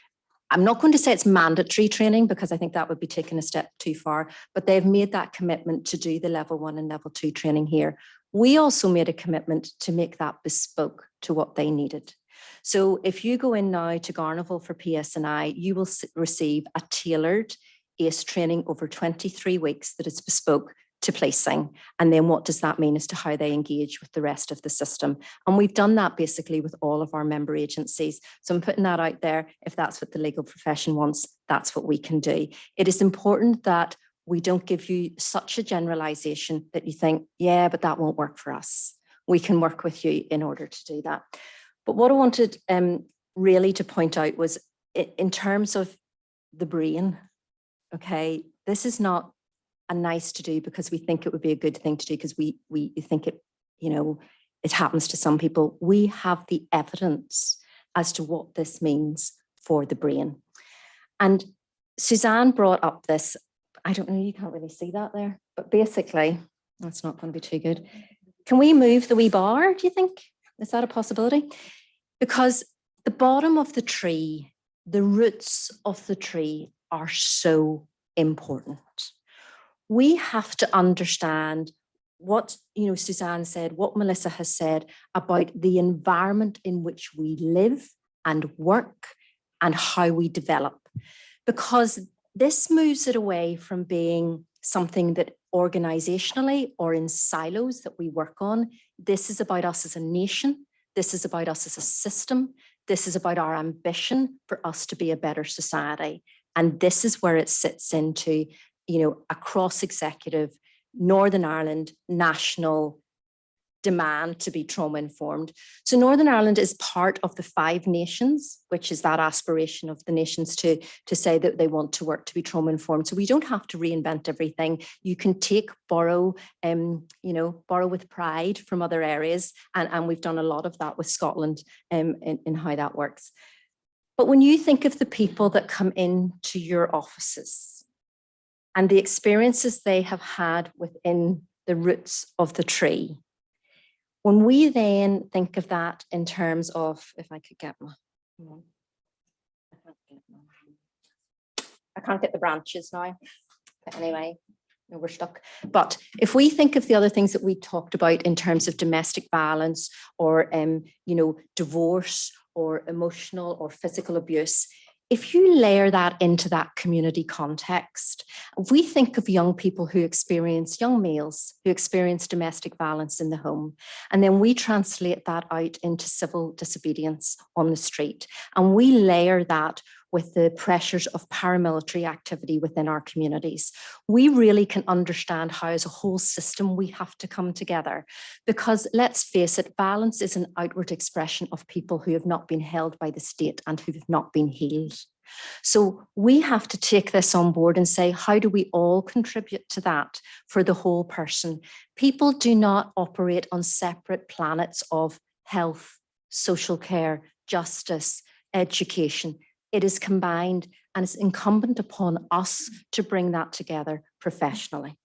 Speaker 6: I'm not going to say it's mandatory training because I think that would be taking a step too far, but they've made that commitment to do the level 1 and level 2 training here. We also made a commitment to make that bespoke to what they needed. So if you go in now to Garnival for PSNI, you will receive a tailored ACE training over 23 weeks that is bespoke to policing. And then what does that mean as to how they engage with the rest of the system? And we've done that basically with all of our member agencies. So I'm putting that out there. If that's what the legal profession wants, that's what we can do. It is important that we don't give you such a generalization that you think, yeah, but that won't work for us. We can work with you in order to do that. But what I wanted really to point out was in terms of the brain, okay, this is not a nice to do because we think it would be a good thing to do because we think it, it happens to some people. We have the evidence as to what this means for the brain. And Suzanne brought up this, I don't know, you can't really see that there, but basically, that's not going to be too good. Can we move the wee bar, do you think? Is that a possibility? Because the bottom of the tree, the roots of the tree are so important. We have to understand what, Suzanne said, what Melissa has said about the environment in which we live and work and how we develop. Because this moves it away from being something that organizationally or in silos that we work on. This is about us as a nation. This is about us as a system. This is about our ambition for us to be a better society. And this is where it sits into, a cross-executive, Northern Ireland, national demand to be trauma informed. So Northern Ireland is part of the 5 nations, which is that aspiration of the nations to say that they want to work to be trauma informed. So we don't have to reinvent everything. You can borrow with pride from other areas. And we've done a lot of that with Scotland in how that works. But when you think of the people that come into your offices and the experiences they have had within the roots of the tree, when we then think of that in terms of, if I could get my, I can't get the branches now, but anyway, no, we're stuck. But if we think of the other things that we talked about in terms of domestic violence or, divorce or emotional or physical abuse, if you layer that into that community context, if we think of young people young males who experience domestic violence in the home, and then we translate that out into civil disobedience on the street, and we layer that with the pressures of paramilitary activity within our communities, we really can understand how as a whole system we have to come together. Because let's face it, violence is an outward expression of people who have not been held by the state and who have not been healed. So we have to take this on board and say, how do we all contribute to that for the whole person? People do not operate on separate planets of health, social care, justice, education. It is combined, and it's incumbent upon us to bring that together professionally.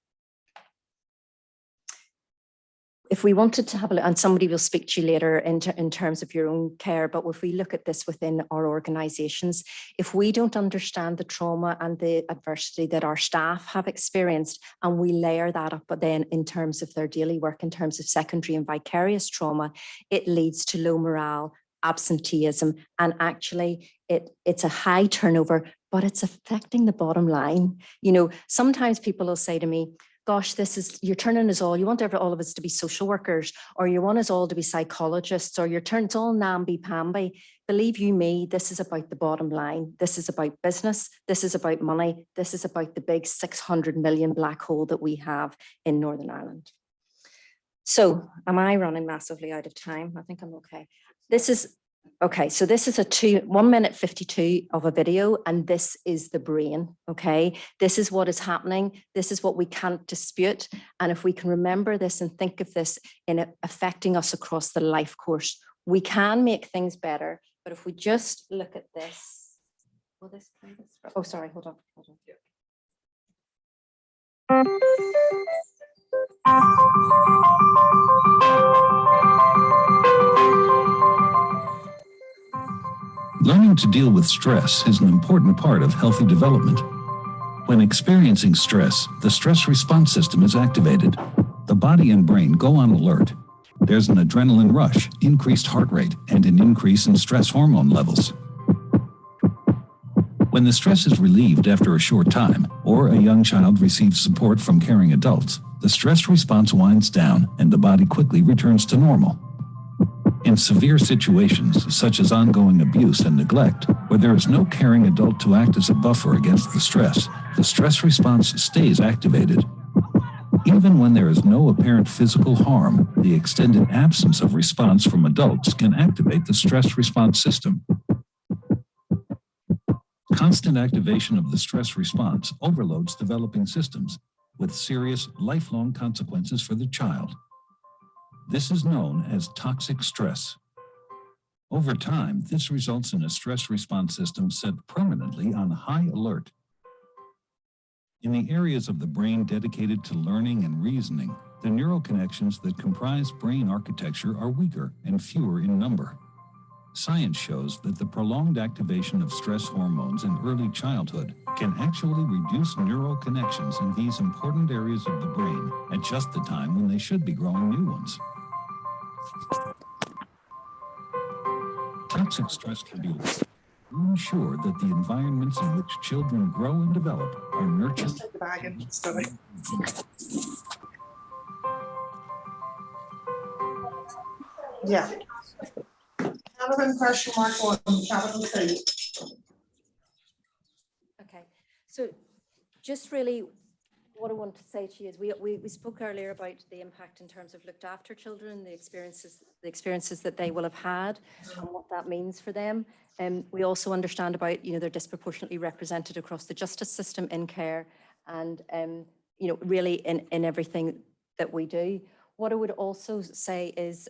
Speaker 6: If we wanted to have a look, and somebody will speak to you later in terms of your own care, but if we look at this within our organisations, if we don't understand the trauma and the adversity that our staff have experienced, and we layer that up then in terms of their daily work, in terms of secondary and vicarious trauma, it leads to low morale, absenteeism, and actually it's a high turnover, but it's affecting the bottom line. Sometimes people will say to me, gosh, you're turning us all, you want all of us to be social workers, or you want us all to be psychologists, or it's all namby-pamby. Believe you me, this is about the bottom line. This is about business. This is about money. This is about the big 600 million black hole that we have in Northern Ireland. So am I running massively out of time? I think I'm okay. This is a 1 minute 52 of a video, and this is the brain, okay? This is what is happening. This is what we can't dispute. And if we can remember this and think of this in affecting us across the life course, we can make things better. But if we just look at this, will this play this? Oh, sorry, hold on.
Speaker 7: Learning to deal with stress is an important part of healthy development. When experiencing stress, the stress response system is activated. The body and brain go on alert. There's an adrenaline rush, increased heart rate, and an increase in stress hormone levels. When the stress is relieved after a short time, or a young child receives support from caring adults, the stress response winds down and the body quickly returns to normal. In severe situations, such as ongoing abuse and neglect, where there is no caring adult to act as a buffer against the stress response stays activated. Even when there is no apparent physical harm, the extended absence of response from adults can activate the stress response system. Constant activation of the stress response overloads developing systems, with serious, lifelong consequences for the child. This is known as toxic stress. Over time, this results in a stress response system set permanently on high alert. In the areas of the brain dedicated to learning and reasoning, the neural connections that comprise brain architecture are weaker and fewer in number. Science shows that the prolonged activation of stress hormones in early childhood can actually reduce neural connections in these important areas of the brain at just the time when they should be growing new ones. Toxic stress can be to ensure that the environments in which children grow and develop are nurtured.
Speaker 1: Take the bag and study. Yeah. Capital question mark 1, capital 2.
Speaker 6: Okay, so just really what I want to say to you is we spoke earlier about the impact in terms of looked after children, the experiences that they will have had and what that means for them. And we also understand about, they're disproportionately represented across the justice system in care and, really in everything that we do. What I would also say is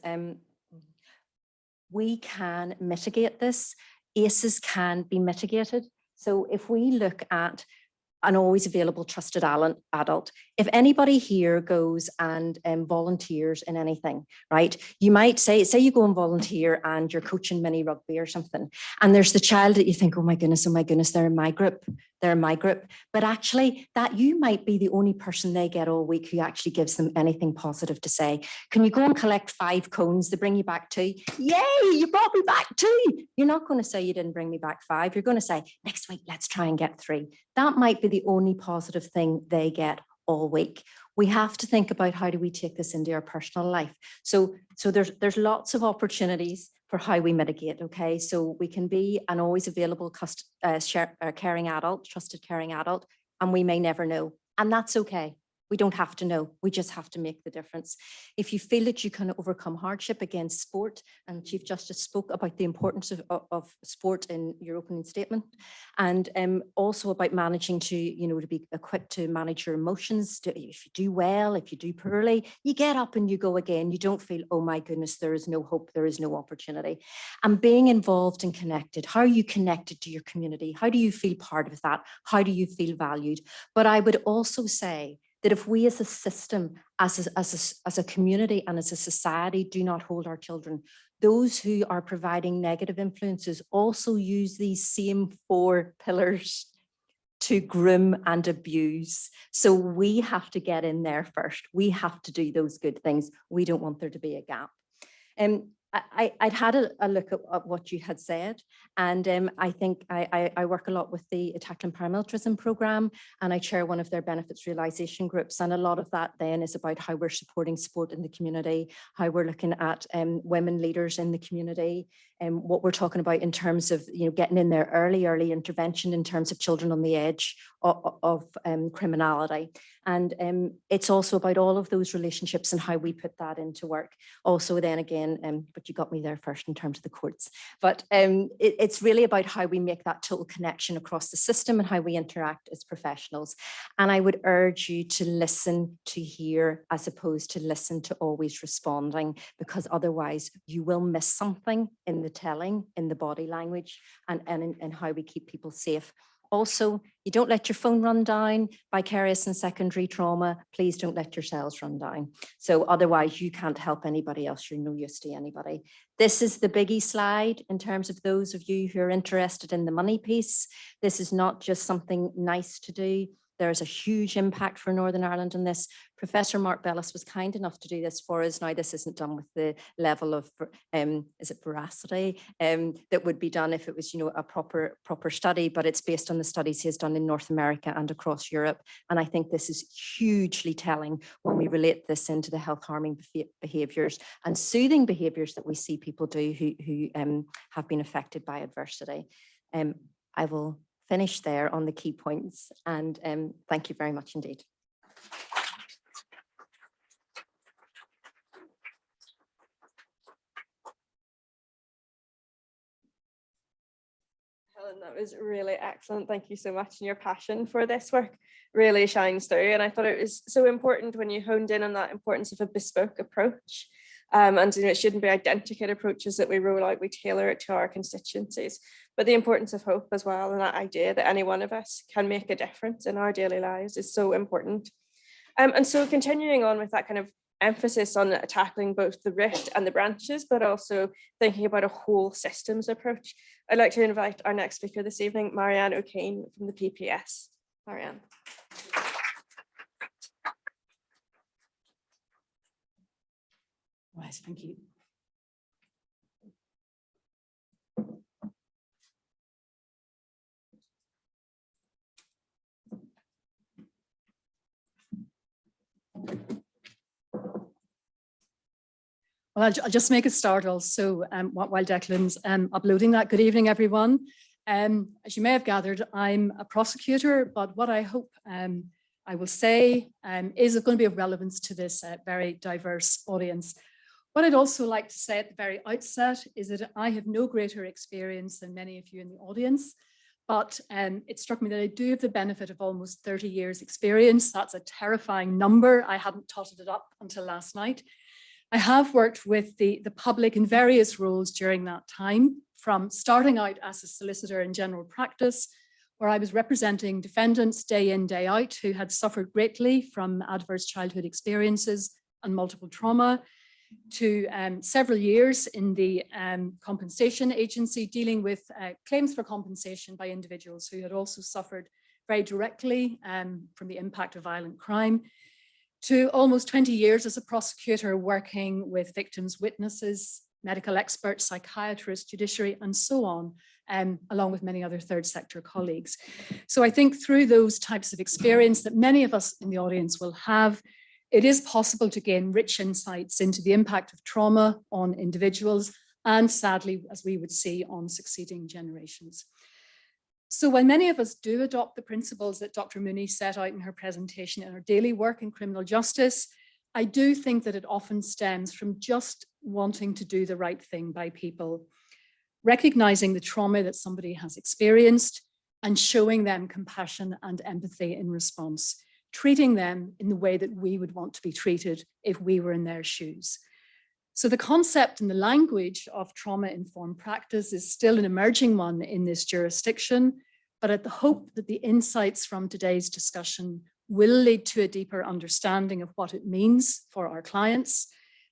Speaker 6: we can mitigate this. ACEs can be mitigated. So if we look at an always available trusted adult, if anybody here goes and volunteers in anything, right? You might say you go and volunteer and you're coaching mini rugby or something, and there's the child that you think, oh my goodness, they're in my group. But actually that you might be the only person they get all week who actually gives them anything positive to say. Can you go and collect 5 cones? They bring you back 2. Yay, you brought me back 2. You're not going to say you didn't bring me back 5. You're going to say next week, let's try and get 3. That might be the only positive thing they get all week. We have to think about how do we take this into our personal life. So there's lots of opportunities for how we mitigate, okay? So we can be an always available caring adult, trusted caring adult, and we may never know. And that's okay. We don't have to know. We just have to make the difference. If you feel that you can overcome hardship against sport, and Chief Justice spoke about the importance of sport in your opening statement, and also about managing to be equipped to manage your emotions. If you do well, if you do poorly, you get up and you go again. You don't feel, oh my goodness, there is no hope, there is no opportunity. And being involved and connected, how are you connected to your community? How do you feel part of that? How do you feel valued? But I would also say that if we as a system, as a community and as a society do not hold our children, those who are providing negative influences also use these same 4 pillars to groom and abuse. So we have to get in there first. We have to do those good things. We don't want there to be a gap. I'd had a look at what you had said, and I think I work a lot with the Tackling Paramilitarism programme, and I chair one of their benefits realisation groups, and a lot of that then is about how we're supporting sport in the community, how we're looking at women leaders in the community, and what we're talking about in terms of getting in there early intervention in terms of children on the edge of criminality. And it's also about all of those relationships and how we put that into work. Also then again, but you got me there first in terms of the courts, but it's really about how we make that total connection across the system and how we interact as professionals. And I would urge you to listen to hear as opposed to listen to always responding, because otherwise you will miss something in the telling, in the body language, and in how we keep people safe. Also, you don't let your phone run down. Vicarious and secondary trauma, please don't let your cells run down. So otherwise you can't help anybody else. You're no use to anybody. This is the biggie slide in terms of those of you who are interested in the money piece. This is not just something nice to do. There's a huge impact for Northern Ireland in this. Professor Mark Bellis was kind enough to do this for us. Now, this isn't done with the level of, is it veracity, that would be done if it was, a proper study, but it's based on the studies he has done in North America and across Europe. And I think this is hugely telling when we relate this into the health harming behaviours and soothing behaviours that we see people do who have been affected by adversity. I will finish there on the key points, and thank you very much indeed.
Speaker 5: Helen, that was really excellent. Thank you so much. And your passion for this work really shines through. And I thought it was so important when you honed in on that importance of a bespoke approach. And it shouldn't be identical approaches that we roll out, we tailor it to our constituencies, but the importance of hope as well, and that idea that any one of us can make a difference in our daily lives is so important. And so continuing on with that kind of emphasis on tackling both the root and the branches, but also thinking about a whole systems approach, I'd like to invite our next speaker this evening, Marianne O'Kane from the PPS. Marianne.
Speaker 8: Right, thank you. Well, I'll just make a start also while Declan's uploading that. Good evening, everyone. As you may have gathered, I'm a prosecutor, but what I hope I will say is going to be of relevance to this very diverse audience. What I'd also like to say at the very outset is that I have no greater experience than many of you in the audience, but it struck me that I do have the benefit of almost 30 years experience. That's a terrifying number. I hadn't totted it up until last night. I have worked with the public in various roles during that time, from starting out as a solicitor in general practice, where I was representing defendants day in, day out, who had suffered greatly from adverse childhood experiences and multiple trauma, to several years in the compensation agency dealing with claims for compensation by individuals who had also suffered very directly from the impact of violent crime, to almost 20 years as a prosecutor working with victims, witnesses, medical experts, psychiatrists, judiciary, and so on, along with many other third sector colleagues. So I think through those types of experience that many of us in the audience will have, it is possible to gain rich insights into the impact of trauma on individuals and, sadly, as we would see, on succeeding generations. So when many of us do adopt the principles that Dr. Mooney set out in her presentation in our daily work in criminal justice, I do think that it often stems from just wanting to do the right thing by people, recognizing the trauma that somebody has experienced and showing them compassion and empathy in response, treating them in the way that we would want to be treated if we were in their shoes. So the concept and the language of trauma-informed practice is still an emerging one in this jurisdiction, but I hope that the insights from today's discussion will lead to a deeper understanding of what it means for our clients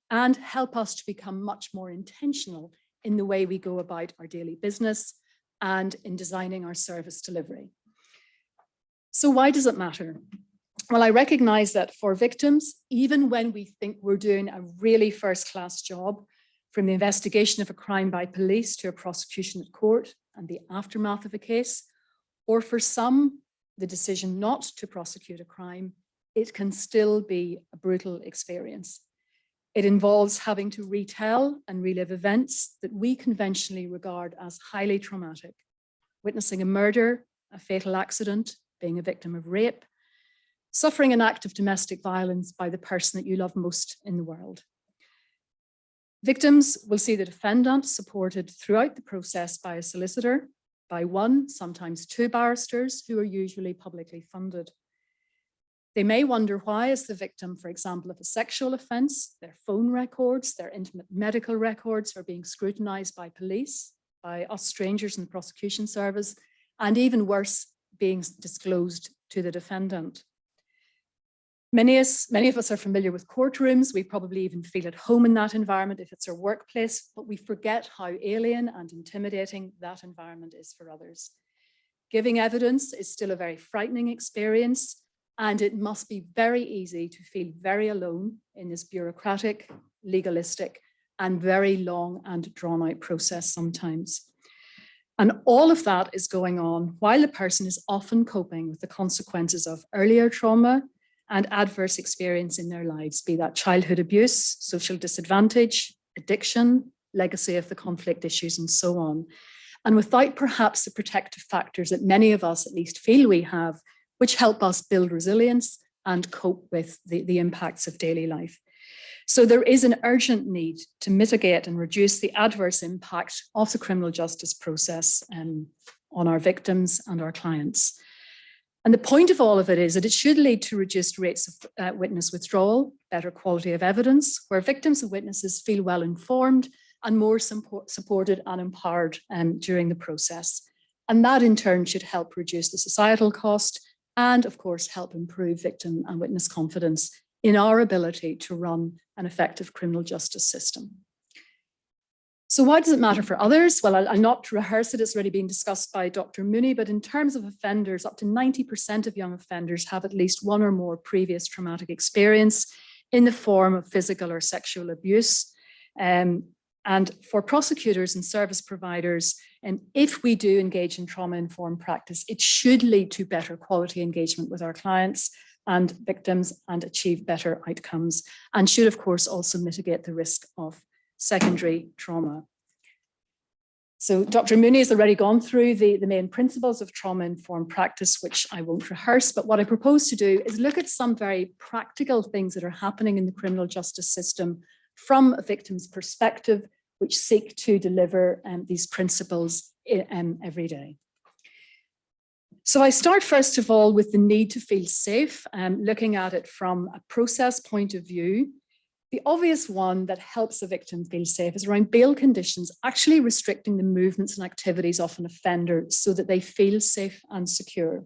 Speaker 8: and help us to become much more intentional in the way we go about our daily business and in designing our service delivery. So why does it matter? Well, I recognize that for victims, even when we think we're doing a really first-class job, from the investigation of a crime by police to a prosecution at court and the aftermath of a case, or for some, the decision not to prosecute a crime, it can still be a brutal experience. It involves having to retell and relive events that we conventionally regard as highly traumatic, witnessing a murder, a fatal accident, being a victim of rape, suffering an act of domestic violence by the person that you love most in the world. Victims will see the defendant supported throughout the process by a solicitor, by one, sometimes two barristers who are usually publicly funded. They may wonder why, as the victim, for example, of a sexual offence, their phone records, their intimate medical records are being scrutinised by police, by us strangers in the prosecution service, and even worse, being disclosed to the defendant. Many of us are familiar with courtrooms. We probably even feel at home in that environment if it's our workplace, but we forget how alien and intimidating that environment is for others. Giving evidence is still a very frightening experience, and it must be very easy to feel very alone in this bureaucratic, legalistic, and very long and drawn-out process sometimes. And all of that is going on while the person is often coping with the consequences of earlier trauma and adverse experience in their lives, be that childhood abuse, social disadvantage, addiction, legacy of the conflict issues, and so on. And without perhaps the protective factors that many of us at least feel we have, which help us build resilience and cope with the impacts of daily life. So there is an urgent need to mitigate and reduce the adverse impact of the criminal justice process on our victims and our clients. And the point of all of it is that it should lead to reduced rates of witness withdrawal, better quality of evidence, where victims and witnesses feel well informed and more supported and empowered during the process. And that in turn should help reduce the societal cost and of course help improve victim and witness confidence in our ability to run an effective criminal justice system. So why does it matter for others? Well, I'll not rehearse it, it's already been discussed by Dr. Mooney, but in terms of offenders, up to 90% of young offenders have at least one or more previous traumatic experience in the form of physical or sexual abuse. And for prosecutors and service providers, if we do engage in trauma-informed practice, it should lead to better quality engagement with our clients and victims and achieve better outcomes, and should of course also mitigate the risk of secondary trauma. So Dr. Mooney has already gone through the main principles of trauma-informed practice, which I won't rehearse, but what I propose to do is look at some very practical things that are happening in the criminal justice system from a victim's perspective, which seek to deliver these principles every day. So I start first of all with the need to feel safe, looking at it from a process point of view. The obvious one that helps a victim feel safe is around bail conditions, actually restricting the movements and activities of an offender so that they feel safe and secure.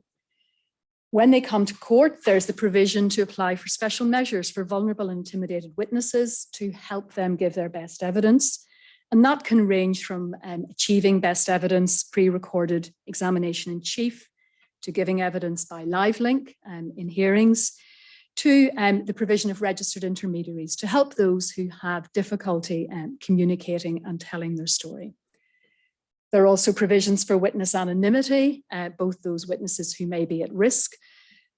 Speaker 8: When they come to court, there's the provision to apply for special measures for vulnerable and intimidated witnesses to help them give their best evidence. And that can range from achieving best evidence pre-recorded examination in chief to giving evidence by live link in hearings, to the provision of registered intermediaries to help those who have difficulty communicating and telling their story. There are also provisions for witness anonymity, both those witnesses who may be at risk,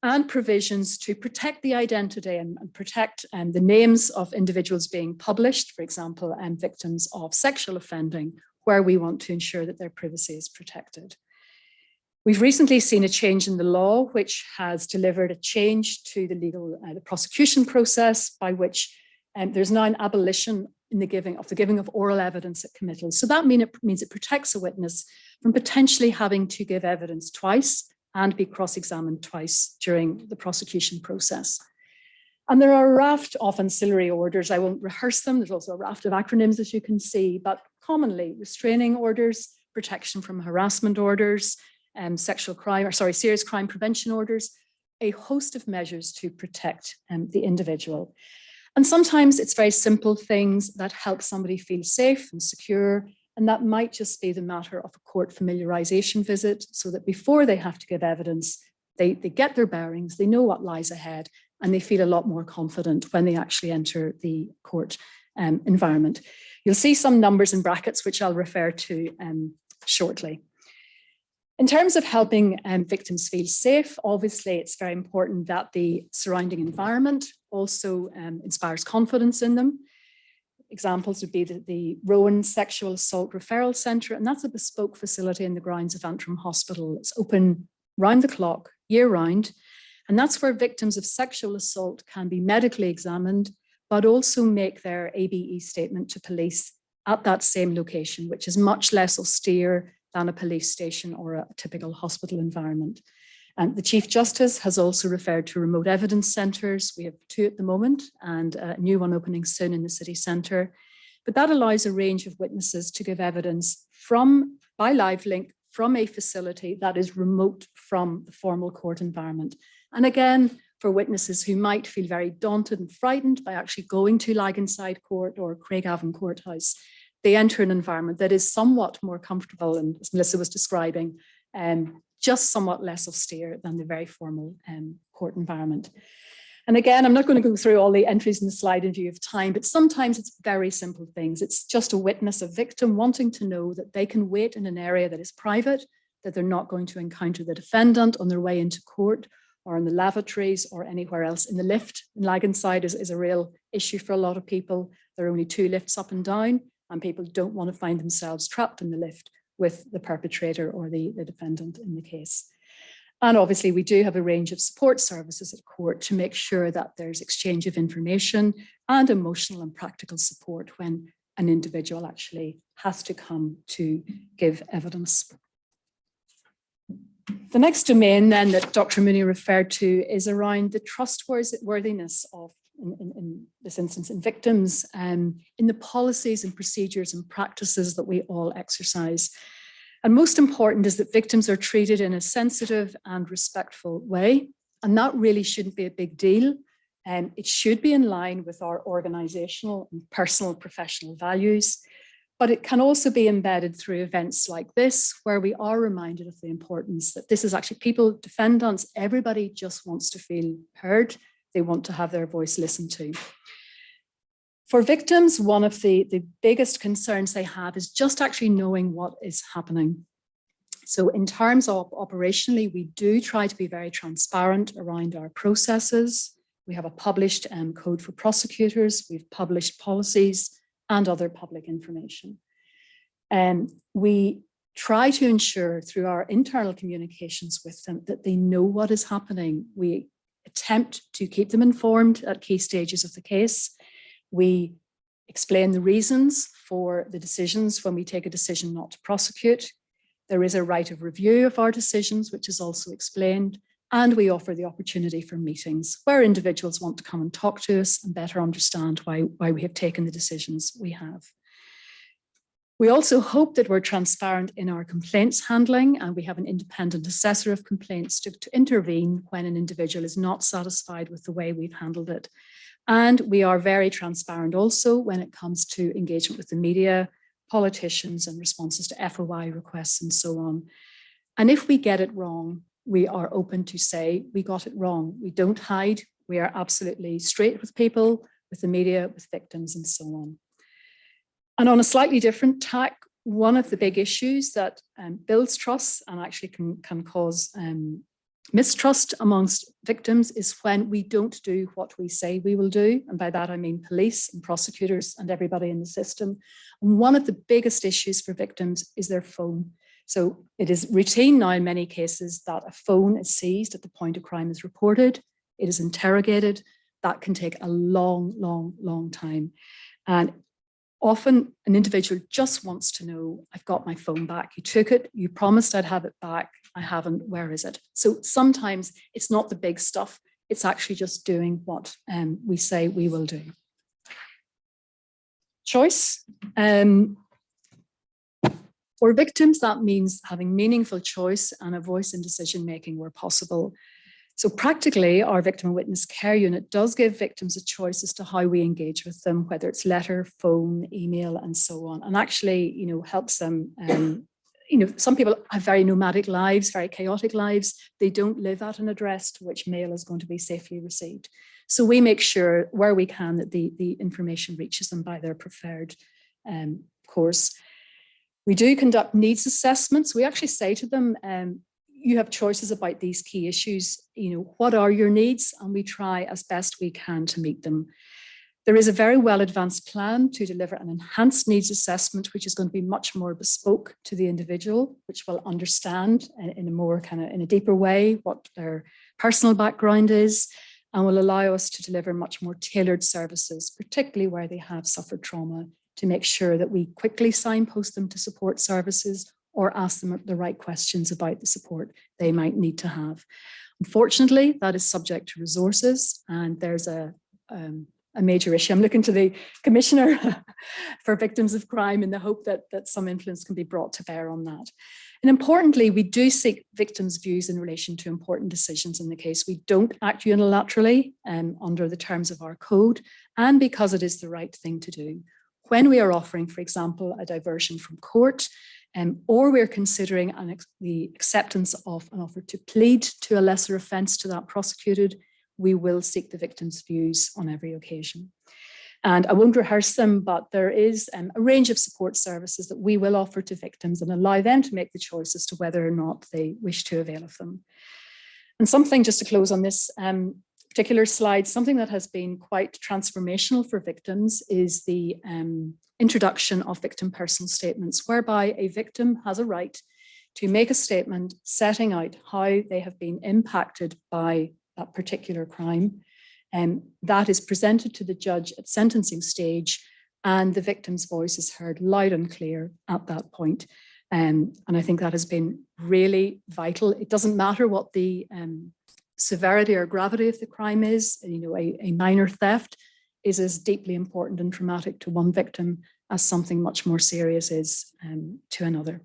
Speaker 8: and provisions to protect the identity and protect the names of individuals being published, for example, victims of sexual offending, where we want to ensure that their privacy is protected. We've recently seen a change in the law, which has delivered a change to the the prosecution process by which there's now an abolition in the giving of oral evidence at committal. So that means it protects a witness from potentially having to give evidence twice and be cross-examined twice during the prosecution process. And there are a raft of ancillary orders. I won't rehearse them. There's also a raft of acronyms, as you can see, but commonly restraining orders, protection from harassment orders, serious crime prevention orders, a host of measures to protect the individual. And sometimes it's very simple things that help somebody feel safe and secure, and that might just be the matter of a court familiarization visit so that before they have to give evidence, they get their bearings, they know what lies ahead, and they feel a lot more confident when they actually enter the court environment. You'll see some numbers in brackets, which I'll refer to shortly. In terms of helping victims feel safe, obviously it's very important that the surrounding environment also inspires confidence in them. Examples would be the Rowan Sexual Assault Referral Centre, and that's a bespoke facility in the grounds of Antrim Hospital. It's open round the clock, year round, and that's where victims of sexual assault can be medically examined, but also make their ABE statement to police at that same location, which is much less austere than a police station or a typical hospital environment. And the Chief Justice has also referred to remote evidence centres. We have 2 at the moment and a new one opening soon in the city centre. But that allows a range of witnesses to give evidence by live link from a facility that is remote from the formal court environment. And again, for witnesses who might feel very daunted and frightened by actually going to Laganside Court or Craigavon Courthouse, they enter an environment that is somewhat more comfortable and, as Melissa was describing, just somewhat less austere than the very formal court environment. And again, I'm not going to go through all the entries in the slide in view of time, but sometimes it's very simple things. It's just a witness, a victim wanting to know that they can wait in an area that is private, that they're not going to encounter the defendant on their way into court or in the lavatories or anywhere else. In the lift in Laganside is a real issue for a lot of people. There are only 2 lifts up and down, and people don't want to find themselves trapped in the lift with the perpetrator or the defendant in the case. And obviously we do have a range of support services at court to make sure that there's exchange of information and emotional and practical support when an individual actually has to come to give evidence. The next domain then that Dr. Mooney referred to is around the trustworthiness of, in this instance, in victims, in the policies and procedures and practices that we all exercise. And most important is that victims are treated in a sensitive and respectful way. And that really shouldn't be a big deal. It should be in line with our organizational and personal professional values. But it can also be embedded through events like this, where we are reminded of the importance that this is actually people, defendants, everybody just wants to feel heard. They want to have their voice listened to. For victims, one of the biggest concerns they have is just actually knowing what is happening. So in terms of operationally, we do try to be very transparent around our processes. We have a published code for prosecutors. We've published policies and other public information. We try to ensure through our internal communications with them that they know what is happening. We attempt to keep them informed at key stages of the case. We explain the reasons for the decisions when we take a decision not to prosecute. There is a right of review of our decisions, which is also explained, and we offer the opportunity for meetings where individuals want to come and talk to us and better understand why we have taken the decisions we have. We also hope that we're transparent in our complaints handling, and we have an independent assessor of complaints to intervene when an individual is not satisfied with the way we've handled it. And we are very transparent also when it comes to engagement with the media, politicians, and responses to FOI requests and so on. And if we get it wrong, we are open to say we got it wrong. We don't hide. We are absolutely straight with people, with the media, with victims, and so on. And on a slightly different tack, one of the big issues that builds trust and actually can cause mistrust amongst victims is when we don't do what we say we will do. And by that, I mean police and prosecutors and everybody in the system. And one of the biggest issues for victims is their phone. So it is routine now in many cases that a phone is seized at the point a crime is reported. It is interrogated. That can take a long, long, long time. And often an individual just wants to know, I've got my phone back. You took it, you promised I'd have it back. I haven't, where is it? So sometimes it's not the big stuff. It's actually just doing what we say we will do. Choice. For victims, that means having meaningful choice and a voice in decision-making where possible. So practically, our victim and witness care unit does give victims a choice as to how we engage with them, whether it's letter, phone, email, and so on, and actually, helps them. Some people have very nomadic lives, very chaotic lives. They don't live at an address to which mail is going to be safely received. So we make sure where we can that the information reaches them by their preferred course. We do conduct needs assessments. We actually say to them, you have choices about these key issues. What are your needs? And we try as best we can to meet them. There is a very well advanced plan to deliver an enhanced needs assessment, which is going to be much more bespoke to the individual, which will understand in a more in a deeper way what their personal background is, and will allow us to deliver much more tailored services, particularly where they have suffered trauma, to make sure that we quickly signpost them to support services or ask them the right questions about the support they might need to have. Unfortunately, that is subject to resources, and there's a major issue. I'm looking to the Commissioner for Victims of Crime in the hope that some influence can be brought to bear on that. And importantly, we do seek victims' views in relation to important decisions in the case. We don't act unilaterally under the terms of our code, and because it is the right thing to do. When we are offering, for example, a diversion from court, or we're considering the acceptance of an offer to plead to a lesser offence to that prosecuted, we will seek the victim's views on every occasion. And I won't rehearse them, but there is a range of support services that we will offer to victims and allow them to make the choice as to whether or not they wish to avail of them. And something, just to close on this particular slide, something that has been quite transformational for victims is the introduction of victim personal statements, whereby a victim has a right to make a statement setting out how they have been impacted by that particular crime. That is presented to the judge at sentencing stage, and the victim's voice is heard loud and clear at that point. And I think that has been really vital. It doesn't matter what the severity or gravity of the crime is. A minor theft is as deeply important and traumatic to one victim as something much more serious is to another.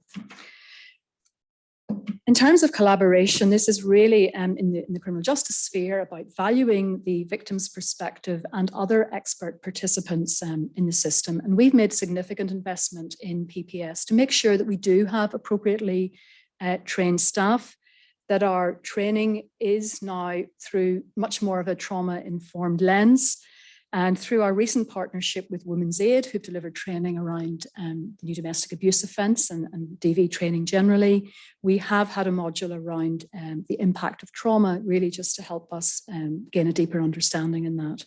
Speaker 8: In terms of collaboration, this is really in the criminal justice sphere about valuing the victim's perspective and other expert participants in the system. And we've made significant investment in PPS to make sure that we do have appropriately trained staff, that our training is now through much more of a trauma-informed lens. And through our recent partnership with Women's Aid, who've delivered training around the new domestic abuse offence and DV training generally, we have had a module around the impact of trauma, really just to help us gain a deeper understanding in that.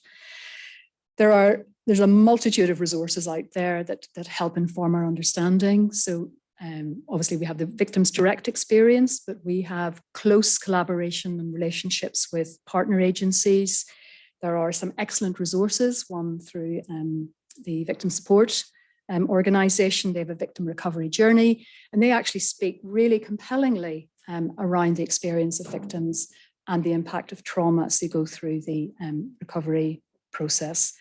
Speaker 8: there's a multitude of resources out there that help inform our understanding. So obviously we have the victim's direct experience, but we have close collaboration and relationships with partner agencies. There are some excellent resources, one through the victim support organisation. They have a victim recovery journey, and they actually speak really compellingly around the experience of victims and the impact of trauma as they go through the recovery process.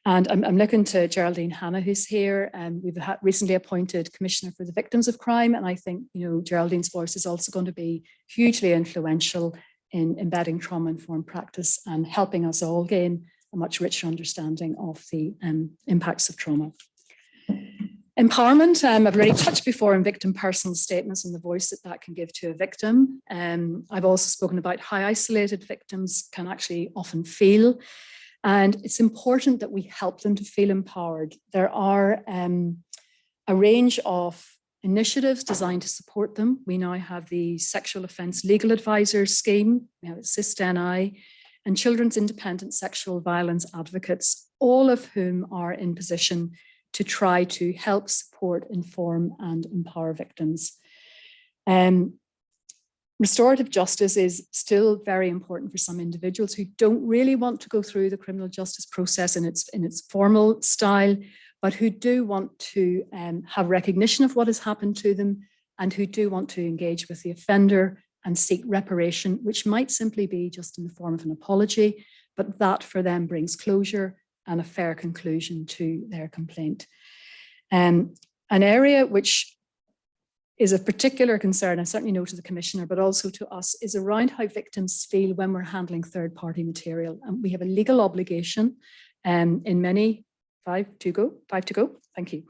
Speaker 8: And I'm looking to Geraldine Hanna, who's here, and we've recently appointed Commissioner for the Victims of Crime. And I think, Geraldine's voice is also going to be hugely influential in embedding trauma-informed practice and helping us all gain a much richer understanding of the impacts of trauma. Empowerment, I've already touched before on victim personal statements and the voice that can give to a victim. I've also spoken about how isolated victims can actually often feel. And it's important that we help them to feel empowered. There are a range of initiatives designed to support them. We now have the Sexual Offence Legal Advisors Scheme, we have SIST-NI, and Children's Independent Sexual Violence Advocates, all of whom are in position to try to help, support, inform, and empower victims. Restorative justice is still very important for some individuals who don't really want to go through the criminal justice process in its formal style, but who do want to have recognition of what has happened to them and who do want to engage with the offender and seek reparation, which might simply be just in the form of an apology, but that for them brings closure and a fair conclusion to their complaint. An area which is of particular concern, I certainly know to the Commissioner, but also to us, is around how victims feel when we're handling third-party material. And we have a legal obligation in many, five to go, thank you.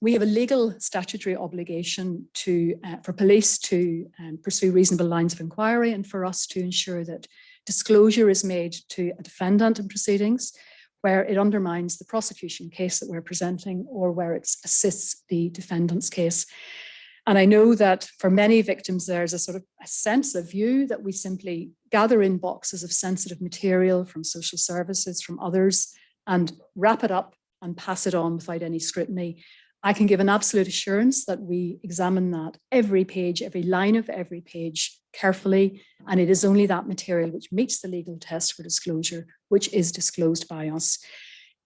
Speaker 8: We have a legal statutory obligation for police to pursue reasonable lines of inquiry and for us to ensure that disclosure is made to a defendant in proceedings where it undermines the prosecution case that we're presenting or where it assists the defendant's case. And I know that for many victims, there's a sort of a sense of view that we simply gather in boxes of sensitive material from social services, from others, and wrap it up and pass it on without any scrutiny. I can give an absolute assurance that we examine that every page, every line of every page carefully, and it is only that material which meets the legal test for disclosure, which is disclosed by us.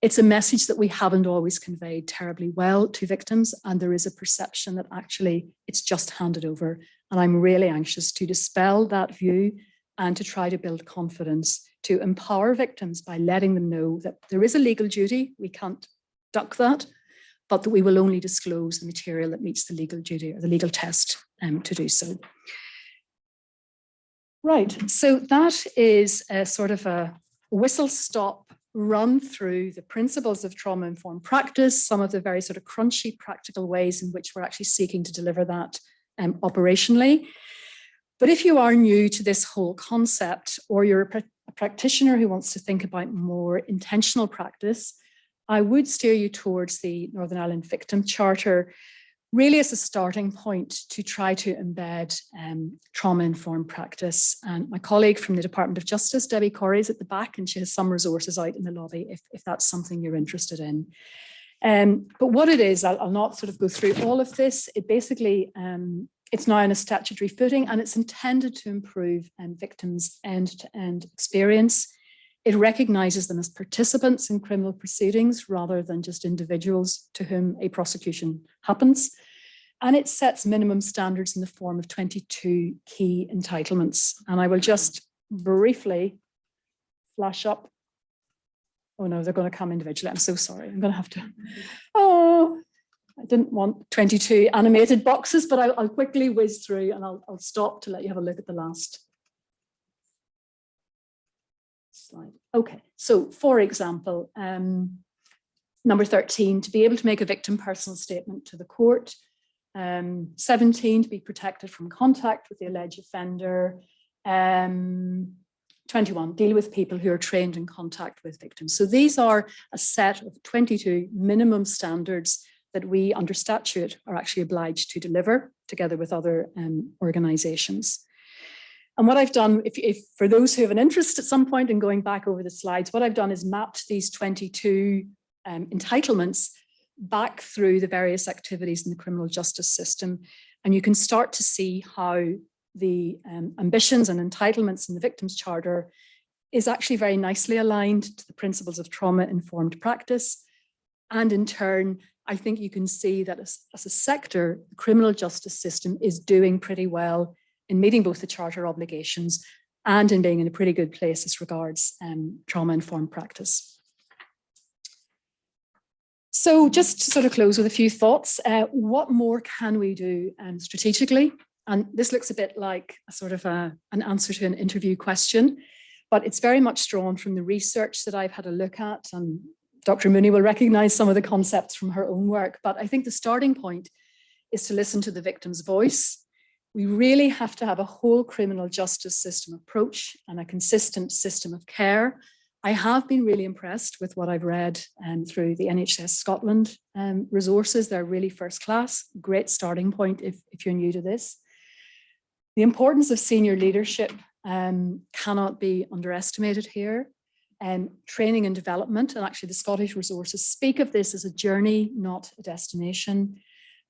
Speaker 8: It's a message that we haven't always conveyed terribly well to victims, and there is a perception that actually it's just handed over. And I'm really anxious to dispel that view and to try to build confidence, to empower victims by letting them know that there is a legal duty, we can't duck that, but that we will only disclose the material that meets the legal duty or the legal test to do so. Right, so that is a sort of a whistle-stop run through the principles of trauma-informed practice, some of the very sort of crunchy practical ways in which we're actually seeking to deliver that operationally. But if you are new to this whole concept, or you're a practitioner who wants to think about more intentional practice, I would steer you towards the Northern Ireland Victim Charter, really as a starting point to try to embed trauma-informed practice. And my colleague from the Department of Justice, Debbie Corrie, is at the back, and she has some resources out in the lobby if that's something you're interested in. But what it is, I'll not sort of go through all of this. It basically, it's now on a statutory footing, and it's intended to improve victims' end-to-end experience. It recognises them as participants in criminal proceedings rather than just individuals to whom a prosecution happens. And it sets minimum standards in the form of 22 key entitlements. And I will just briefly flash up. Oh no, they're going to come individually. I'm so sorry. I'm going to have to. Oh, I didn't want 22 animated boxes, but I'll quickly whiz through and I'll stop to let you have a look at the last slide. Okay, so for example, number 13, to be able to make a victim personal statement to the court. 17, to be protected from contact with the alleged offender. 21, deal with people who are trained in contact with victims. So these are a set of 22 minimum standards that we under statute are actually obliged to deliver together with other organisations. And what I've done, if for those who have an interest at some point in going back over the slides, what I've done is mapped these 22 entitlements back through the various activities in the criminal justice system. And you can start to see how the ambitions and entitlements in the Victims' Charter is actually very nicely aligned to the principles of trauma-informed practice. And in turn, I think you can see that as a sector, the criminal justice system is doing pretty well in meeting both the Charter obligations and in being in a pretty good place as regards trauma-informed practice. So just to sort of close with a few thoughts, what more can we do strategically? And this looks a bit like a sort of an answer to an interview question, but it's very much drawn from the research that I've had a look at, and Dr. Mooney will recognise some of the concepts from her own work. But I think the starting point is to listen to the victim's voice. We really have to have a whole criminal justice system approach and a consistent system of care. I have been really impressed with what I've read through the NHS Scotland resources. They're really first class, great starting point if you're new to this. The importance of senior leadership cannot be underestimated here. Training and development, and actually the Scottish resources speak of this as a journey, not a destination.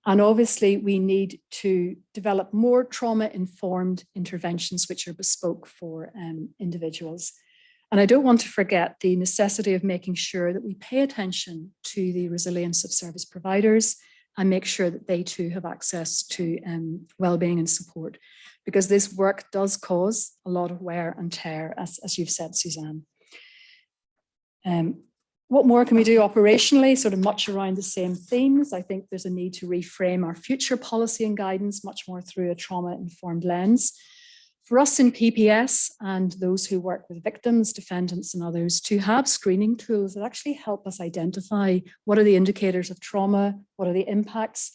Speaker 8: And obviously we need to develop more trauma-informed interventions which are bespoke for individuals. And I don't want to forget the necessity of making sure that we pay attention to the resilience of service providers and make sure that they too have access to well-being and support, because this work does cause a lot of wear and tear, as you've said, Suzanne. What more can we do operationally? Sort of much around the same themes. I think there's a need to reframe our future policy and guidance much more through a trauma-informed lens. For us in PPS and those who work with victims, defendants and others, to have screening tools that actually help us identify what are the indicators of trauma, what are the impacts,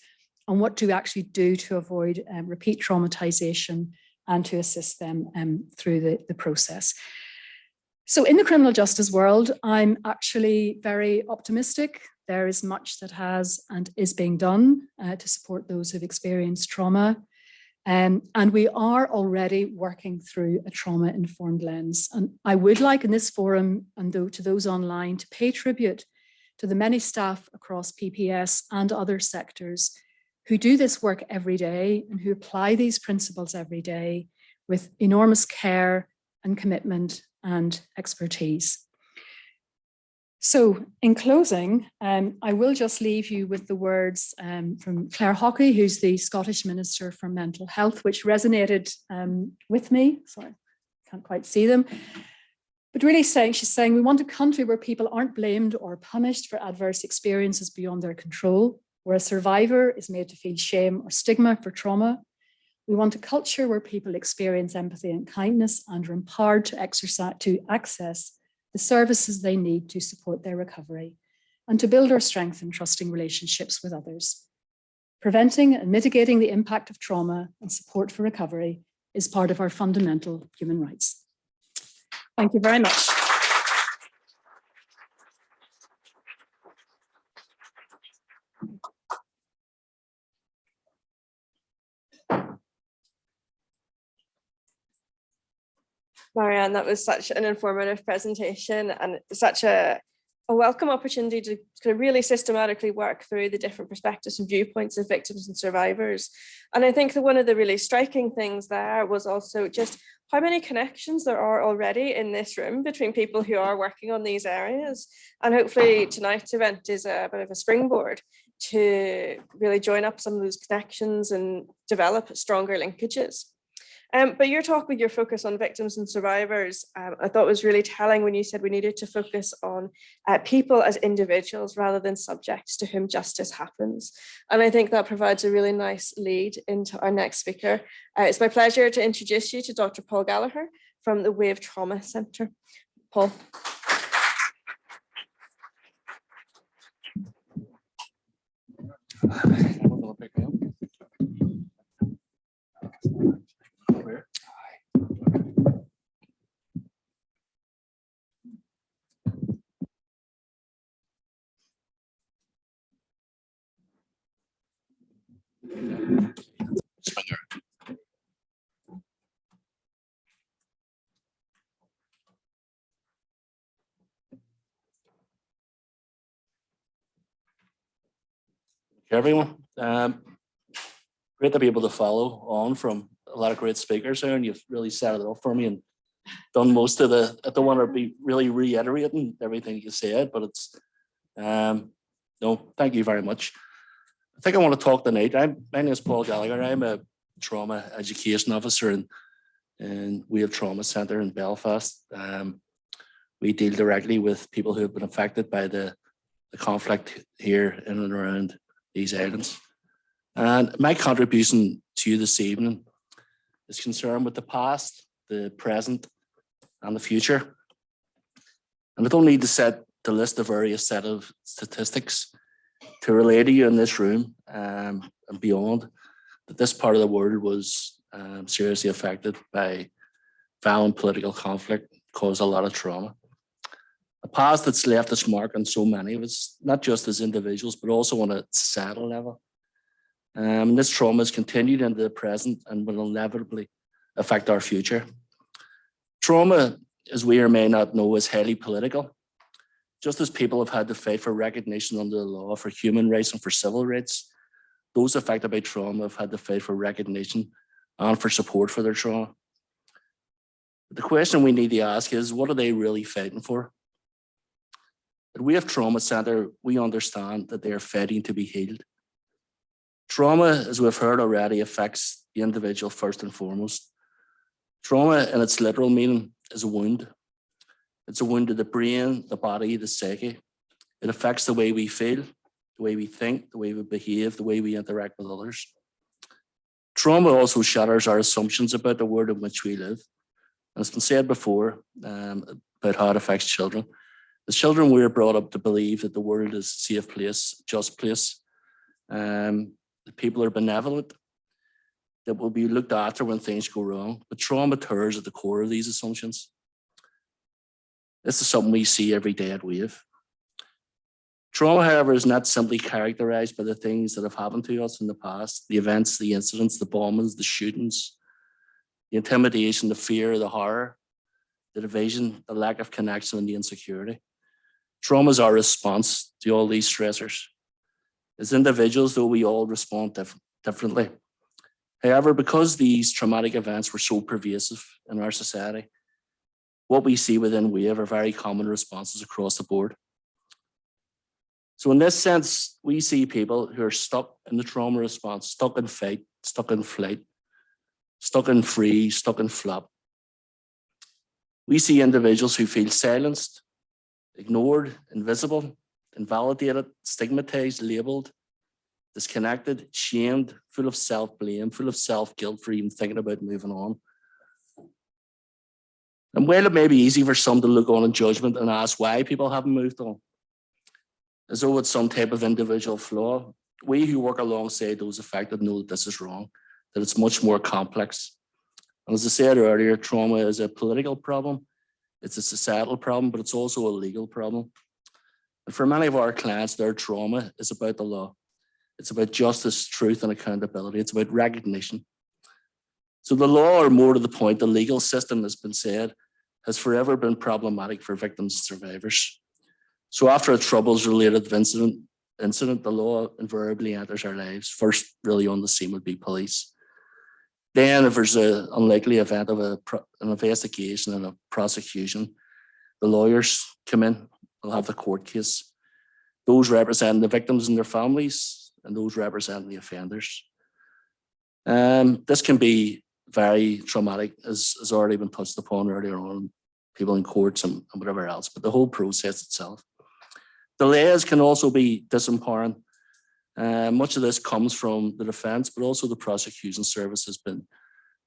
Speaker 8: and what do we actually do to avoid repeat traumatisation and to assist them through the process. So in the criminal justice world, I'm actually very optimistic. There is much that has and is being done to support those who've experienced trauma. And we are already working through a trauma-informed lens. And I would like in this forum, and to those online, to pay tribute to the many staff across PPS and other sectors who do this work every day and who apply these principles every day with enormous care and commitment and expertise. So in closing, I will just leave you with the words from Claire Hockey, who's the Scottish Minister for Mental Health, which resonated with me. Sorry, can't quite see them. But really she's saying, we want a country where people aren't blamed or punished for adverse experiences beyond their control, where a survivor is made to feel shame or stigma for trauma. We want a culture where people experience empathy and kindness and are empowered to access the services they need to support their recovery and to build or strengthen trusting relationships with others. Preventing and mitigating the impact of trauma and support for recovery is part of our fundamental human rights. Thank you very much.
Speaker 5: Marianne, that was such an informative presentation and such a welcome opportunity to kind of really systematically work through the different perspectives and viewpoints of victims and survivors. And I think that one of the really striking things there was also just how many connections there are already in this room between people who are working on these areas. And hopefully tonight's event is a bit of a springboard to really join up some of those connections and develop stronger linkages. But your talk with your focus on victims and survivors, I thought was really telling when you said we needed to focus on people as individuals rather than subjects to whom justice happens. And I think that provides a really nice lead into our next speaker. It's my pleasure to introduce you to Dr. Paul Gallagher from the Wave Trauma Centre. Paul.
Speaker 9: Everyone. Great to be able to follow on from a lot of great speakers there, and you've really set it up for me and done most of the. I don't want to be really reiterating everything you said, but it's no, thank you very much. I think I want to talk tonight. My name is Paul Gallagher. I'm a trauma education officer in We Have Trauma Centre in Belfast. We deal directly with people who have been affected by the conflict here in and around these islands. And my contribution to you this evening is concerned with the past, the present, and the future. And I don't need to set the list of various set of statistics to relay to you in this room and beyond that this part of the world was seriously affected by violent political conflict, caused a lot of trauma. A past that's left its mark on so many of us, not just as individuals, but also on a societal level. And this trauma has continued into the present and will inevitably affect our future. Trauma, as we or may not know, is highly political. Just as people have had to fight for recognition under the law for human rights and for civil rights, those affected by trauma have had to fight for recognition and for support for their trauma. But the question we need to ask is, what are they really fighting for? At We Have Trauma Centre, we understand that they are fighting to be healed. Trauma, as we've heard already, affects the individual first and foremost. Trauma, in its literal meaning, is a wound. It's a wound to the brain, the body, the psyche. It affects the way we feel, the way we think, the way we behave, the way we interact with others. Trauma also shatters our assumptions about the world in which we live. And it's been said before about how it affects children. As children, we're brought up to believe that the world is a safe place, just place, that people are benevolent, that will be looked after when things go wrong. But trauma tears at the core of these assumptions. This is something we see every day at WAVE. Trauma, however, is not simply characterized by the things that have happened to us in the past, the events, the incidents, the bombings, the shootings, the intimidation, the fear, the horror, the division, the lack of connection, and the insecurity. Trauma is our response to all these stressors. As individuals, though, we all respond differently. However, because these traumatic events were so pervasive in our society, what we see within WAVE are very common responses across the board. So in this sense, we see people who are stuck in the trauma response, stuck in fight, stuck in flight, stuck in freeze, stuck in flop. We see individuals who feel silenced, ignored, invisible, invalidated, stigmatized, labeled, disconnected, shamed, full of self-blame, full of self-guilt for even thinking about moving on. And while it may be easy for some to look on in judgment and ask why people haven't moved on, as though it's some type of individual flaw, we who work alongside those affected know that this is wrong, that it's much more complex. And as I said earlier, trauma is a political problem, it's a societal problem, but it's also a legal problem. And for many of our clients, their trauma is about the law. It's about justice, truth, and accountability. It's about recognition. So the law, or more to the point, the legal system, has been said, has forever been problematic for victims and survivors. So after a troubles-related incident, the law invariably enters our lives. First, really on the scene would be police. Then, if there's an unlikely event of an investigation and a prosecution, the lawyers come in, they'll have the court case. Those representing the victims and their families, and those representing the offenders. This can be very traumatic, as has already been touched upon earlier on, people in courts and whatever else, but the whole process itself. Delays can also be disempowering. Much of this comes from the defence, but also the prosecution service has been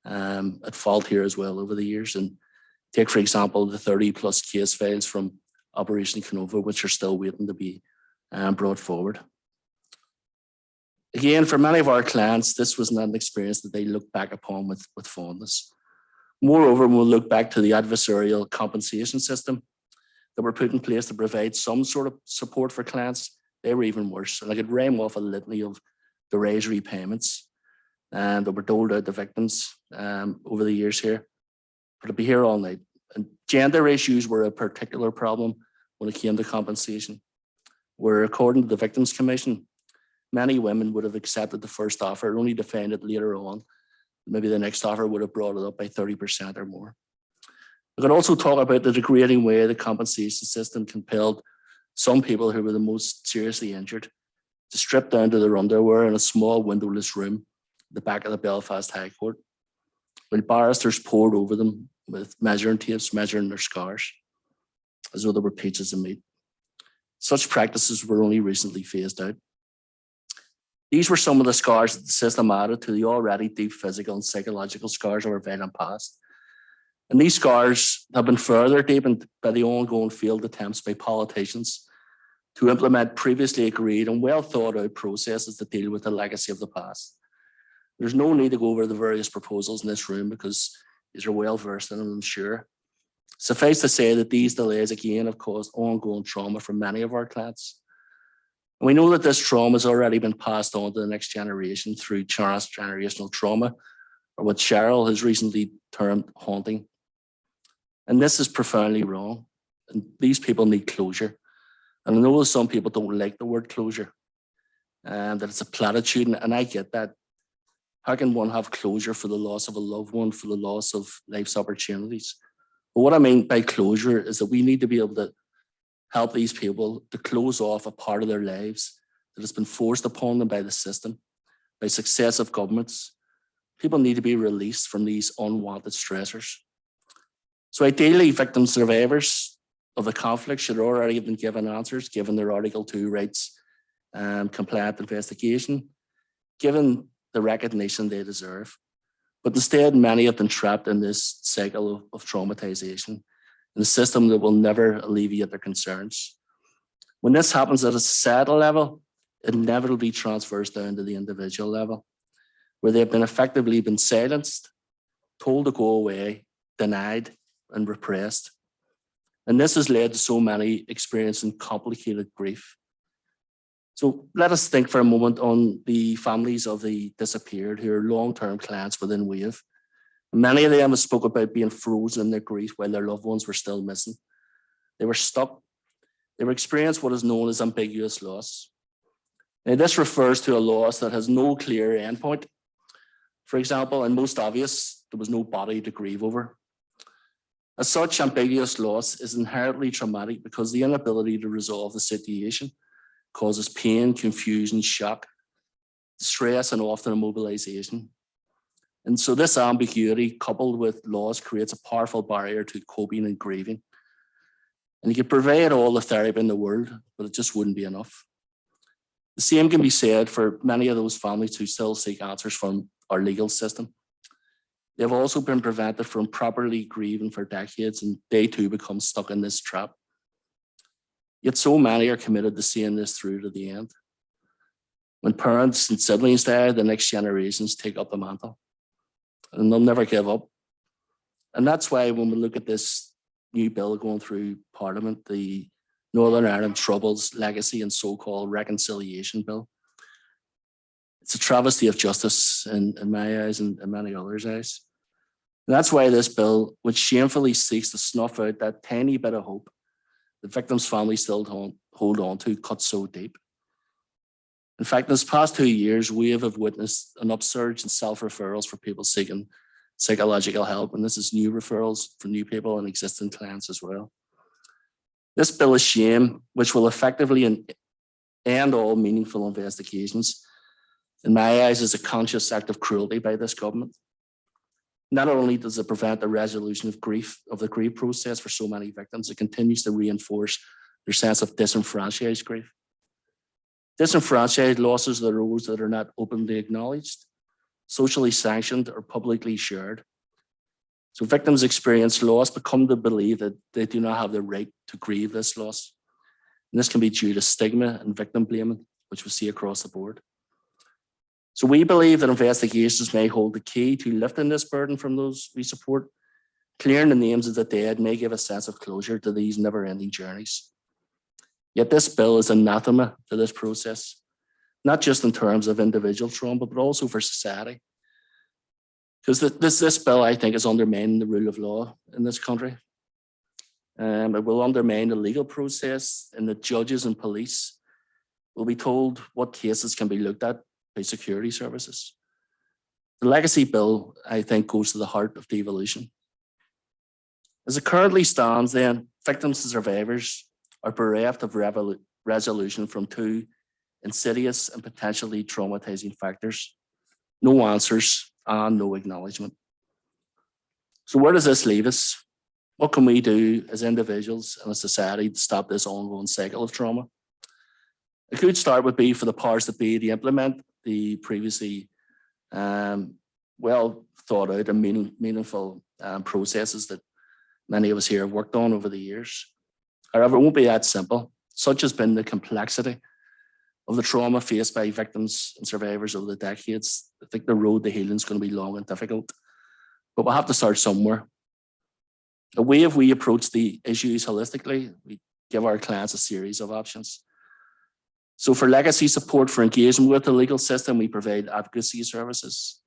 Speaker 9: at fault here as well over the years. And take, for example, the 30+ case files from Operation Canova, which are still waiting to be brought forward. Again, for many of our clients, this was not an experience that they look back upon with fondness. Moreover, when we look back to the adversarial compensation system that were put in place to provide some sort of support for clients, they were even worse. And I could rhyme off a litany of derisory payments that were doled out to victims over the years here. But I'd be here all night. And gender issues were a particular problem when it came to compensation, where according to the Victims Commission, many women would have accepted the first offer, only to find it later on. Maybe the next offer would have brought it up by 30% or more. We could also talk about the degrading way the compensation system compelled some people who were the most seriously injured to strip down to their underwear in a small windowless room at the back of the Belfast High Court, while barristers pored over them with measuring tapes, measuring their scars, as though they were pieces of meat. Such practices were only recently phased out. These were some of the scars that the system added to the already deep physical and psychological scars of our violent past. And these scars have been further deepened by the ongoing failed attempts by politicians to implement previously agreed and well thought out processes that deal with the legacy of the past. There's no need to go over the various proposals in this room because these are well versed in them, I'm sure. Suffice to say that these delays again have caused ongoing trauma for many of our clients. And we know that this trauma has already been passed on to the next generation through transgenerational trauma, or what Cheryl has recently termed haunting. And this is profoundly wrong. And these people need closure. And I know some people don't like the word closure and that it's a platitude, and I get that. How can one have closure for the loss of a loved one, for the loss of life's opportunities? But what I mean by closure is that we need to be able to help these people to close off a part of their lives that has been forced upon them by the system, by successive governments. People need to be released from these unwanted stressors. So ideally, victim survivors of the conflict should already have been given answers, given their Article 2 rights and compliant investigation, given the recognition they deserve. But instead, many have been trapped in this cycle of traumatisation, in a system that will never alleviate their concerns. When this happens at a societal level, it inevitably transfers down to the individual level, where they've been effectively silenced, told to go away, denied, and repressed. And this has led to so many experiencing complicated grief. So let us think for a moment on the families of the disappeared who are long-term clients within WAVE. Many of them have spoke about being frozen in their grief while their loved ones were still missing. They were stuck. They were experiencing what is known as ambiguous loss. Now, this refers to a loss that has no clear endpoint. For example, and most obvious, there was no body to grieve over. As such, ambiguous loss is inherently traumatic because the inability to resolve the situation causes pain, confusion, shock, distress, and often immobilization. And so this ambiguity, coupled with loss, creates a powerful barrier to coping and grieving. And you could provide all the therapy in the world, but it just wouldn't be enough. The same can be said for many of those families who still seek answers from our legal system. They've also been prevented from properly grieving for decades, and they too become stuck in this trap. Yet so many are committed to seeing this through to the end. When parents and siblings die, the next generations take up the mantle, and they'll never give up. And that's why when we look at this new bill going through Parliament, the Northern Ireland Troubles, Legacy and so-called Reconciliation Bill, it's a travesty of justice in my eyes and in many others' eyes. And that's why this bill, which shamefully seeks to snuff out that tiny bit of hope the victims' families still hold on to, cuts so deep. In fact, in this past 2 years, we have witnessed an upsurge in self-referrals for people seeking psychological help, and this is new referrals for new people and existing clients as well. This bill of shame, which will effectively end all meaningful investigations, in my eyes, is a conscious act of cruelty by this government. Not only does it prevent the resolution of the grief process for so many victims, it continues to reinforce their sense of disenfranchised grief. Disenfranchised losses are those that are not openly acknowledged, socially sanctioned, or publicly shared. So victims experience loss but come to believe that they do not have the right to grieve this loss. And this can be due to stigma and victim blaming, which we see across the board. So we believe that investigations may hold the key to lifting this burden from those we support. Clearing the names of the dead may give a sense of closure to these never-ending journeys. Yet this bill is anathema to this process, not just in terms of individual trauma, but also for society. Because this bill, I think, is undermining the rule of law in this country. It will undermine the legal process and the judges and police We'll be told what cases can be looked at by security services. The legacy bill, I think, goes to the heart of devolution. As it currently stands, then, victims and survivors are bereft of resolution from two insidious and potentially traumatizing factors: no answers and no acknowledgement. So where does this leave us? What can we do as individuals and a society to stop this ongoing cycle of trauma? A good start would be for the powers that be to implement the previously well thought out and meaningful processes that many of us here have worked on over the years. However, it won't be that simple. Such has been the complexity of the trauma faced by victims and survivors over the decades. I think the road to healing is going to be long and difficult, but we'll have to start somewhere. The way if we approach the issues holistically, we give our clients a series of options. So for legacy support for engagement with the legal system, we provide advocacy services.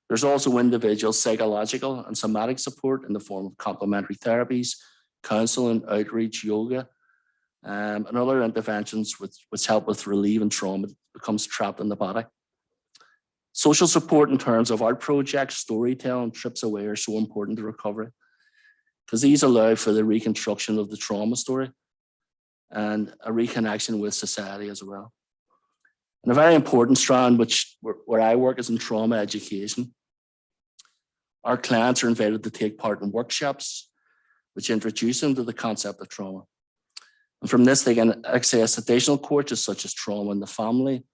Speaker 9: There's also individual psychological and somatic support in the form of complementary therapies, counseling, outreach, yoga, and other interventions which help with relieving trauma that becomes trapped in the body. Social support in terms of art projects, storytelling, trips away are so important to recovery because these allow for the reconstruction of the trauma story and a reconnection with society as well. And a very important strand, where I work, is in trauma education. Our clients are invited to take part in workshops which introduce them to the concept of trauma. And from this, they can access additional courses such as trauma in the family,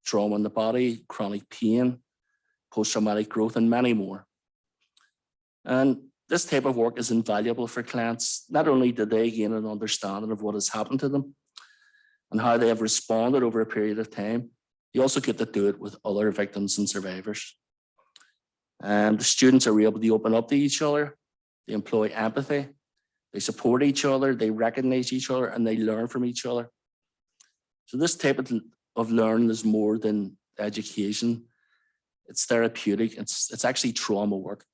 Speaker 9: trauma in the body, chronic pain, post-traumatic growth, and many more. And this type of work is invaluable for clients. Not only do they gain an understanding of what has happened to them and how they have responded over a period of time, they also get to do it with other victims and survivors. And the students are able to open up to each other, they employ empathy, they support each other, they recognize each other, and they learn from each other. So this type of learning is more than education. It's therapeutic. It's actually trauma work.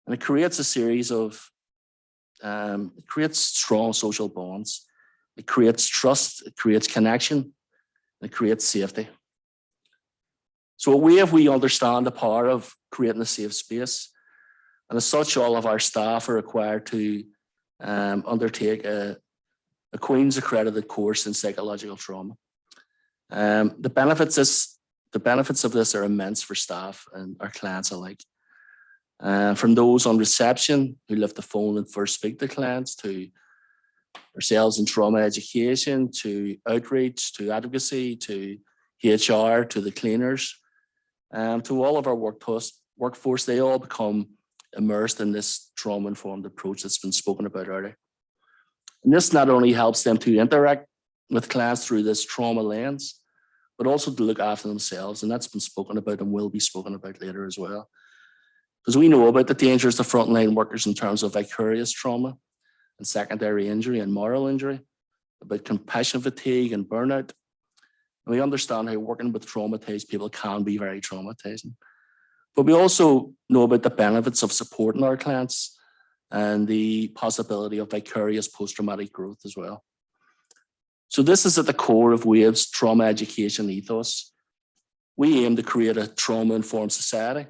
Speaker 9: And it creates a series of, it creates strong social bonds. It creates trust, it creates connection, it creates safety. So if we understand the power of creating a safe space, and as such, all of our staff are required to undertake a Queen's accredited course in psychological trauma. The benefits of this are immense for staff and our clients alike. From those on reception who lift the phone and first speak to clients, to ourselves in trauma education, to outreach, to advocacy, to HR, to the cleaners, to all of our workforce, they all become immersed in this trauma-informed approach that's been spoken about earlier. And this not only helps them to interact with clients through this trauma lens, but also to look after themselves. And that's been spoken about and will be spoken about later as well. Because we know about the dangers of frontline workers in terms of vicarious trauma and secondary injury and moral injury, about compassion fatigue and burnout. And we understand how working with traumatized people can be very traumatizing. But we also know about the benefits of supporting our clients and the possibility of vicarious post-traumatic growth as well. So this is at the core of WAVE's trauma education ethos. We aim to create a trauma-informed society,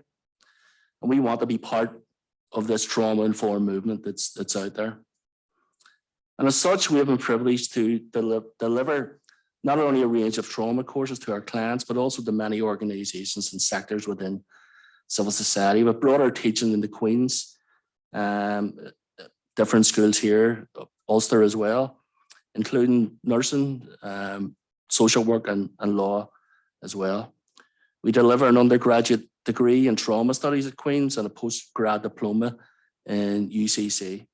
Speaker 9: and we want to be part of this trauma-informed movement that's out there. And as such, we have been privileged to deliver not only a range of trauma courses to our clients, but also to many organizations and sectors within civil society, with broader teaching in the Queen's, different schools here, Ulster as well, including nursing, social work and law as well. We deliver an undergraduate degree in trauma studies at Queen's and a postgrad diploma in UCC.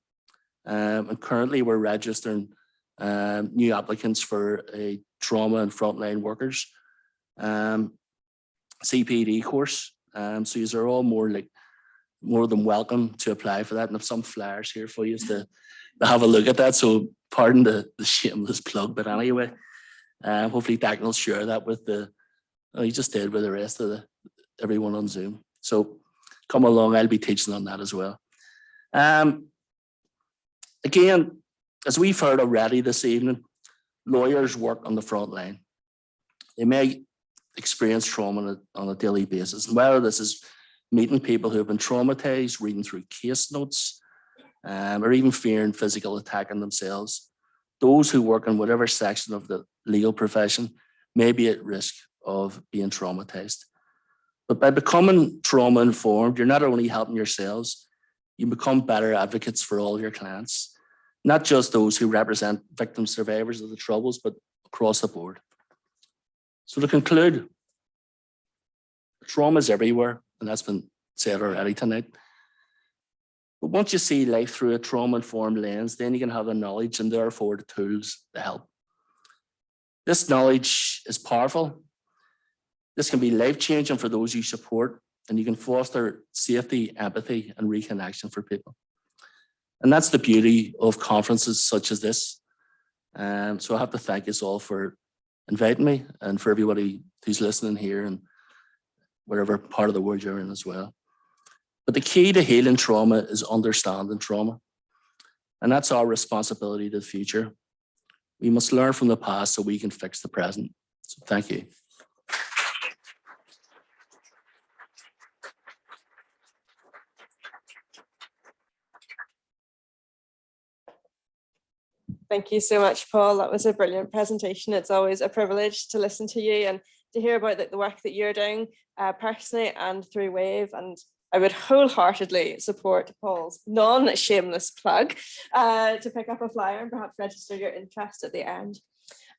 Speaker 9: And currently we're registering new applicants for a trauma and frontline workers CPD course. So you are all more than welcome to apply for that, and have some flyers here for you to have a look at that. So pardon the shameless plug, but anyway, hopefully Declan will share that with he just did with the rest of everyone on Zoom. So come along, I'll be teaching on that as well. Again, as we've heard already this evening, lawyers work on the front line. They may experience trauma on a daily basis. And whether this is meeting people who have been traumatized, reading through case notes, or even fearing physical attack on themselves, those who work in whatever section of the legal profession may be at risk of being traumatized. But by becoming trauma informed, you're not only helping yourselves, you become better advocates for all your clients, not just those who represent victim survivors of the troubles, but across the board. So to conclude, trauma is everywhere, and that's been said already tonight. But once you see life through a trauma-informed lens, then you can have the knowledge and therefore the tools to help. This knowledge is powerful. This can be life-changing for those you support, and you can foster safety, empathy, and reconnection for people. And that's the beauty of conferences such as this. So I have to thank you all for inviting me, and for everybody who's listening here and whatever part of the world you're in as well. But the key to healing trauma is understanding trauma. And that's our responsibility to the future. We must learn from the past so we can fix the present. So thank you.
Speaker 5: Thank you so much, Paul. That was a brilliant presentation. It's always a privilege to listen to you and to hear about the work that you're doing personally and through WAVE. And I would wholeheartedly support Paul's non-shameless plug to pick up a flyer and perhaps register your interest at the end.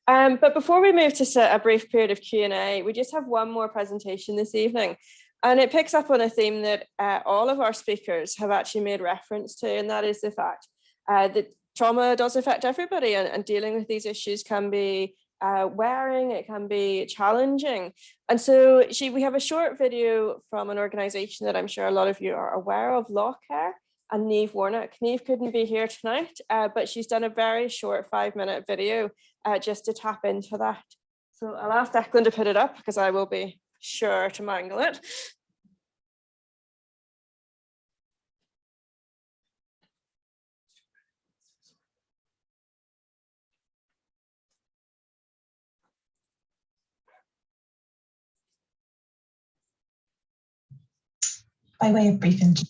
Speaker 5: But before we move to a brief period of Q&A, we just have one more presentation this evening. And it picks up on a theme that all of our speakers have actually made reference to, and that is the fact that trauma does affect everybody, and dealing with these issues can be wearing, it can be challenging. And so we have a short video from an organisation that I'm sure a lot of you are aware of, Law Care, and Niamh Warnock. Niamh couldn't be here tonight, but she's done a very short 5-minute video just to tap into that. So I'll ask Declan to put it up because I will be sure to mangle it.
Speaker 10: By way of brief introduction.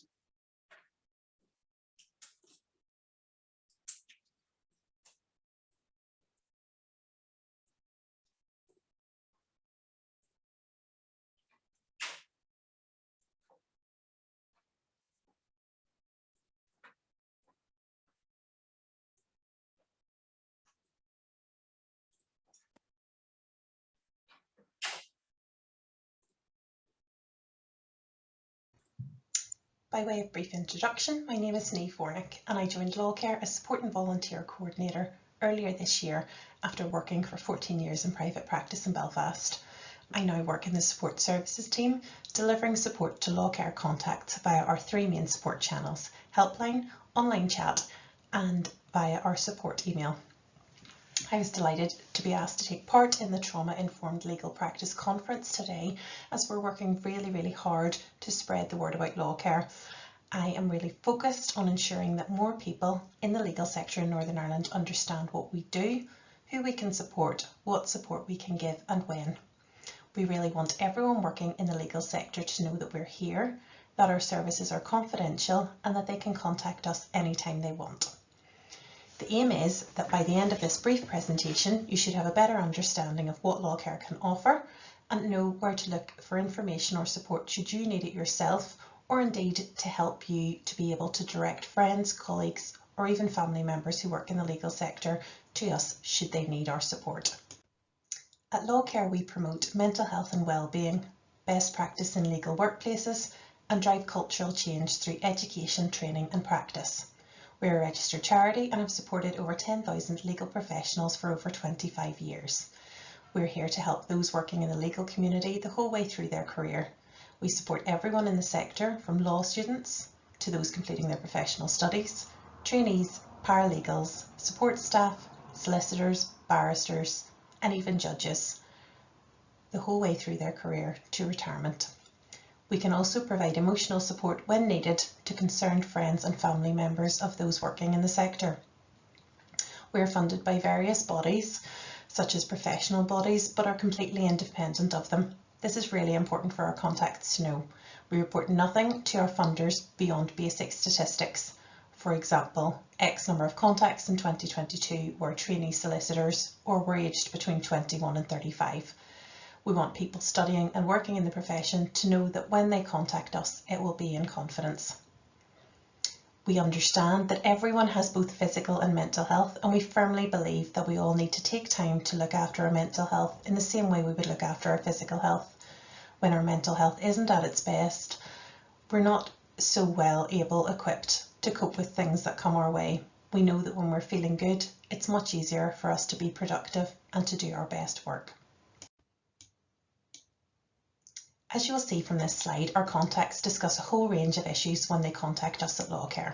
Speaker 10: By way of brief introduction, my name is Niamh Warnock and I joined Law Care as Support and Volunteer Coordinator earlier this year after working for 14 years in private practice in Belfast. I now work in the support services team, delivering support to Law Care contacts via our 3 main support channels: helpline, online chat and via our support email. I was delighted to be asked to take part in the Trauma Informed Legal Practice Conference today, as we're working really hard to spread the word about Law Care. I am really focused on ensuring that more people in the legal sector in Northern Ireland understand what we do, who we can support, what support we can give and when. We really want everyone working in the legal sector to know that we're here, that our services are confidential and that they can contact us anytime they want. The aim is that by the end of this brief presentation, you should have a better understanding of what Law Care can offer and know where to look for information or support should you need it yourself, or indeed to help you to be able to direct friends, colleagues, or even family members who work in the legal sector to us should they need our support. At Law Care, we promote mental health and well-being, best practice in legal workplaces, and drive cultural change through education, training and practice. We're a registered charity and have supported over 10,000 legal professionals for over 25 years. We're here to help those working in the legal community the whole way through their career. We support everyone in the sector, from law students to those completing their professional studies, trainees, paralegals, support staff, solicitors, barristers, and even judges, the whole way through their career to retirement. We can also provide emotional support when needed to concerned friends and family members of those working in the sector. We are funded by various bodies such as professional bodies, but are completely independent of them. This is really important for our contacts to know. We report nothing to our funders beyond basic statistics. For example, X number of contacts in 2022 were trainee solicitors or were aged between 21 and 35. We want people studying and working in the profession to know that when they contact us, it will be in confidence. We understand that everyone has both physical and mental health, and we firmly believe that we all need to take time to look after our mental health in the same way we would look after our physical health. When our mental health isn't at its best, we're not so well equipped to cope with things that come our way. We know that when we're feeling good, it's much easier for us to be productive and to do our best work. As you will see from this slide, our contacts discuss a whole range of issues when they contact us at Lawcare.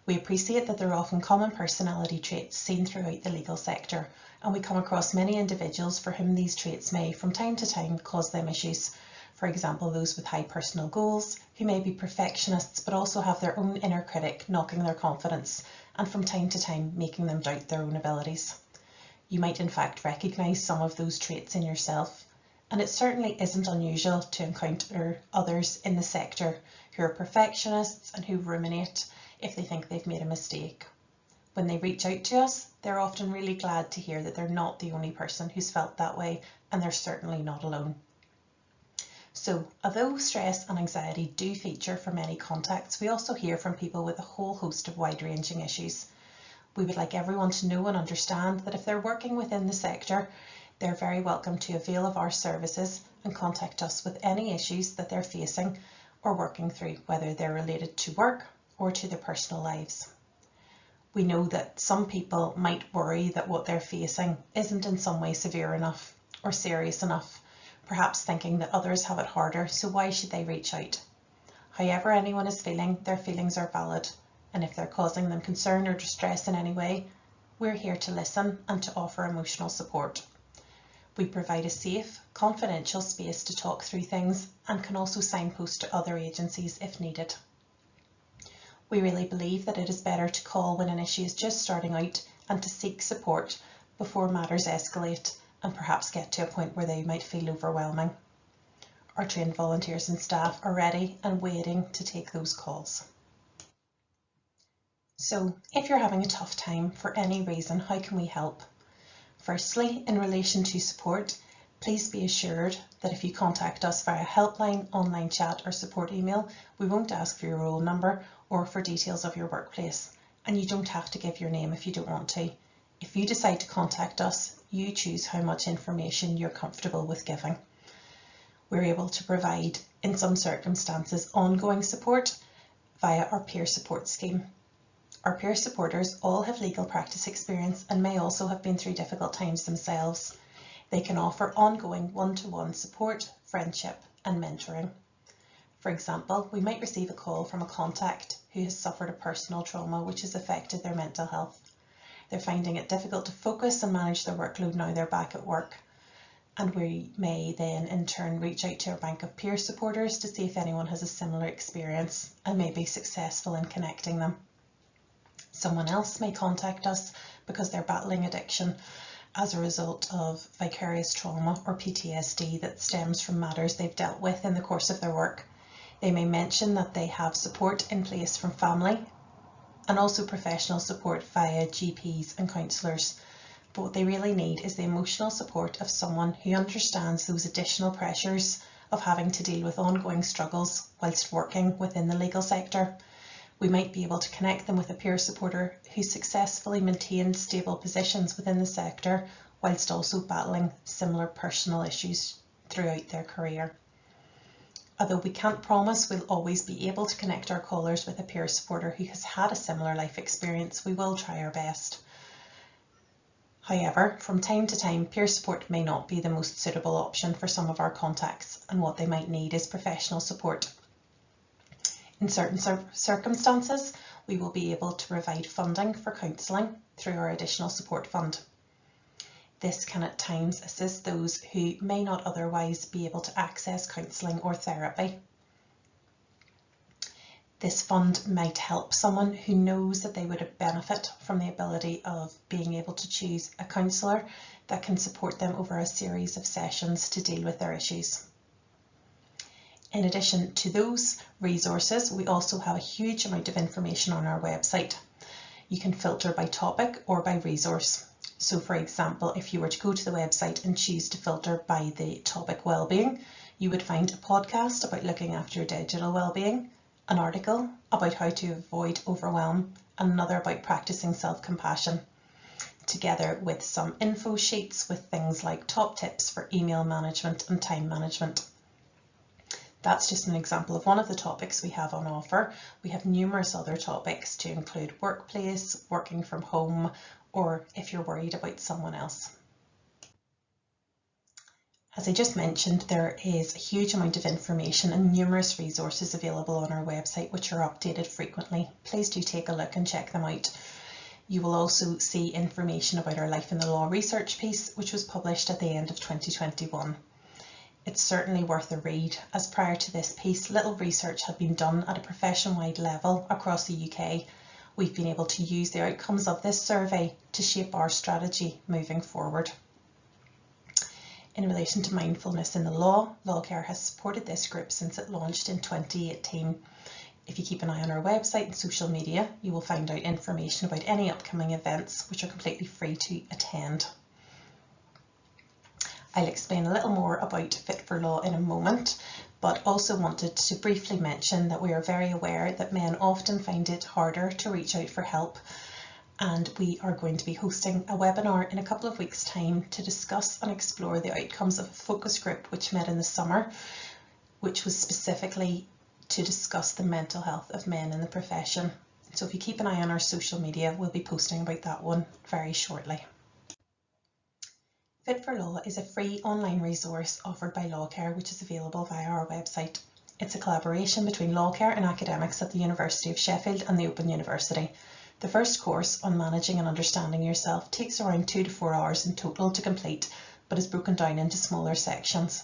Speaker 10: We appreciate that there are often common personality traits seen throughout the legal sector, and we come across many individuals for whom these traits may from time to time cause them issues. For example, those with high personal goals, who may be perfectionists but also have their own inner critic knocking their confidence and from time to time making them doubt their own abilities. You might in fact recognise some of those traits in yourself. And it certainly isn't unusual to encounter others in the sector who are perfectionists and who ruminate if they think they've made a mistake. When they reach out to us, they're often really glad to hear that they're not the only person who's felt that way, and they're certainly not alone. So, although stress and anxiety do feature for many contacts, we also hear from people with a whole host of wide-ranging issues. We would like everyone to know and understand that if they're working within the sector, they're very welcome to avail of our services and contact us with any issues that they're facing or working through, whether they're related to work or to their personal lives. We know that some people might worry that what they're facing isn't in some way severe enough or serious enough, perhaps thinking that others have it harder, so why should they reach out? However anyone is feeling, their feelings are valid, and if they're causing them concern or distress in any way, we're here to listen and to offer emotional support. We provide a safe, confidential space to talk through things and can also signpost to other agencies if needed. We really believe that it is better to call when an issue is just starting out and to seek support before matters escalate and perhaps get to a point where they might feel overwhelming. Our trained volunteers and staff are ready and waiting to take those calls. So, if you're having a tough time for any reason, how can we help? Firstly, in relation to support, please be assured that if you contact us via helpline, online chat or support email, we won't ask for your roll number or for details of your workplace, and you don't have to give your name if you don't want to. If you decide to contact us, you choose how much information you're comfortable with giving. We're able to provide, in some circumstances, ongoing support via our peer support scheme. Our peer supporters all have legal practice experience and may also have been through difficult times themselves. They can offer ongoing one-to-one support, friendship and mentoring. For example, we might receive a call from a contact who has suffered a personal trauma which has affected their mental health. They're finding it difficult to focus and manage their workload now they're back at work. And we may then in turn reach out to our bank of peer supporters to see if anyone has a similar experience and may be successful in connecting them. Someone else may contact us because they're battling addiction as a result of vicarious trauma or PTSD that stems from matters they've dealt with in the course of their work. They may mention that they have support in place from family and also professional support via GPs and counsellors. But what they really need is the emotional support of someone who understands those additional pressures of having to deal with ongoing struggles whilst working within the legal sector. We might be able to connect them with a peer supporter who successfully maintained stable positions within the sector whilst also battling similar personal issues throughout their career. Although we can't promise we'll always be able to connect our callers with a peer supporter who has had a similar life experience, we will try our best. However, from time to time, peer support may not be the most suitable option for some of our contacts, and what they might need is professional support. In certain circumstances, we will be able to provide funding for counselling through our additional support fund. This can at times assist those who may not otherwise be able to access counselling or therapy. This fund might help someone who knows that they would benefit from the ability of being able to choose a counsellor that can support them over a series of sessions to deal with their issues. In addition to those resources, we also have a huge amount of information on our website. You can filter by topic or by resource. So for example, if you were to go to the website and choose to filter by the topic wellbeing, you would find a podcast about looking after your digital wellbeing, an article about how to avoid overwhelm, and another about practicing self-compassion, together with some info sheets with things like top tips for email management and time management. That's just an example of one of the topics we have on offer. We have numerous other topics to include workplace, working from home, or if you're worried about someone else. As I just mentioned, there is a huge amount of information and numerous resources available on our website which are updated frequently. Please do take a look and check them out. You will also see information about our Life in the Law research piece, which was published at the end of 2021. It's certainly worth a read, as prior to this piece, little research had been done at a profession-wide level across the UK. We've been able to use the outcomes of this survey to shape our strategy moving forward. In relation to mindfulness in the law, Lawcare has supported this group since it launched in 2018. If you keep an eye on our website and social media, you will find out information about any upcoming events which are completely free to attend. I'll explain a little more about Fit for Law in a moment, but also wanted to briefly mention that we are very aware that men often find it harder to reach out for help, and we are going to be hosting a webinar in a couple of weeks' time to discuss and explore the outcomes of a focus group which met in the summer, which was specifically to discuss the mental health of men in the profession. So if you keep an eye on our social media, we'll be posting about that one very shortly. Fit for Law is a free online resource offered by Lawcare, which is available via our website. It's a collaboration between Lawcare and academics at the University of Sheffield and the Open University. The first course on managing and understanding yourself takes around 2 to 4 hours in total to complete, but is broken down into smaller sections.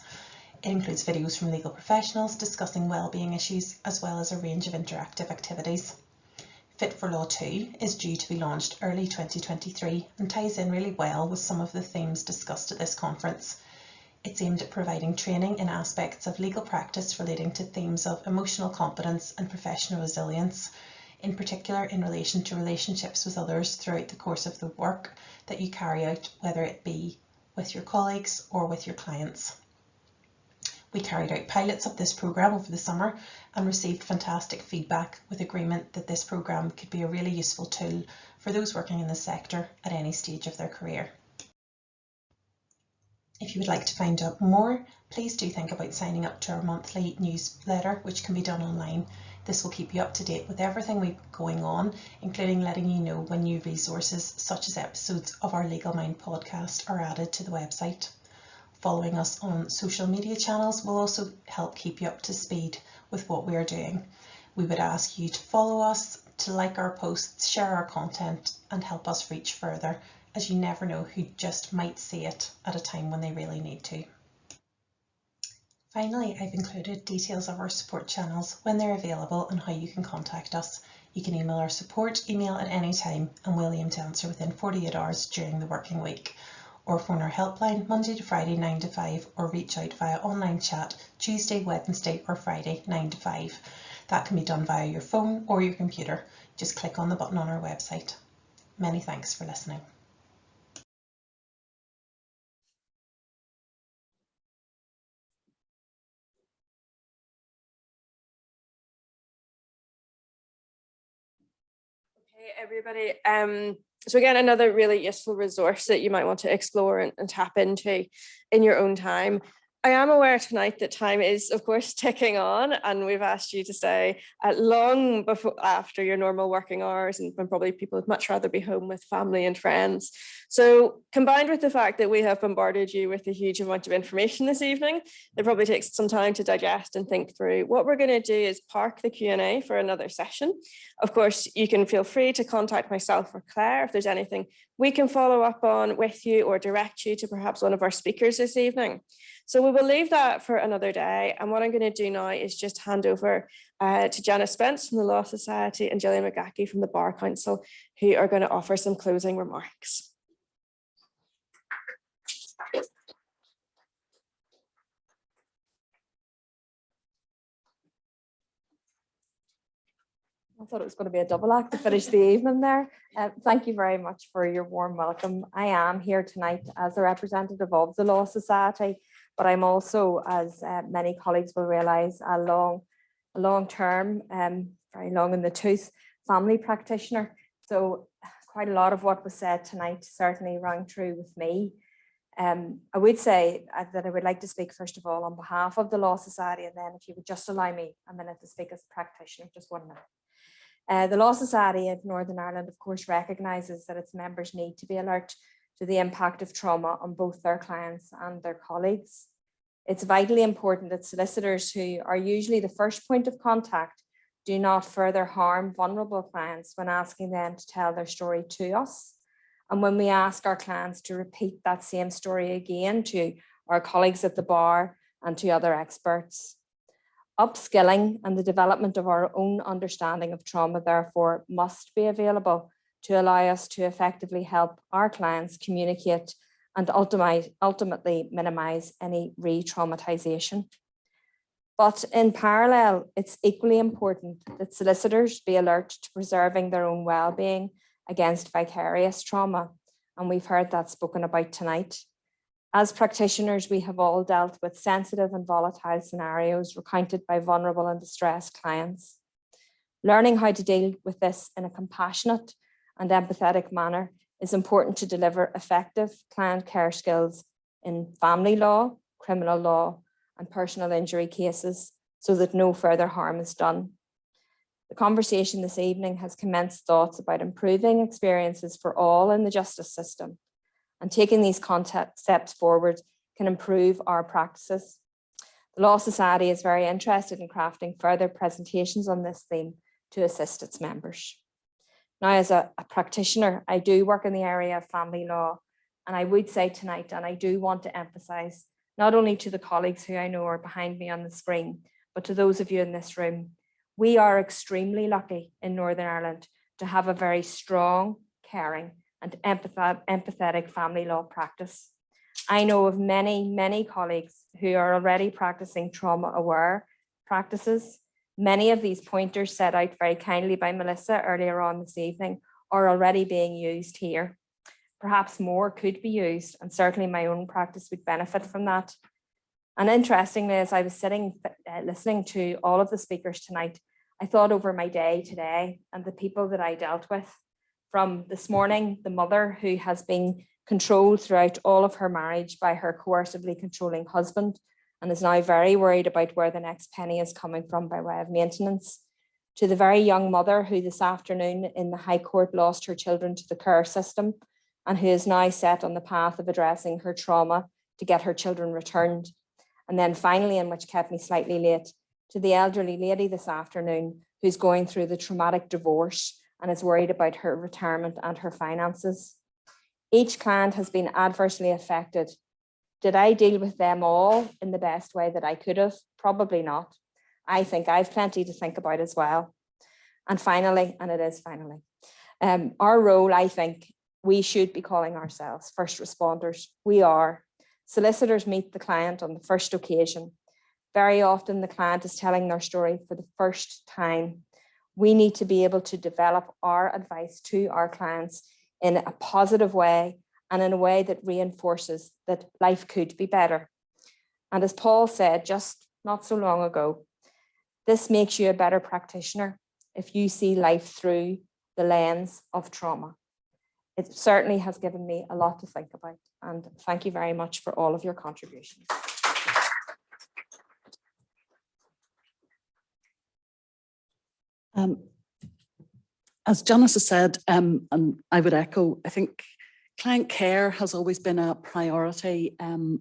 Speaker 10: It includes videos from legal professionals discussing wellbeing issues, as well as a range of interactive activities. Fit for Law 2 is due to be launched early 2023 and ties in really well with some of the themes discussed at this conference. It's aimed at providing training in aspects of legal practice relating to themes of emotional competence and professional resilience, in particular in relation to relationships with others throughout the course of the work that you carry out, whether it be with your colleagues or with your clients. We carried out pilots of this programme over the summer and received fantastic feedback, with agreement that this programme could be a really useful tool for those working in the sector at any stage of their career. If you would like to find out more, please do think about signing up to our monthly newsletter, which can be done online. This will keep you up to date with everything we've going on, including letting you know when new resources such as episodes of our Legal Mind podcast are added to the website. Following us on social media channels will also help keep you up to speed with what we are doing. We would ask you to follow us, to like our posts, share our content, and help us reach further, as you never know who just might see it at a time when they really need to. Finally, I've included details of our support channels, when they're available, and how you can contact us. You can email our support email at any time, and we'll aim to answer within 48 hours during the working week. Or phone our helpline Monday to Friday 9 to 5, or reach out via online chat Tuesday, Wednesday or Friday 9 to 5. That can be done via your phone or your computer. Just click on the button on our website. Many thanks for listening.
Speaker 5: Okay, everybody. So again, another really useful resource that you might want to explore and tap into in your own time. I am aware tonight that time is, of course, ticking on, and we've asked you to stay long before after your normal working hours, and when probably people would much rather be home with family and friends. So combined with the fact that we have bombarded you with a huge amount of information this evening, it probably takes some time to digest and think through. What we're going to do is park the Q&A for another session. Of course, you can feel free to contact myself or Claire if there's anything we can follow up on with you or direct you to perhaps one of our speakers this evening. So we will leave that for another day. And what I'm going to do now is just hand over to Janice Spence from the Law Society and Gillian McGackie from the Bar Council, who are going to offer some closing remarks.
Speaker 11: I thought it was going to be a double act to finish the evening there. Thank you very much for your warm welcome. I am here tonight as a representative of the Law Society, but I'm also, as many colleagues will realise, a long-term, very long in the tooth family practitioner. So quite a lot of what was said tonight certainly rang true with me. I would say that I would like to speak first of all on behalf of the Law Society, and then if you would just allow me a minute to speak as a practitioner, just 1 minute. The Law Society of Northern Ireland, of course, recognises that its members need to be alert to the impact of trauma on both their clients and their colleagues. It's vitally important that solicitors, who are usually the first point of contact, do not further harm vulnerable clients when asking them to tell their story to us. And when we ask our clients to repeat that same story again to our colleagues at the bar and to other experts. Upskilling and the development of our own understanding of trauma, therefore, must be available to allow us to effectively help our clients communicate and ultimately minimise any re-traumatisation. But in parallel, it's equally important that solicitors be alert to preserving their own well-being against vicarious trauma. And we've heard that spoken about tonight. As practitioners, we have all dealt with sensitive and volatile scenarios recounted by vulnerable and distressed clients. Learning how to deal with this in a compassionate and empathetic manner is important to deliver effective client care skills in family law, criminal law, and personal injury cases so that no further harm is done. The conversation this evening has commenced thoughts about improving experiences for all in the justice system, and taking these concepts forward can improve our practices. The Law Society is very interested in crafting further presentations on this theme to assist its members. Now, as a practitioner, I do work in the area of family law, and I would say tonight, and I do want to emphasise, not only to the colleagues who I know are behind me on the screen, but to those of you in this room, we are extremely lucky in Northern Ireland to have a very strong, caring, and empathetic family law practice. I know of many colleagues who are already practicing trauma-aware practices. Many of these pointers set out very kindly by Melissa earlier on this evening are already being used here. Perhaps more could be used, and certainly my own practice would benefit from that. And interestingly, as I was sitting listening to all of the speakers tonight, I thought over my day today and the people that I dealt with. From this morning, the mother who has been controlled throughout all of her marriage by her coercively controlling husband and is now very worried about where the next penny is coming from by way of maintenance, to the very young mother who this afternoon in the High Court lost her children to the care system and who is now set on the path of addressing her trauma to get her children returned. And then finally, and which kept me slightly late, to the elderly lady this afternoon who's going through the traumatic divorce and is worried about her retirement and her finances. Each client has been adversely affected. Did I deal with them all in the best way that I could have? Probably not. I think I've plenty to think about as well. And finally, and it is finally, our role, I think, we should be calling ourselves first responders. We are. Solicitors meet the client on the first occasion. Very often the client is telling their story for the first time. We need to be able to develop our advice to our clients in a positive way and in a way that reinforces that life could be better. And as Paul said just not so long ago, this makes you a better practitioner if you see life through the lens of trauma. It certainly has given me a lot to think about, and thank you very much for all of your contributions.
Speaker 12: As Janice has said, and I would echo, I think client care has always been a priority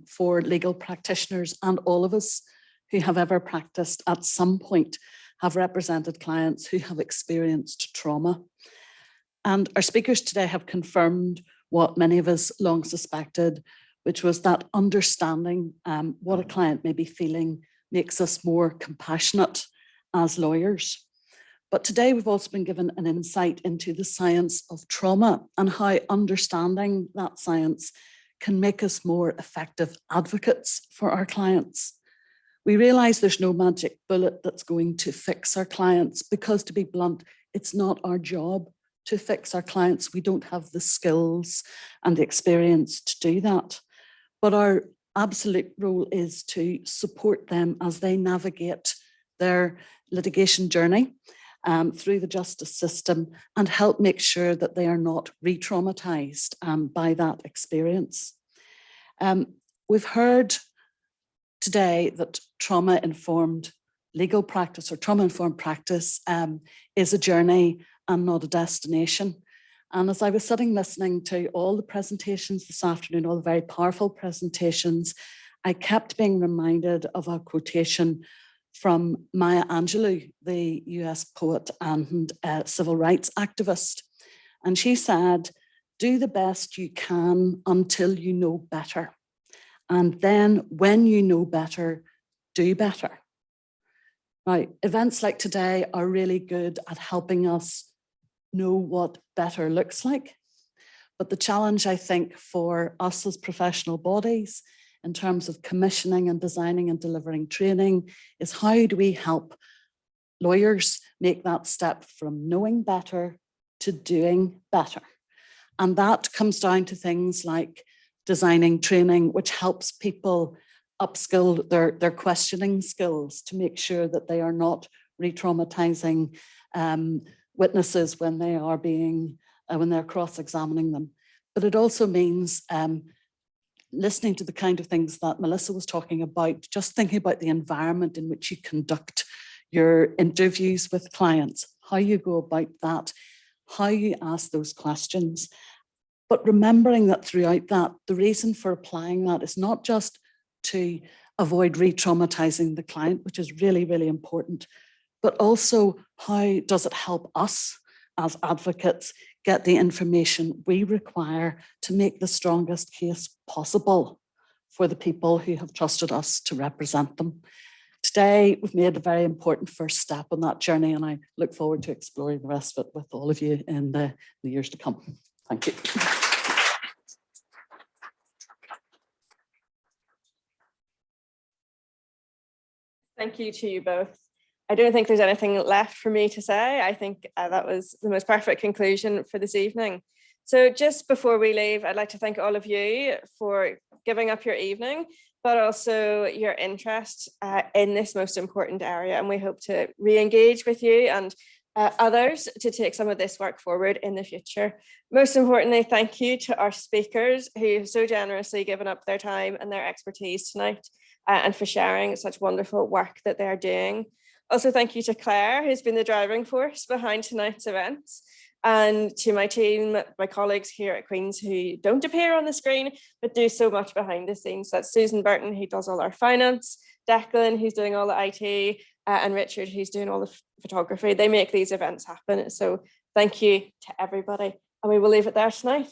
Speaker 12: for legal practitioners, and all of us who have ever practiced at some point have represented clients who have experienced trauma. And our speakers today have confirmed what many of us long suspected, which was that understanding what a client may be feeling makes us more compassionate as lawyers. But today we've also been given an insight into the science of trauma and how understanding that science can make us more effective advocates for our clients. We realise there's no magic bullet that's going to fix our clients because, to be blunt, it's not our job to fix our clients. We don't have the skills and the experience to do that. But our absolute role is to support them as they navigate their litigation journey through the justice system and help make sure that they are not re-traumatised by that experience. We've heard today that trauma-informed legal practice or trauma-informed practice is a journey and not a destination. And as I was sitting listening to all the presentations this afternoon, all the very powerful presentations, I kept being reminded of a quotation from Maya Angelou, the US poet and civil rights activist. And she said, "Do the best you can until you know better. And then when you know better, do better." Now, events like today are really good at helping us know what better looks like. But the challenge, I think, for us as professional bodies in terms of commissioning and designing and delivering training is how do we help lawyers make that step from knowing better to doing better? And that comes down to things like designing training, which helps people upskill their questioning skills to make sure that they are not re-traumatizing witnesses when they are when they're cross-examining them. But it also means listening to the kind of things that Melissa was talking about, just thinking about the environment in which you conduct your interviews with clients, how you go about that, how you ask those questions. But remembering that throughout that, the reason for applying that is not just to avoid re-traumatizing the client, which is really, really important, but also how does it help us as advocates get the information we require to make the strongest case possible for the people who have trusted us to represent them. Today, we've made a very important first step on that journey, and I look forward to exploring the rest of it with all of you in the years to come. Thank you.
Speaker 5: Thank you to you both. I don't think there's anything left for me to say. I think that was the most perfect conclusion for this evening. So just before we leave, I'd like to thank all of you for giving up your evening, but also your interest in this most important area. And we hope to re-engage with you and others to take some of this work forward in the future. Most importantly, thank you to our speakers who have so generously given up their time and their expertise tonight and for sharing such wonderful work that they're doing. Also, thank you to Claire, who's been the driving force behind tonight's events, and to my team, my colleagues here at Queen's who don't appear on the screen, but do so much behind the scenes. That's Susan Burton, who does all our finance, Declan, who's doing all the IT, and Richard, who's doing all the photography. They make these events happen. So thank you to everybody. And we will leave it there tonight.